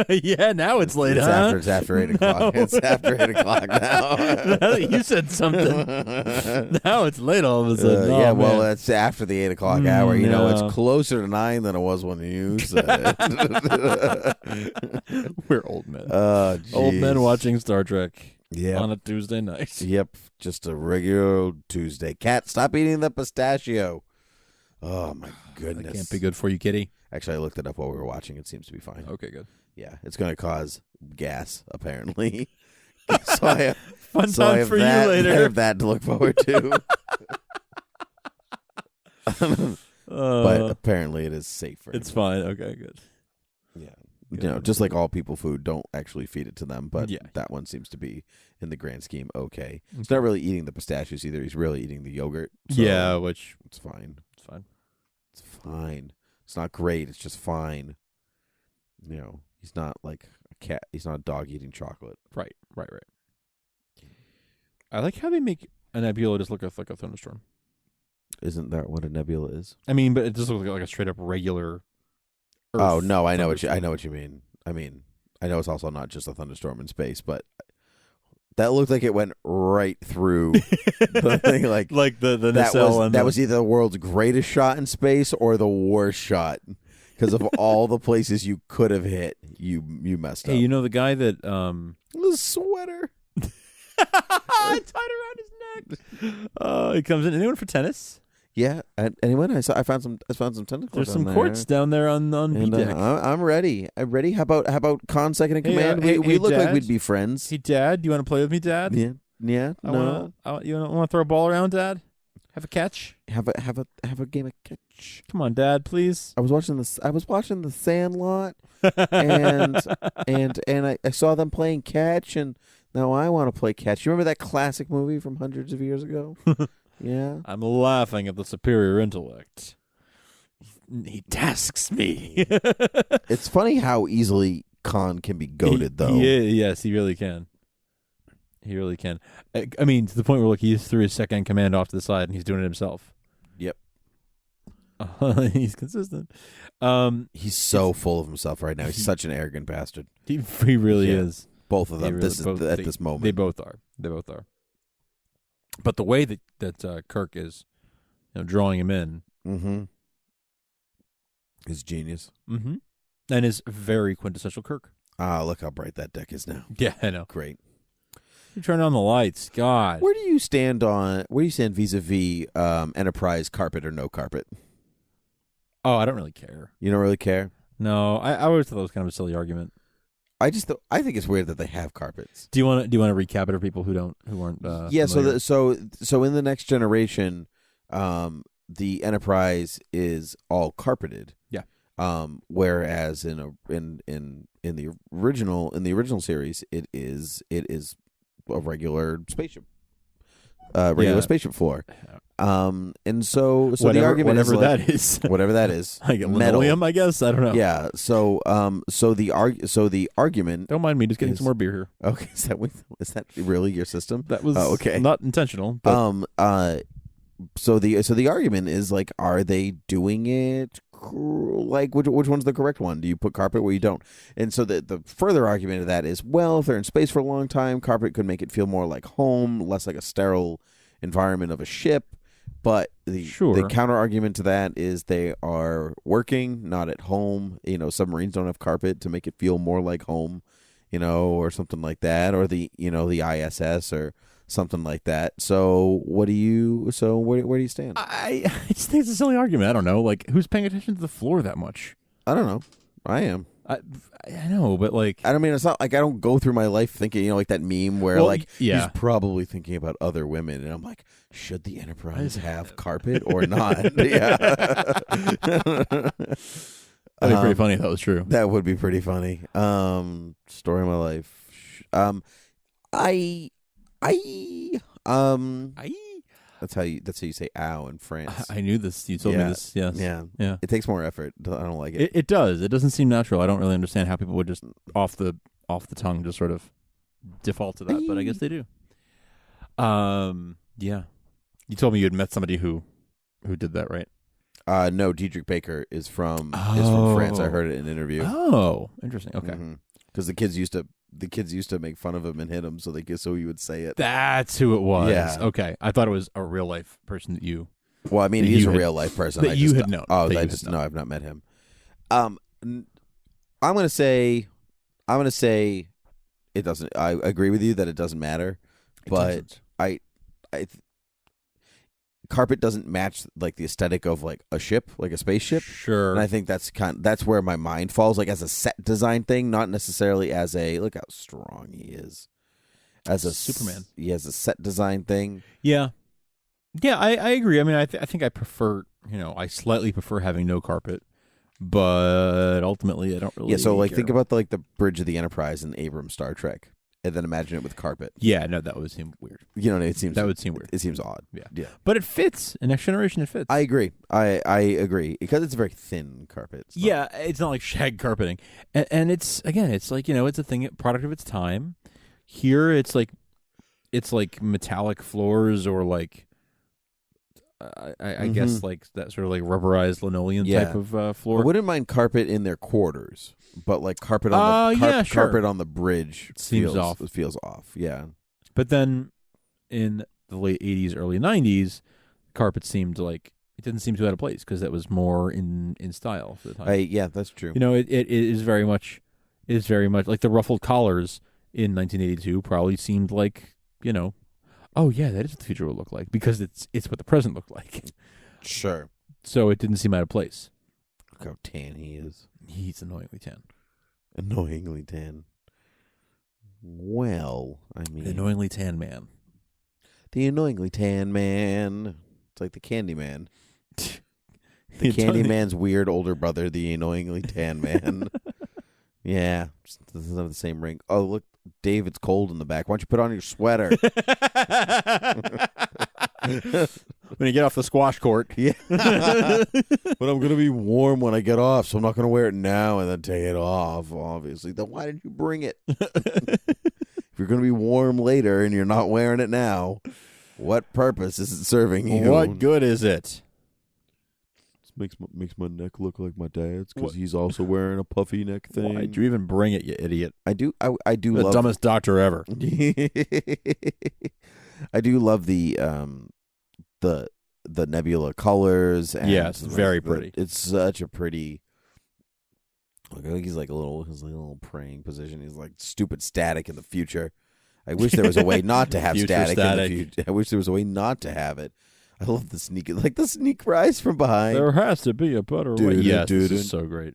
Speaker 12: Yeah, now it's late,
Speaker 11: It's after 8 o'clock.
Speaker 12: No.
Speaker 11: It's after 8 o'clock now.
Speaker 12: Now that you said something. Now it's late all of a sudden.
Speaker 11: Yeah, well, it's after the 8 o'clock hour. You know,
Speaker 12: no.
Speaker 11: it's closer to 9 than it was when you said it.
Speaker 12: We're old men.
Speaker 11: Geez.
Speaker 12: Old men watching Star Trek.
Speaker 11: Yep.
Speaker 12: On a Tuesday night.
Speaker 11: Yep, just a regular Tuesday. Cat, stop eating the pistachio. Oh, my goodness.
Speaker 12: That can't be good for you, kitty.
Speaker 11: Actually, I looked it up while we were watching. It seems to be fine.
Speaker 12: Okay, good.
Speaker 11: Yeah, it's going to cause gas, apparently. So I have,
Speaker 12: Fun
Speaker 11: so I
Speaker 12: time
Speaker 11: have
Speaker 12: for
Speaker 11: that,
Speaker 12: you later.
Speaker 11: I have that to look forward to. But apparently it is safer.
Speaker 12: It's fine. Okay, good.
Speaker 11: Yeah. You know, just like all people food, don't actually feed it to them, but
Speaker 12: Yeah.
Speaker 11: that one seems to be, in the grand scheme, okay. He's not really eating the pistachios either. He's really eating the yogurt. So
Speaker 12: Yeah, which
Speaker 11: it's fine.
Speaker 12: it's fine.
Speaker 11: It's fine. It's not great. It's just fine. You know, he's not like a cat. He's not a dog eating chocolate.
Speaker 12: Right. I like how they make a nebula just look like a thunderstorm.
Speaker 11: Isn't that what a nebula is?
Speaker 12: I mean, but it just looks like a straight up regular Earth.
Speaker 11: Oh no, I know what you mean. I mean, I know it's also not just a thunderstorm in space, but that looked like it went right through the thing. Like
Speaker 12: the
Speaker 11: that
Speaker 12: nacelle
Speaker 11: was
Speaker 12: and
Speaker 11: that was either the world's greatest shot in space or the worst shot because of all the places you could have hit. You messed up.
Speaker 12: Hey, you know the guy that
Speaker 11: the sweater
Speaker 12: tied around his neck. He comes in. Anyone for tennis?
Speaker 11: Yeah. Anyone? I found some tentacles.
Speaker 12: There's some
Speaker 11: down
Speaker 12: courts down there on B
Speaker 11: and,
Speaker 12: deck.
Speaker 11: I'm ready. I'm ready. How about Khan second in
Speaker 12: Hey,
Speaker 11: command?
Speaker 12: hey,
Speaker 11: we look like
Speaker 12: Dad?
Speaker 11: we'd be friends.
Speaker 12: Hey, Dad, do you want to play with me, Dad?
Speaker 11: Yeah.
Speaker 12: You want to throw a ball around, Dad? Have a catch?
Speaker 11: Have a game of catch.
Speaker 12: Come on, Dad, please.
Speaker 11: I was watching the Sandlot, and I saw them playing catch, and now I want to play catch. You remember that classic movie from hundreds of years ago? Yeah.
Speaker 12: I'm laughing at the superior intellect. He tasks me.
Speaker 11: It's funny how easily Khan can be goaded, though.
Speaker 12: Yes, he really can. He really can. I mean, to the point where he threw his second in command off to the side, and he's doing it himself.
Speaker 11: Yep.
Speaker 12: He's consistent.
Speaker 11: He's so full of himself right now. He's such an arrogant bastard.
Speaker 12: He really is.
Speaker 11: Both of them.
Speaker 12: Really,
Speaker 11: At this moment,
Speaker 12: they both are. But the way that Kirk is, drawing him in,
Speaker 11: is genius.
Speaker 12: Mm-hmm. And is very quintessential Kirk.
Speaker 11: Ah, look how bright that deck is now.
Speaker 12: Yeah, I know.
Speaker 11: Great.
Speaker 12: You turn on the lights, God.
Speaker 11: Where do you stand vis-a-vis Enterprise carpet or no carpet?
Speaker 12: Oh, I don't really care.
Speaker 11: You don't really care?
Speaker 12: No, I always thought that was kind of a silly argument.
Speaker 11: I think it's weird that they have carpets.
Speaker 12: Do you want to recap it for people who aren't?
Speaker 11: Yeah.
Speaker 12: familiar?
Speaker 11: So in the next generation, the Enterprise is all carpeted.
Speaker 12: Yeah.
Speaker 11: Whereas in the original series, it is a regular spaceship. Spaceship floor. And so
Speaker 12: whatever,
Speaker 11: the argument
Speaker 12: whatever
Speaker 11: is
Speaker 12: that is,
Speaker 11: whatever that is,
Speaker 12: like linoleum, I guess. I don't know.
Speaker 11: Yeah. So the argument.
Speaker 12: Don't mind me, just getting some more beer here.
Speaker 11: Okay. Is that really your system?
Speaker 12: That was
Speaker 11: okay.
Speaker 12: Not intentional. But
Speaker 11: So the argument is like, are they doing it? Like which one's the correct one? Do you put carpet where you don't? And so the further argument of that is, well, if they're in space for a long time, carpet could make it feel more like home, less like a sterile environment of a ship. But the counter argument to that is they are working, not at home. Submarines don't have carpet to make it feel more like home, or something like that, or the ISS or something like that. So where do you stand?
Speaker 12: I just think it's a silly argument. I don't know. Like, who's paying attention to the floor that much?
Speaker 11: I don't know. I am.
Speaker 12: I know, but like,
Speaker 11: I don't mean, it's not like I don't go through my life thinking, like that meme where he's probably thinking about other women, and I'm like, should the Enterprise have carpet or not? Yeah.
Speaker 12: That'd be pretty funny if that was true.
Speaker 11: That would be pretty funny. Story of my life. I. That's how you say "ow" in France.
Speaker 12: I knew this. You told me this. Yes.
Speaker 11: Yeah. It takes more effort. I don't like it.
Speaker 12: It does. It doesn't seem natural. I don't really understand how people would just off the tongue just sort of default to that, but I guess they do. Yeah. You told me you had met somebody who did that, right?
Speaker 11: No, Diedrich Baker is from France. I heard it in an interview.
Speaker 12: Oh, interesting. Okay.
Speaker 11: Because the kids used to make fun of him and hit him, so he would say it.
Speaker 12: That's who it was.
Speaker 11: Yeah.
Speaker 12: Okay. I thought it was a real life person that you.
Speaker 11: Well, I mean, he's a real life person
Speaker 12: that you had known.
Speaker 11: Oh, no, I've not met him. I'm gonna say it doesn't. I agree with you that it doesn't matter, but carpet doesn't match like the aesthetic of like a ship, like a spaceship.
Speaker 12: Sure.
Speaker 11: And I think that's where my mind falls, like as a set design thing, not necessarily as a look how strong he is. As a
Speaker 12: Superman.
Speaker 11: He has a set design thing.
Speaker 12: Yeah. Yeah, I agree. I mean, I think I prefer, I slightly prefer having no carpet, but ultimately I don't really.
Speaker 11: Yeah, so like
Speaker 12: care.
Speaker 11: think about the bridge of the Enterprise in Abrams' Star Trek, and then imagine it with carpet.
Speaker 12: Yeah, no, that would seem weird.
Speaker 11: You know, that
Speaker 12: would seem weird.
Speaker 11: It seems odd.
Speaker 12: Yeah. But it fits. In Next Generation, it fits.
Speaker 11: I agree. I agree because it's a very thin carpet.
Speaker 12: It's not like shag carpeting, and it's like it's a thing, product of its time. Here, it's like metallic floors or like. I guess like that sort of like rubberized linoleum type of floor.
Speaker 11: I wouldn't mind carpet in their quarters, but like carpet on carpet on the bridge
Speaker 12: seems off.
Speaker 11: It feels off. Yeah,
Speaker 12: but then in the late '80s, early '90s, carpet seemed like it didn't seem too out of place because that was more in style for the time.
Speaker 11: Yeah, that's true.
Speaker 12: It is very much like the ruffled collars in 1982 probably seemed like oh yeah, that is what the future will look like because it's what the present looked like.
Speaker 11: Sure.
Speaker 12: So it didn't seem out of place.
Speaker 11: Look how tan he is.
Speaker 12: He's annoyingly tan.
Speaker 11: Annoyingly tan. Well, I mean,
Speaker 12: the annoyingly tan man.
Speaker 11: The annoyingly tan man. It's like the Candy Man. The Candy Man's weird older brother, the annoyingly tan man. Yeah, doesn't have the same ring. Oh, look, Dave, it's cold in the back. Why don't you put on your sweater?
Speaker 12: When you get off the squash court.
Speaker 11: Yeah. But I'm going to be warm when I get off, so I'm not going to wear it now and then take it off, obviously. Then why did you bring it? If you're going to be warm later and you're not wearing it now, what purpose is it serving you?
Speaker 12: What good is it?
Speaker 11: Makes my neck look like my dad's because he's also wearing a puffy neck thing.
Speaker 12: Why'd you even bring it, you idiot?
Speaker 11: I do
Speaker 12: the
Speaker 11: love
Speaker 12: dumbest doctor ever.
Speaker 11: I do love the nebula colors. And
Speaker 12: it's very pretty.
Speaker 11: It's such a pretty. Look, I think he's like a little praying position. He's like stupid static in the future. I wish there was a way not to have static in the future. I wish there was a way not to have it. I love the sneak rise from behind.
Speaker 12: There has to be a better way. Yes, this is so great.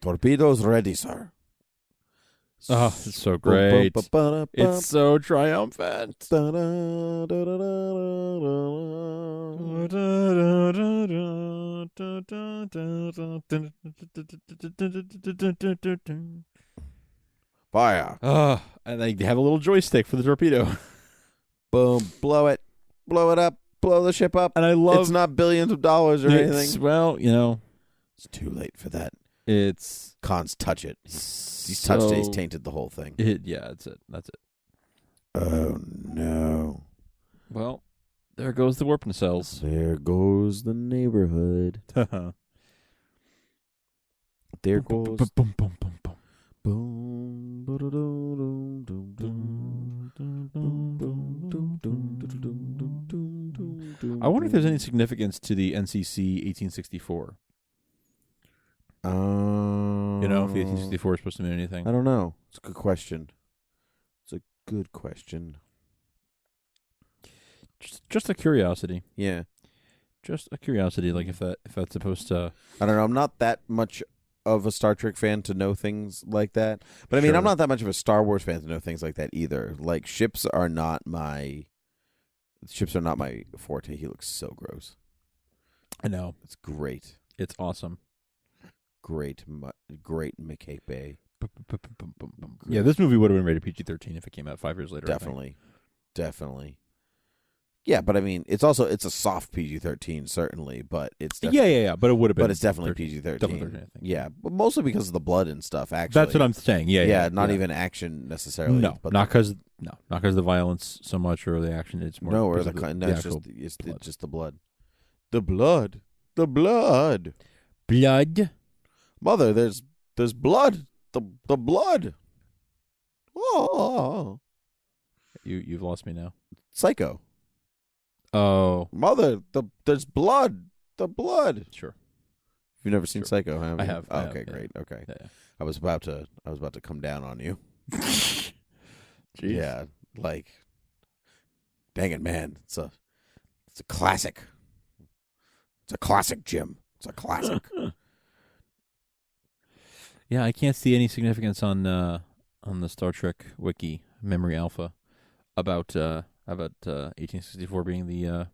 Speaker 11: Torpedoes ready, sir.
Speaker 12: Oh, it's so great. It's so triumphant.
Speaker 11: Fire.
Speaker 12: And they have a little joystick for the torpedo.
Speaker 11: Boom. Blow it. Blow it up. Blow the ship up.
Speaker 12: And I love...
Speaker 11: It's not billions of dollars or anything.
Speaker 12: Well,
Speaker 11: it's too late for that.
Speaker 12: It's...
Speaker 11: Khan's touch it. He's touched it. He's tainted the whole thing.
Speaker 12: That's it.
Speaker 11: Oh, no.
Speaker 12: Well, there goes the warp nacelles.
Speaker 11: There goes the neighborhood. There goes...
Speaker 12: Boom, boom, boom, boom. I wonder if there's any significance to the NCC 1864. If the 1864 is supposed to mean anything.
Speaker 11: I don't know. It's a good question.
Speaker 12: Just a curiosity.
Speaker 11: Yeah.
Speaker 12: Just a curiosity, like if that's supposed to...
Speaker 11: I don't know. I'm not that much of a Star Trek fan to know things like that. But I mean, I'm not that much of a Star Wars fan to know things like that either. Like, ships are not my forte. He looks so gross.
Speaker 12: I know.
Speaker 11: It's great.
Speaker 12: It's awesome.
Speaker 11: Great McCabe.
Speaker 12: Yeah, this movie would have been rated PG-13 if it came out 5 years later.
Speaker 11: Definitely. Yeah, but I mean, it's a soft PG-13 certainly, but it's
Speaker 12: yeah. But it would have been.
Speaker 11: But it's definitely
Speaker 12: 13.
Speaker 11: PG-13.
Speaker 12: Definitely 13, I think.
Speaker 11: Yeah, but mostly because of the blood and stuff. Actually,
Speaker 12: that's what I'm saying. Yeah.
Speaker 11: Not even action necessarily.
Speaker 12: No,
Speaker 11: but
Speaker 12: not because of the violence so much or the action. It's more
Speaker 11: it's just the blood. The blood. Mother, there's blood. The blood. Oh.
Speaker 12: You've lost me now.
Speaker 11: Psycho.
Speaker 12: Oh.
Speaker 11: Mother, there's blood. The blood.
Speaker 12: Sure.
Speaker 11: You've never seen Psycho, have you?
Speaker 12: I have.
Speaker 11: Oh, okay, great. Yeah. Okay. Yeah. I was about to come down on you.
Speaker 12: Jeez.
Speaker 11: Yeah, like, dang it, man. It's a classic. It's a classic, Jim. It's a classic.
Speaker 12: Yeah, I can't see any significance on the Star Trek wiki Memory Alpha about 1864 being the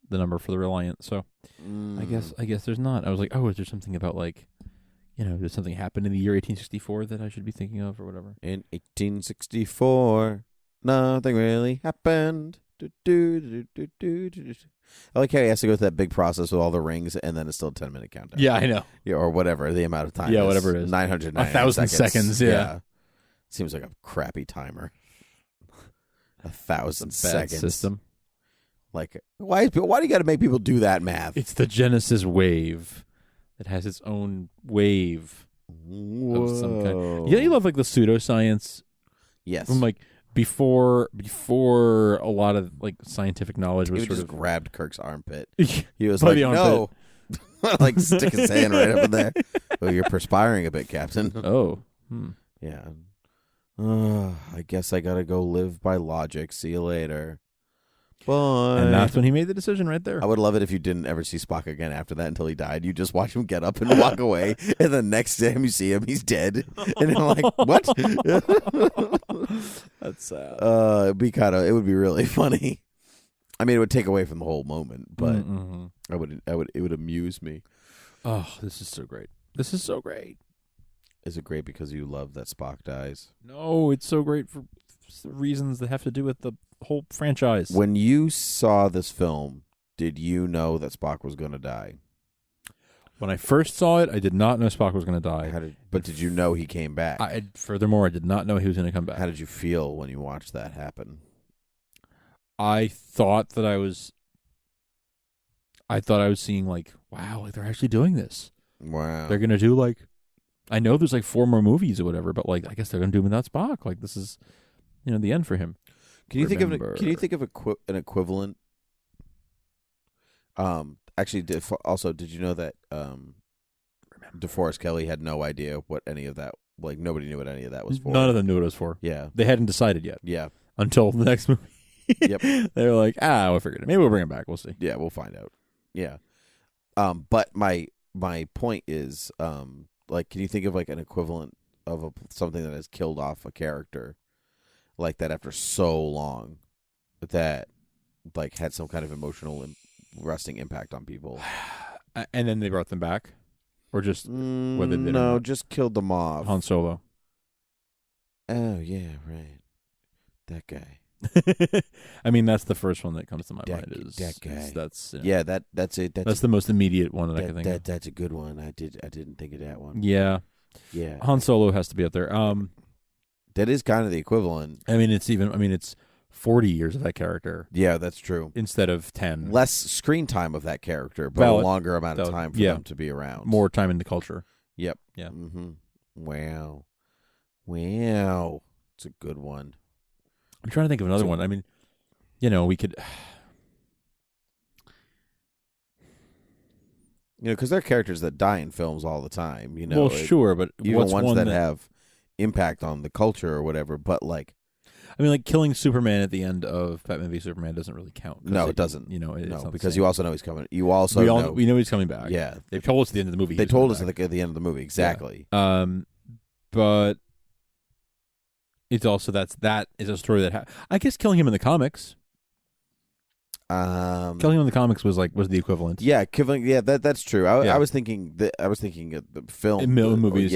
Speaker 12: number for the Reliant. So I guess there's not. I was like, oh, is there something about like, did something happen in the year 1864 that I should be thinking of or whatever?
Speaker 11: In 1864, nothing really happened. I like how he has to go through that big process with all the rings, and then it's still a 10-minute countdown.
Speaker 12: Yeah, I know.
Speaker 11: Yeah, or whatever the amount of time.
Speaker 12: Yeah,
Speaker 11: is.
Speaker 12: whatever it is.
Speaker 11: 909
Speaker 12: 1,000 seconds. Yeah.
Speaker 11: Seems like a crappy timer. 1,000 seconds
Speaker 12: system.
Speaker 11: Like, why do you got to make people do that math?
Speaker 12: It's the Genesis wave. It has its own wave of some kind. Yeah, you love like the pseudoscience.
Speaker 11: Yes.
Speaker 12: From like before a lot of like scientific knowledge was
Speaker 11: he
Speaker 12: sort
Speaker 11: just
Speaker 12: of
Speaker 11: grabbed Kirk's armpit. He was like,
Speaker 12: no.
Speaker 11: Like stick his hand right up in there. Oh, you're perspiring a bit, Captain.
Speaker 12: Oh.
Speaker 11: Yeah. I guess I gotta go live by logic. See you later. Bye.
Speaker 12: And that's when he made the decision right there.
Speaker 11: I would love it if you didn't ever see Spock again after that until he died. You just watch him get up and walk away, and the next time you see him, he's dead. And you're like, what?
Speaker 12: That's sad.
Speaker 11: It would be really funny. I mean, it would take away from the whole moment, but it would amuse me.
Speaker 12: Oh, this is so great. This is so great.
Speaker 11: Is it great because you love that Spock dies?
Speaker 12: No, it's so great for reasons that have to do with the whole franchise.
Speaker 11: When you saw this film, did you know that Spock was going to die?
Speaker 12: When I first saw it, I did not know Spock was going to die.
Speaker 11: But did you know he came back?
Speaker 12: Furthermore, I did not know he was going to come back.
Speaker 11: How did you feel when you watched that happen?
Speaker 12: I thought I was seeing like, wow, like they're actually doing this.
Speaker 11: Wow.
Speaker 12: They're going to do like, I know there's like 4 more movies or whatever, but like I guess they're going to do him without Spock. Like this is, the end for him.
Speaker 11: Can you think of an equivalent? Actually, did you know that DeForest Kelley had no idea what any of that, like nobody knew what any of that was for.
Speaker 12: None of them knew what it was for.
Speaker 11: Yeah,
Speaker 12: they hadn't decided yet.
Speaker 11: Yeah,
Speaker 12: until the next movie.
Speaker 11: Yep,
Speaker 12: they were like, we figured it. Maybe we'll bring it back. We'll see.
Speaker 11: Yeah, we'll find out. Yeah, but my point is, like, can you think of like an equivalent of something that has killed off a character like that after so long that like had some kind of emotional and lasting impact on people?
Speaker 12: And then they brought them back, or just whether they
Speaker 11: just killed them off.
Speaker 12: Han Solo.
Speaker 11: Oh yeah, right. That guy.
Speaker 12: I mean, that's the first one that comes to my mind. Is
Speaker 11: that guy?
Speaker 12: That's
Speaker 11: that's it.
Speaker 12: That's the most immediate one that I can think of.
Speaker 11: That's a good one. I didn't think of that one.
Speaker 12: Yeah. Han Solo has to be up there.
Speaker 11: That is kind of the equivalent.
Speaker 12: I mean, it's 40 years of that character.
Speaker 11: Yeah, that's true.
Speaker 12: Instead of 10.
Speaker 11: Less screen time of that character, but a longer amount of time for them to be around.
Speaker 12: More time in the culture.
Speaker 11: Yep.
Speaker 12: Yeah.
Speaker 11: Mm-hmm. Wow. It's a good one.
Speaker 12: I'm trying to think of another one. I mean, we could...
Speaker 11: because there are characters that die in films all the time.
Speaker 12: Well, sure, but
Speaker 11: even
Speaker 12: what's
Speaker 11: ones
Speaker 12: one
Speaker 11: that have impact on the culture or whatever. But like,
Speaker 12: I mean, like killing Superman at the end of Batman v Superman doesn't really count.
Speaker 11: No, it doesn't.
Speaker 12: It's
Speaker 11: because you also know he's coming. You also
Speaker 12: we know he's coming back.
Speaker 11: Yeah,
Speaker 12: they've told us at the end of the movie.
Speaker 11: They told us at the end of the movie exactly.
Speaker 12: Yeah. But it's also that is a story that I guess killing him in the comics. Killing him in the comics was the equivalent.
Speaker 11: Yeah, that's true. I was thinking of the film
Speaker 12: in movies,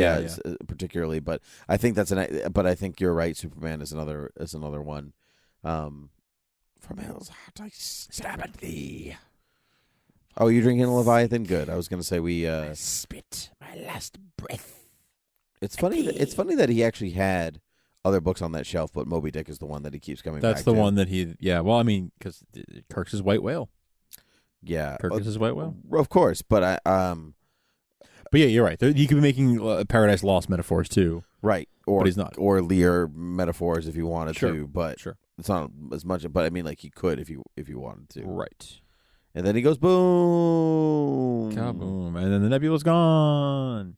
Speaker 11: particularly, but I think but I think you're right. Superman is another one. From hell's heart I stab at thee. Oh, you drinking a Leviathan? Good. I was going to say we
Speaker 1: spit my last breath.
Speaker 11: It's funny that he actually had other books on that shelf, but Moby Dick is the one that he keeps coming back to.
Speaker 12: That's the one that he. Yeah. Well, I mean, because Kirk's his white whale.
Speaker 11: Yeah,
Speaker 12: Kirk is his white whale.
Speaker 11: Of course, but
Speaker 12: But yeah, you're right. You could be making Paradise Lost metaphors too.
Speaker 11: Right.
Speaker 12: But he's not.
Speaker 11: Or Lear metaphors if you wanted
Speaker 12: Sure.
Speaker 11: to, but
Speaker 12: Sure.
Speaker 11: It's not as much. But I mean, like he could if you wanted to.
Speaker 12: Right.
Speaker 11: And then he goes boom,
Speaker 12: kaboom, and then the nebula's gone.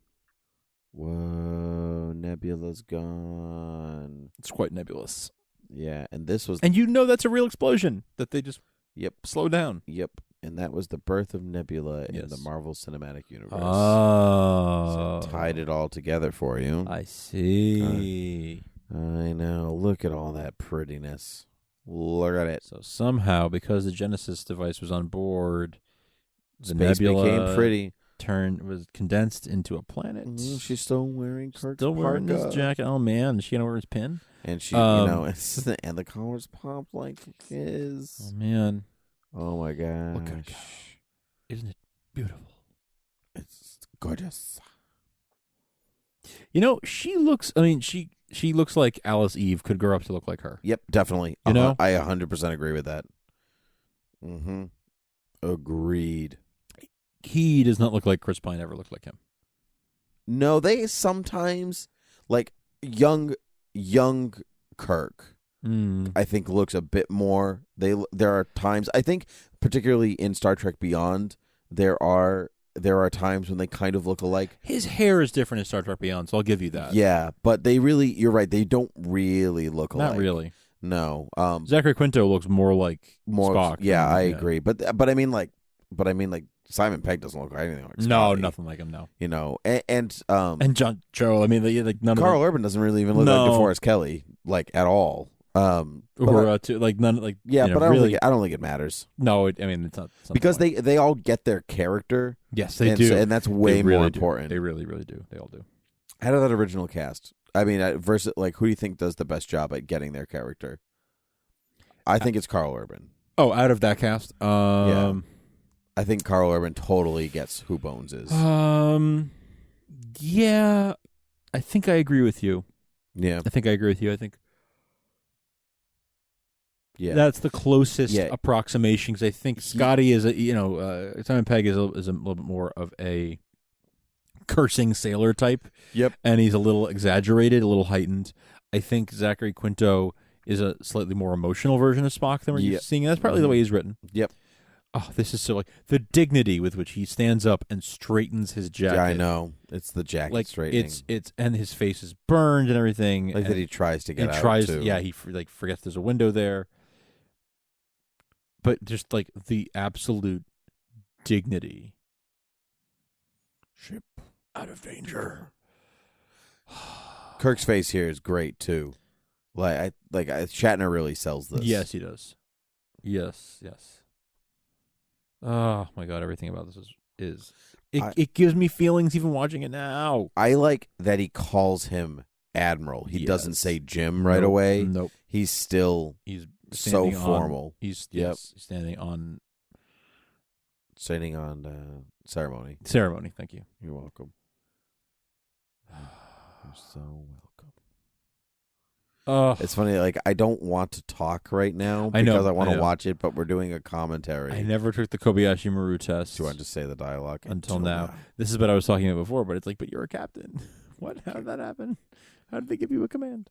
Speaker 11: Whoa, nebula's gone.
Speaker 12: It's quite nebulous.
Speaker 11: Yeah, and this was,
Speaker 12: and that's a real explosion that they just slow down.
Speaker 11: Yep, and that was the birth of Nebula in the Marvel Cinematic Universe.
Speaker 12: Oh,
Speaker 11: so tied it all together for you.
Speaker 12: I see.
Speaker 11: I know. Look at all that prettiness. Look at it.
Speaker 12: So somehow, because the Genesis device was on board, the
Speaker 11: Space
Speaker 12: nebula
Speaker 11: became pretty.
Speaker 12: Was condensed into a planet.
Speaker 11: She's still wearing Kirk's
Speaker 12: still wearing
Speaker 11: parka.
Speaker 12: his jacket. Oh man, is she gonna wear his pin?
Speaker 11: And she, and the collars pop like his.
Speaker 12: Oh man.
Speaker 11: Oh my gosh.
Speaker 12: Look at her. Isn't it beautiful?
Speaker 11: It's gorgeous.
Speaker 12: She looks. I mean, she looks like Alice Eve could grow up to look like her.
Speaker 11: Yep, definitely.
Speaker 12: I
Speaker 11: 100% agree with that. Mm-hmm. Agreed.
Speaker 12: He does not look like Chris Pine ever looked like him.
Speaker 11: No, they sometimes like young Kirk. I think looks a bit more. There are times, I think, particularly in Star Trek Beyond, there are times when they kind of look alike.
Speaker 12: His hair is different in Star Trek Beyond, so I'll give you that.
Speaker 11: Yeah, but you're right. They don't really look alike.
Speaker 12: Not really.
Speaker 11: No.
Speaker 12: Zachary Quinto looks more like Spock.
Speaker 11: Yeah, I agree. But I mean like Simon Pegg doesn't look anything like Scotty.
Speaker 12: No, nothing like him. No.
Speaker 11: And
Speaker 12: John Cho. I mean, none of
Speaker 11: Carl Urban doesn't really even look like DeForest Kelly at all.
Speaker 12: None
Speaker 11: but I don't think it matters.
Speaker 12: No, I mean it's not
Speaker 11: because they all get their character.
Speaker 12: Yes, they do,
Speaker 11: and that's way more important.
Speaker 12: They really, really do. They all do.
Speaker 11: Out of that original cast, I mean, versus who do you think does the best job at getting their character? I think it's Carl Urban.
Speaker 12: Oh, out of that cast,
Speaker 11: yeah, I think Carl Urban totally gets who Bones is.
Speaker 12: Yeah, I think I agree with you.
Speaker 11: Yeah,
Speaker 12: I think I agree with you. I think.
Speaker 11: Yeah,
Speaker 12: that's the closest approximation. Because I think Scotty is Simon Pegg is a little bit more of a cursing sailor type.
Speaker 11: Yep,
Speaker 12: and he's a little exaggerated, a little heightened. I think Zachary Quinto is a slightly more emotional version of Spock than we're used to seeing. That's partly the way he's written.
Speaker 11: Yep.
Speaker 12: Oh, this is so like the dignity with which he stands up and straightens his jacket.
Speaker 11: Yeah, I know. It's the jacket straightening.
Speaker 12: It's and his face is burned and everything.
Speaker 11: Like that he tries to get out. Too.
Speaker 12: Yeah, he forgets there's a window there. But just like the absolute dignity.
Speaker 1: Ship out of danger.
Speaker 11: Kirk's face here is great too. Shatner really sells this.
Speaker 12: Yes, he does. Yes. Oh my God! Everything about this it gives me feelings even watching it now.
Speaker 11: I like that he calls him Admiral. He doesn't say Jim right away.
Speaker 12: Nope.
Speaker 11: He's so formal.
Speaker 12: He's standing on
Speaker 11: ceremony.
Speaker 12: Ceremony. Thank you.
Speaker 11: You're welcome. You're so welcome. It's funny, I don't want to talk right now because I want to watch it, but we're doing a commentary.
Speaker 12: I never took the Kobayashi Maru test.
Speaker 11: Do I just say the dialogue?
Speaker 12: Until now. This is what I was talking about before, but it's but you're a captain. What? How did that happen? How did they give you a command?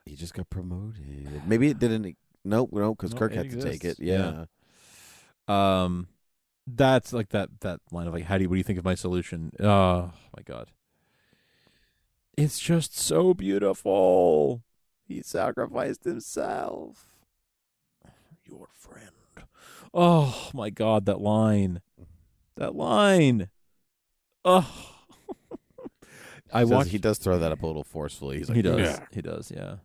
Speaker 11: He just got promoted. Maybe it didn't. Nope, because Kirk had to take it. Yeah.
Speaker 12: That's like that line of what do you think of my solution? Oh my God. It's just so beautiful. He sacrificed himself. Your friend. Oh my God, that line. Oh.
Speaker 11: He does throw that up a little forcefully. He's like,
Speaker 12: he does. Yeah.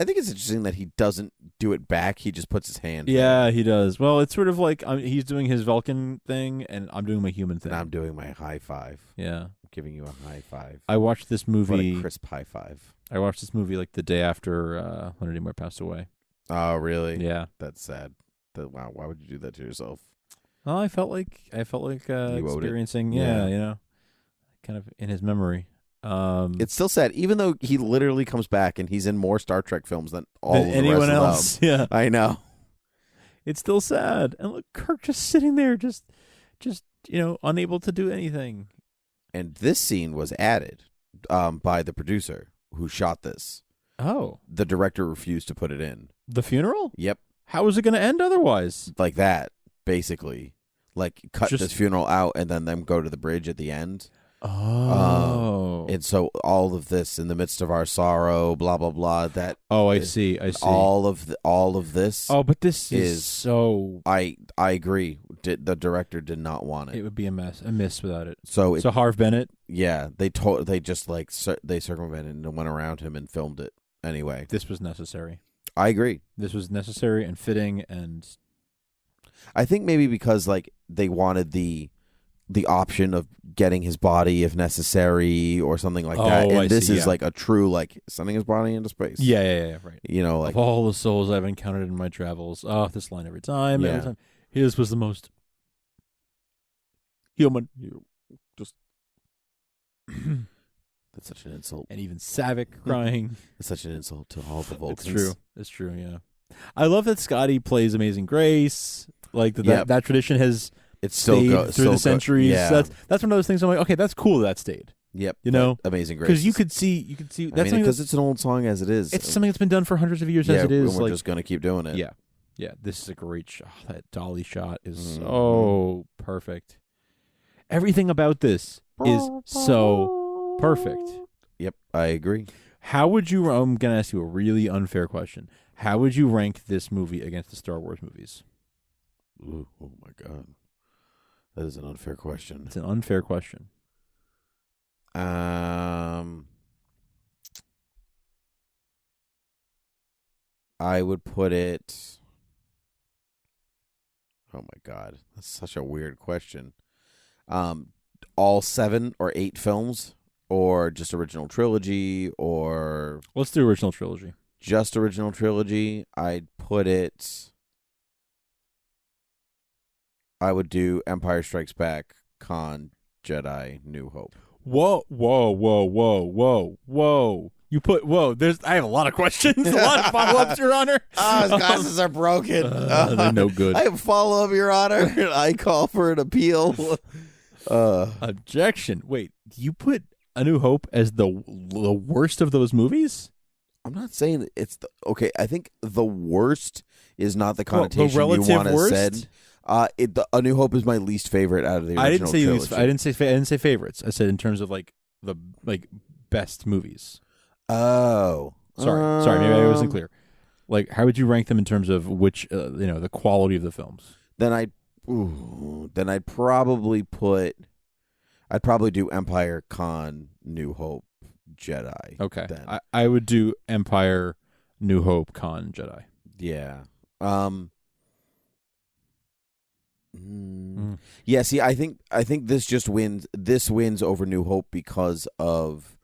Speaker 11: I think it's interesting that he doesn't do it back. He just puts his hand.
Speaker 12: Yeah, he does. Well, it's sort of like he's doing his Vulcan thing, and I'm doing my human thing.
Speaker 11: And I'm doing my high five.
Speaker 12: Yeah.
Speaker 11: I'm giving you a high five.
Speaker 12: I watched this movie.
Speaker 11: What a crisp high five.
Speaker 12: I watched this movie like the day after Leonard Nimoy passed away.
Speaker 11: Oh, really?
Speaker 12: Yeah.
Speaker 11: That's sad. Wow, why would you do that to yourself?
Speaker 12: Well, I felt like experiencing, kind of in his memory.
Speaker 11: It's still sad, even though he literally comes back and he's in more Star Trek films than
Speaker 12: anyone else.
Speaker 11: Yeah, I know.
Speaker 12: It's still sad, and look, Kirk just sitting there, just unable to do anything.
Speaker 11: And this scene was added by the producer who shot this.
Speaker 12: Oh,
Speaker 11: the director refused to put it in
Speaker 12: the funeral.
Speaker 11: Yep.
Speaker 12: How was it going to end otherwise?
Speaker 11: Like that, basically. Like cut this funeral out and then them go to the bridge at the end.
Speaker 12: Oh.
Speaker 11: And so all of this in the midst of our sorrow, blah blah blah. That.
Speaker 12: Oh, I see.
Speaker 11: All of this.
Speaker 12: Oh, but this is so.
Speaker 11: I agree. The director did not want it.
Speaker 12: It would be a miss without it.
Speaker 11: So
Speaker 12: Harv Bennett.
Speaker 11: Yeah, they just like they circumvented and went around him and filmed it anyway.
Speaker 12: This was necessary.
Speaker 11: I agree.
Speaker 12: This was necessary and fitting, and
Speaker 11: I think maybe because like they wanted the option of getting his body if necessary or something like that. And this is like a true like sending his body into space.
Speaker 12: Yeah, right.
Speaker 11: You know, like
Speaker 12: of all the souls I've encountered in my travels, this line every time. His was the most human.
Speaker 11: Just that's such an insult.
Speaker 12: And even Savick crying.
Speaker 11: It's such an insult to all the Vulcans.
Speaker 12: It's true, yeah. I love that Scotty plays Amazing Grace. Like that tradition has stayed through the centuries.
Speaker 11: Yeah.
Speaker 12: That's one of those things I'm like, okay, that's cool that stayed.
Speaker 11: Yep.
Speaker 12: You know?
Speaker 11: Amazing Grace.
Speaker 12: Because you could see that's
Speaker 11: because it's an old song as it is.
Speaker 12: It's something that's been done for hundreds of years as it is.
Speaker 11: And we're just going to keep doing it.
Speaker 12: Yeah. Yeah, this is a great shot. That dolly shot is so perfect. Everything about this is so perfect.
Speaker 11: Yep, I agree.
Speaker 12: How would you, I'm going to ask you a really unfair question. How would you rank this movie against the Star Wars movies?
Speaker 11: Ooh, oh my God. That is an unfair question.
Speaker 12: It's an unfair question.
Speaker 11: I would put it... Oh my God. That's such a weird question. All 7 or 8 films? Or just original trilogy? Or...
Speaker 12: Let's do original trilogy.
Speaker 11: Just original trilogy. I'd put it... I would do Empire Strikes Back, Khan, Jedi, New Hope.
Speaker 12: Whoa. I have a lot of questions, a lot of follow-ups, Your Honor.
Speaker 11: His glasses are broken.
Speaker 12: They're no good.
Speaker 11: I have a follow-up, Your Honor. I call for an appeal.
Speaker 12: Objection. Wait, you put A New Hope as the worst of those movies?
Speaker 11: I'm not saying it's okay. I think the worst is not the connotation
Speaker 12: the relative
Speaker 11: you want to
Speaker 12: worst?
Speaker 11: send. A New Hope is my least favorite out of the original trilogy.
Speaker 12: I didn't say favorites. I said in terms of like the best movies.
Speaker 11: Oh,
Speaker 12: sorry. Maybe I wasn't clear. Like, how would you rank them in terms of which the quality of the films?
Speaker 11: Then I'd probably do Empire, Khan, New Hope, Jedi.
Speaker 12: Okay,
Speaker 11: then.
Speaker 12: I would do Empire, New Hope, Khan, Jedi.
Speaker 11: Yeah. Yeah, see, I think this just wins. This wins over New Hope because of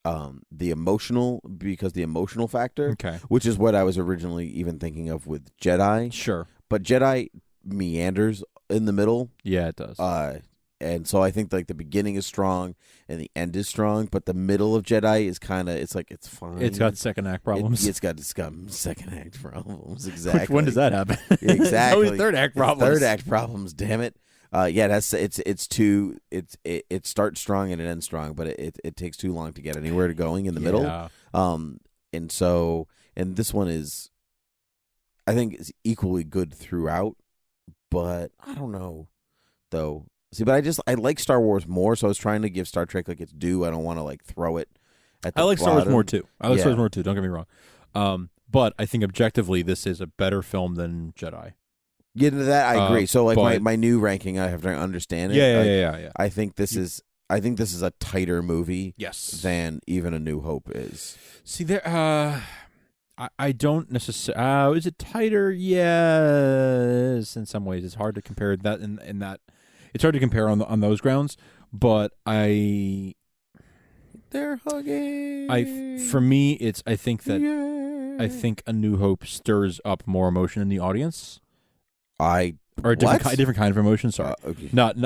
Speaker 11: the emotional factor.
Speaker 12: Okay,
Speaker 11: which is what I was originally even thinking of with Jedi.
Speaker 12: Sure,
Speaker 11: but Jedi meanders in the middle.
Speaker 12: Yeah, it does.
Speaker 11: And so I think like the beginning is strong and the end is strong, but the middle of Jedi is kind of it's fine.
Speaker 12: It's got second act problems.
Speaker 11: It's got second act problems. Exactly.
Speaker 12: Which when does that happen?
Speaker 11: Exactly.
Speaker 12: It's third act problems.
Speaker 11: Third act problems. Damn it. It starts strong and it ends strong, but it takes too long to get anywhere going in the middle. And this one is, I think, is equally good throughout, but I don't know though. See, but I like Star Wars more, so I was trying to give Star Trek like its due. I don't want to like throw it at the
Speaker 12: I like
Speaker 11: bottom.
Speaker 12: Star Wars more too. Star Wars more too. Don't get me wrong. But I think objectively, this is a better film than Jedi.
Speaker 11: Get into that. I agree. So like my new ranking, I have to understand it.
Speaker 12: Yeah.
Speaker 11: I think this is a tighter movie.
Speaker 12: Yes.
Speaker 11: Than even A New Hope is.
Speaker 12: See there. I don't necessarily. Is it tighter? Yes. In some ways, it's hard to compare that in that. It's hard to compare on those grounds. But they're hugging. For me, it's. I think that. Yay. I think A New Hope stirs up more emotion in the audience. Or a different kind of emotion. Sorry,
Speaker 11: okay.
Speaker 12: Not.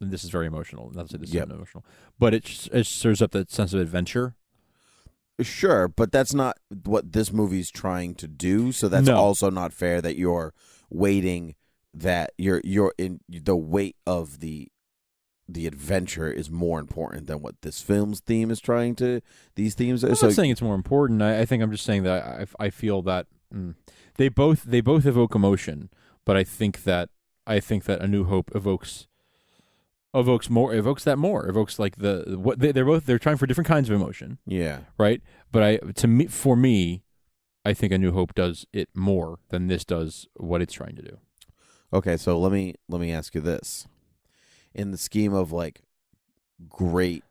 Speaker 12: This is very emotional. Not to say this is emotional, but it stirs up that sense of adventure.
Speaker 11: Sure, but that's not what this movie's trying to do. So that's also not fair that you're waiting. That you're in the weight of the adventure is more important than what this film's theme is trying to. These themes.
Speaker 12: I'm not saying it's more important. I think I'm just saying that I feel that they both evoke emotion, but I think that A New Hope evokes like they're trying for different kinds of emotion.
Speaker 11: Yeah.
Speaker 12: Right? But for me, I think A New Hope does it more than this does what it's trying to do.
Speaker 11: Okay, so let me ask you this. In the scheme of like great,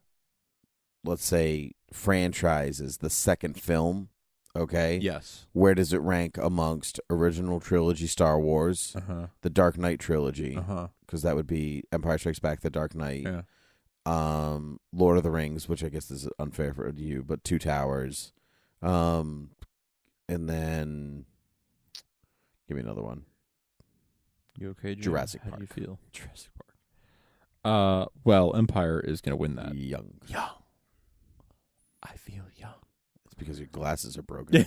Speaker 11: let's say, franchises, the second film, okay?
Speaker 12: Yes.
Speaker 11: Where does it rank amongst original trilogy Star Wars, the Dark Knight trilogy, because that would be Empire Strikes Back, The Dark Knight, Lord of the Rings, which I guess is unfair for you, but Two Towers, and then give me another one.
Speaker 12: You okay, Jim?
Speaker 11: Jurassic
Speaker 12: How
Speaker 11: Park.
Speaker 12: do you feel? Jurassic Park. Well, Empire is going to win that.
Speaker 11: Young.
Speaker 12: I feel young.
Speaker 11: It's because your glasses are broken.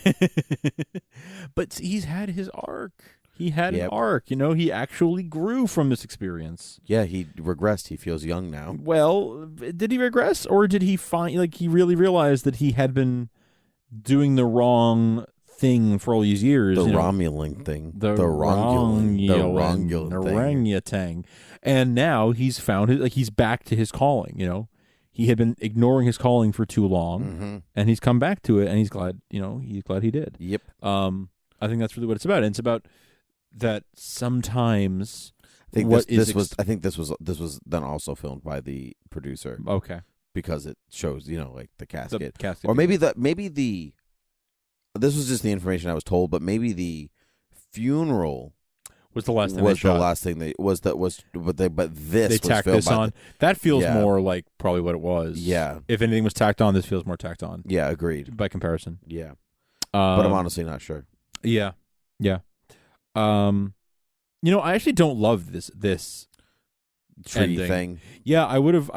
Speaker 12: But he's had his arc. He had an arc. He actually grew from this experience.
Speaker 11: Yeah, he regressed. He feels young now.
Speaker 12: Well, did he regress, or did he he really realized that he had been doing the wrong thing for all these years?
Speaker 11: The Romulan thing. The Romulan
Speaker 12: orangutan. And now he's found he's back to his calling, He had been ignoring his calling for too long, and he's come back to it, and he's glad, he's glad he did.
Speaker 11: Yep.
Speaker 12: I think that's really what it's about. And it's about that sometimes
Speaker 11: I think this was then also filmed by the producer.
Speaker 12: Okay.
Speaker 11: Because it shows, like the casket.
Speaker 12: Or
Speaker 11: maybe this was just the information I was told, but maybe the funeral
Speaker 12: was the last thing
Speaker 11: but this
Speaker 12: they
Speaker 11: was
Speaker 12: tacked
Speaker 11: filmed
Speaker 12: this
Speaker 11: by
Speaker 12: on. That feels more like probably what it was.
Speaker 11: Yeah.
Speaker 12: If anything was tacked on, this feels more tacked on.
Speaker 11: Yeah, agreed.
Speaker 12: By comparison.
Speaker 11: Yeah. But I'm honestly not sure.
Speaker 12: Yeah. Yeah. I actually don't love this
Speaker 11: tree
Speaker 12: ending.
Speaker 11: thing.
Speaker 12: Yeah, I would have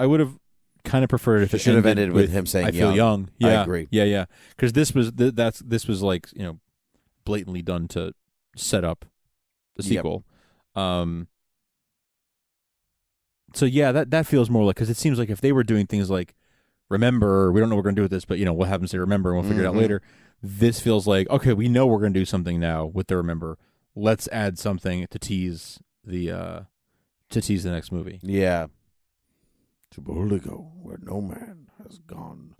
Speaker 12: kind of preferred if it
Speaker 11: should have ended with him saying
Speaker 12: I feel young. Yeah.
Speaker 11: I agree.
Speaker 12: Yeah. Because this was like, blatantly done to set up the sequel. Yep. So yeah, that feels more like, because it seems like if they were doing things like, remember, we don't know what we're going to do with this, but we'll have them say remember and we'll figure it out later. This feels like, okay, we know we're going to do something now with the remember. Let's add something to tease the next movie.
Speaker 11: Yeah. To Bolligo, where no man has gone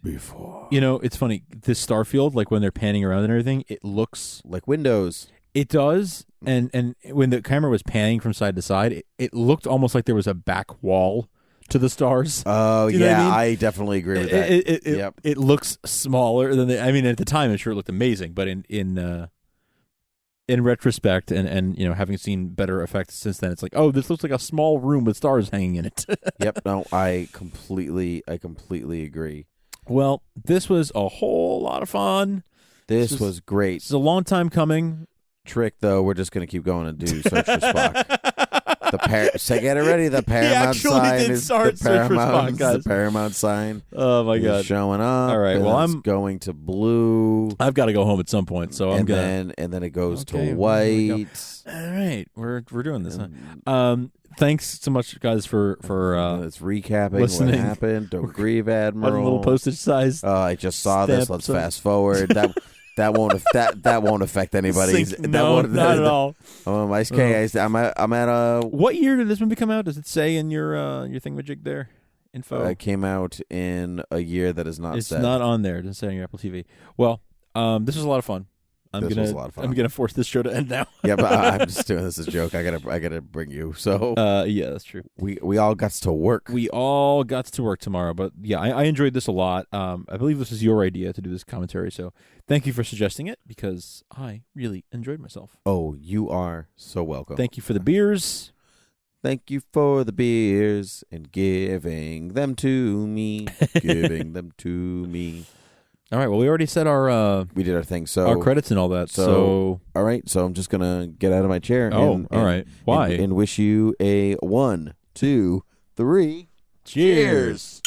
Speaker 11: before.
Speaker 12: It's funny. This Starfield, like when they're panning around and everything, it looks
Speaker 11: like Windows.
Speaker 12: It does, and when the camera was panning from side to side, it looked almost like there was a back wall to the stars.
Speaker 11: Oh,
Speaker 12: you know
Speaker 11: yeah,
Speaker 12: what I mean?
Speaker 11: I definitely agree with that.
Speaker 12: It looks smaller than at the time, I'm sure it looked amazing, but in retrospect and having seen better effects since then, it's like, oh, this looks like a small room with stars hanging in it.
Speaker 11: Yep, no, I completely agree.
Speaker 12: Well, this was a whole lot of fun.
Speaker 11: This was great.
Speaker 12: It's a long time coming.
Speaker 11: Trick, though, we're just going to keep going and do Search for Spock. So get it ready. The Paramount sign is the Paramount sign.
Speaker 12: Oh my God,
Speaker 11: showing up.
Speaker 12: All right, well, I'm
Speaker 11: going to blue.
Speaker 12: I've got to go home at some point, so
Speaker 11: and then it goes to white.
Speaker 12: All right, we're doing this. Huh? Thanks so much, guys, for
Speaker 11: it's recapping
Speaker 12: listening.
Speaker 11: What happened. Don't grieve, Admiral.
Speaker 12: A little postage size.
Speaker 11: I just saw this. Let's fast forward. That won't affect anybody's.
Speaker 12: Not at all.
Speaker 11: I'm at
Speaker 12: What year did this movie come out? Does it say in your thingamajig there? Info.
Speaker 11: It came out in a year that is not.
Speaker 12: It's not on there. It doesn't say on your Apple TV. Well, this was a lot of fun.
Speaker 11: This was a lot of fun.
Speaker 12: I'm gonna force this show to end now.
Speaker 11: Yeah, but I'm just doing this as a joke. I gotta bring you. So
Speaker 12: yeah, that's true.
Speaker 11: We all got to work.
Speaker 12: We all got to work tomorrow, but yeah, I enjoyed this a lot. I believe this was your idea to do this commentary, so thank you for suggesting it because I really enjoyed myself.
Speaker 11: Oh, you are so welcome.
Speaker 12: Thank you for the beers.
Speaker 11: Thank you for the beers and giving them to me. Giving them to me.
Speaker 12: All right. Well, we already said our
Speaker 11: we did our thing. So
Speaker 12: our credits and all that. So
Speaker 11: all right. So I'm just gonna get out of my chair.
Speaker 12: All right. Why?
Speaker 11: And wish you a 1, 2, 3.
Speaker 12: Cheers.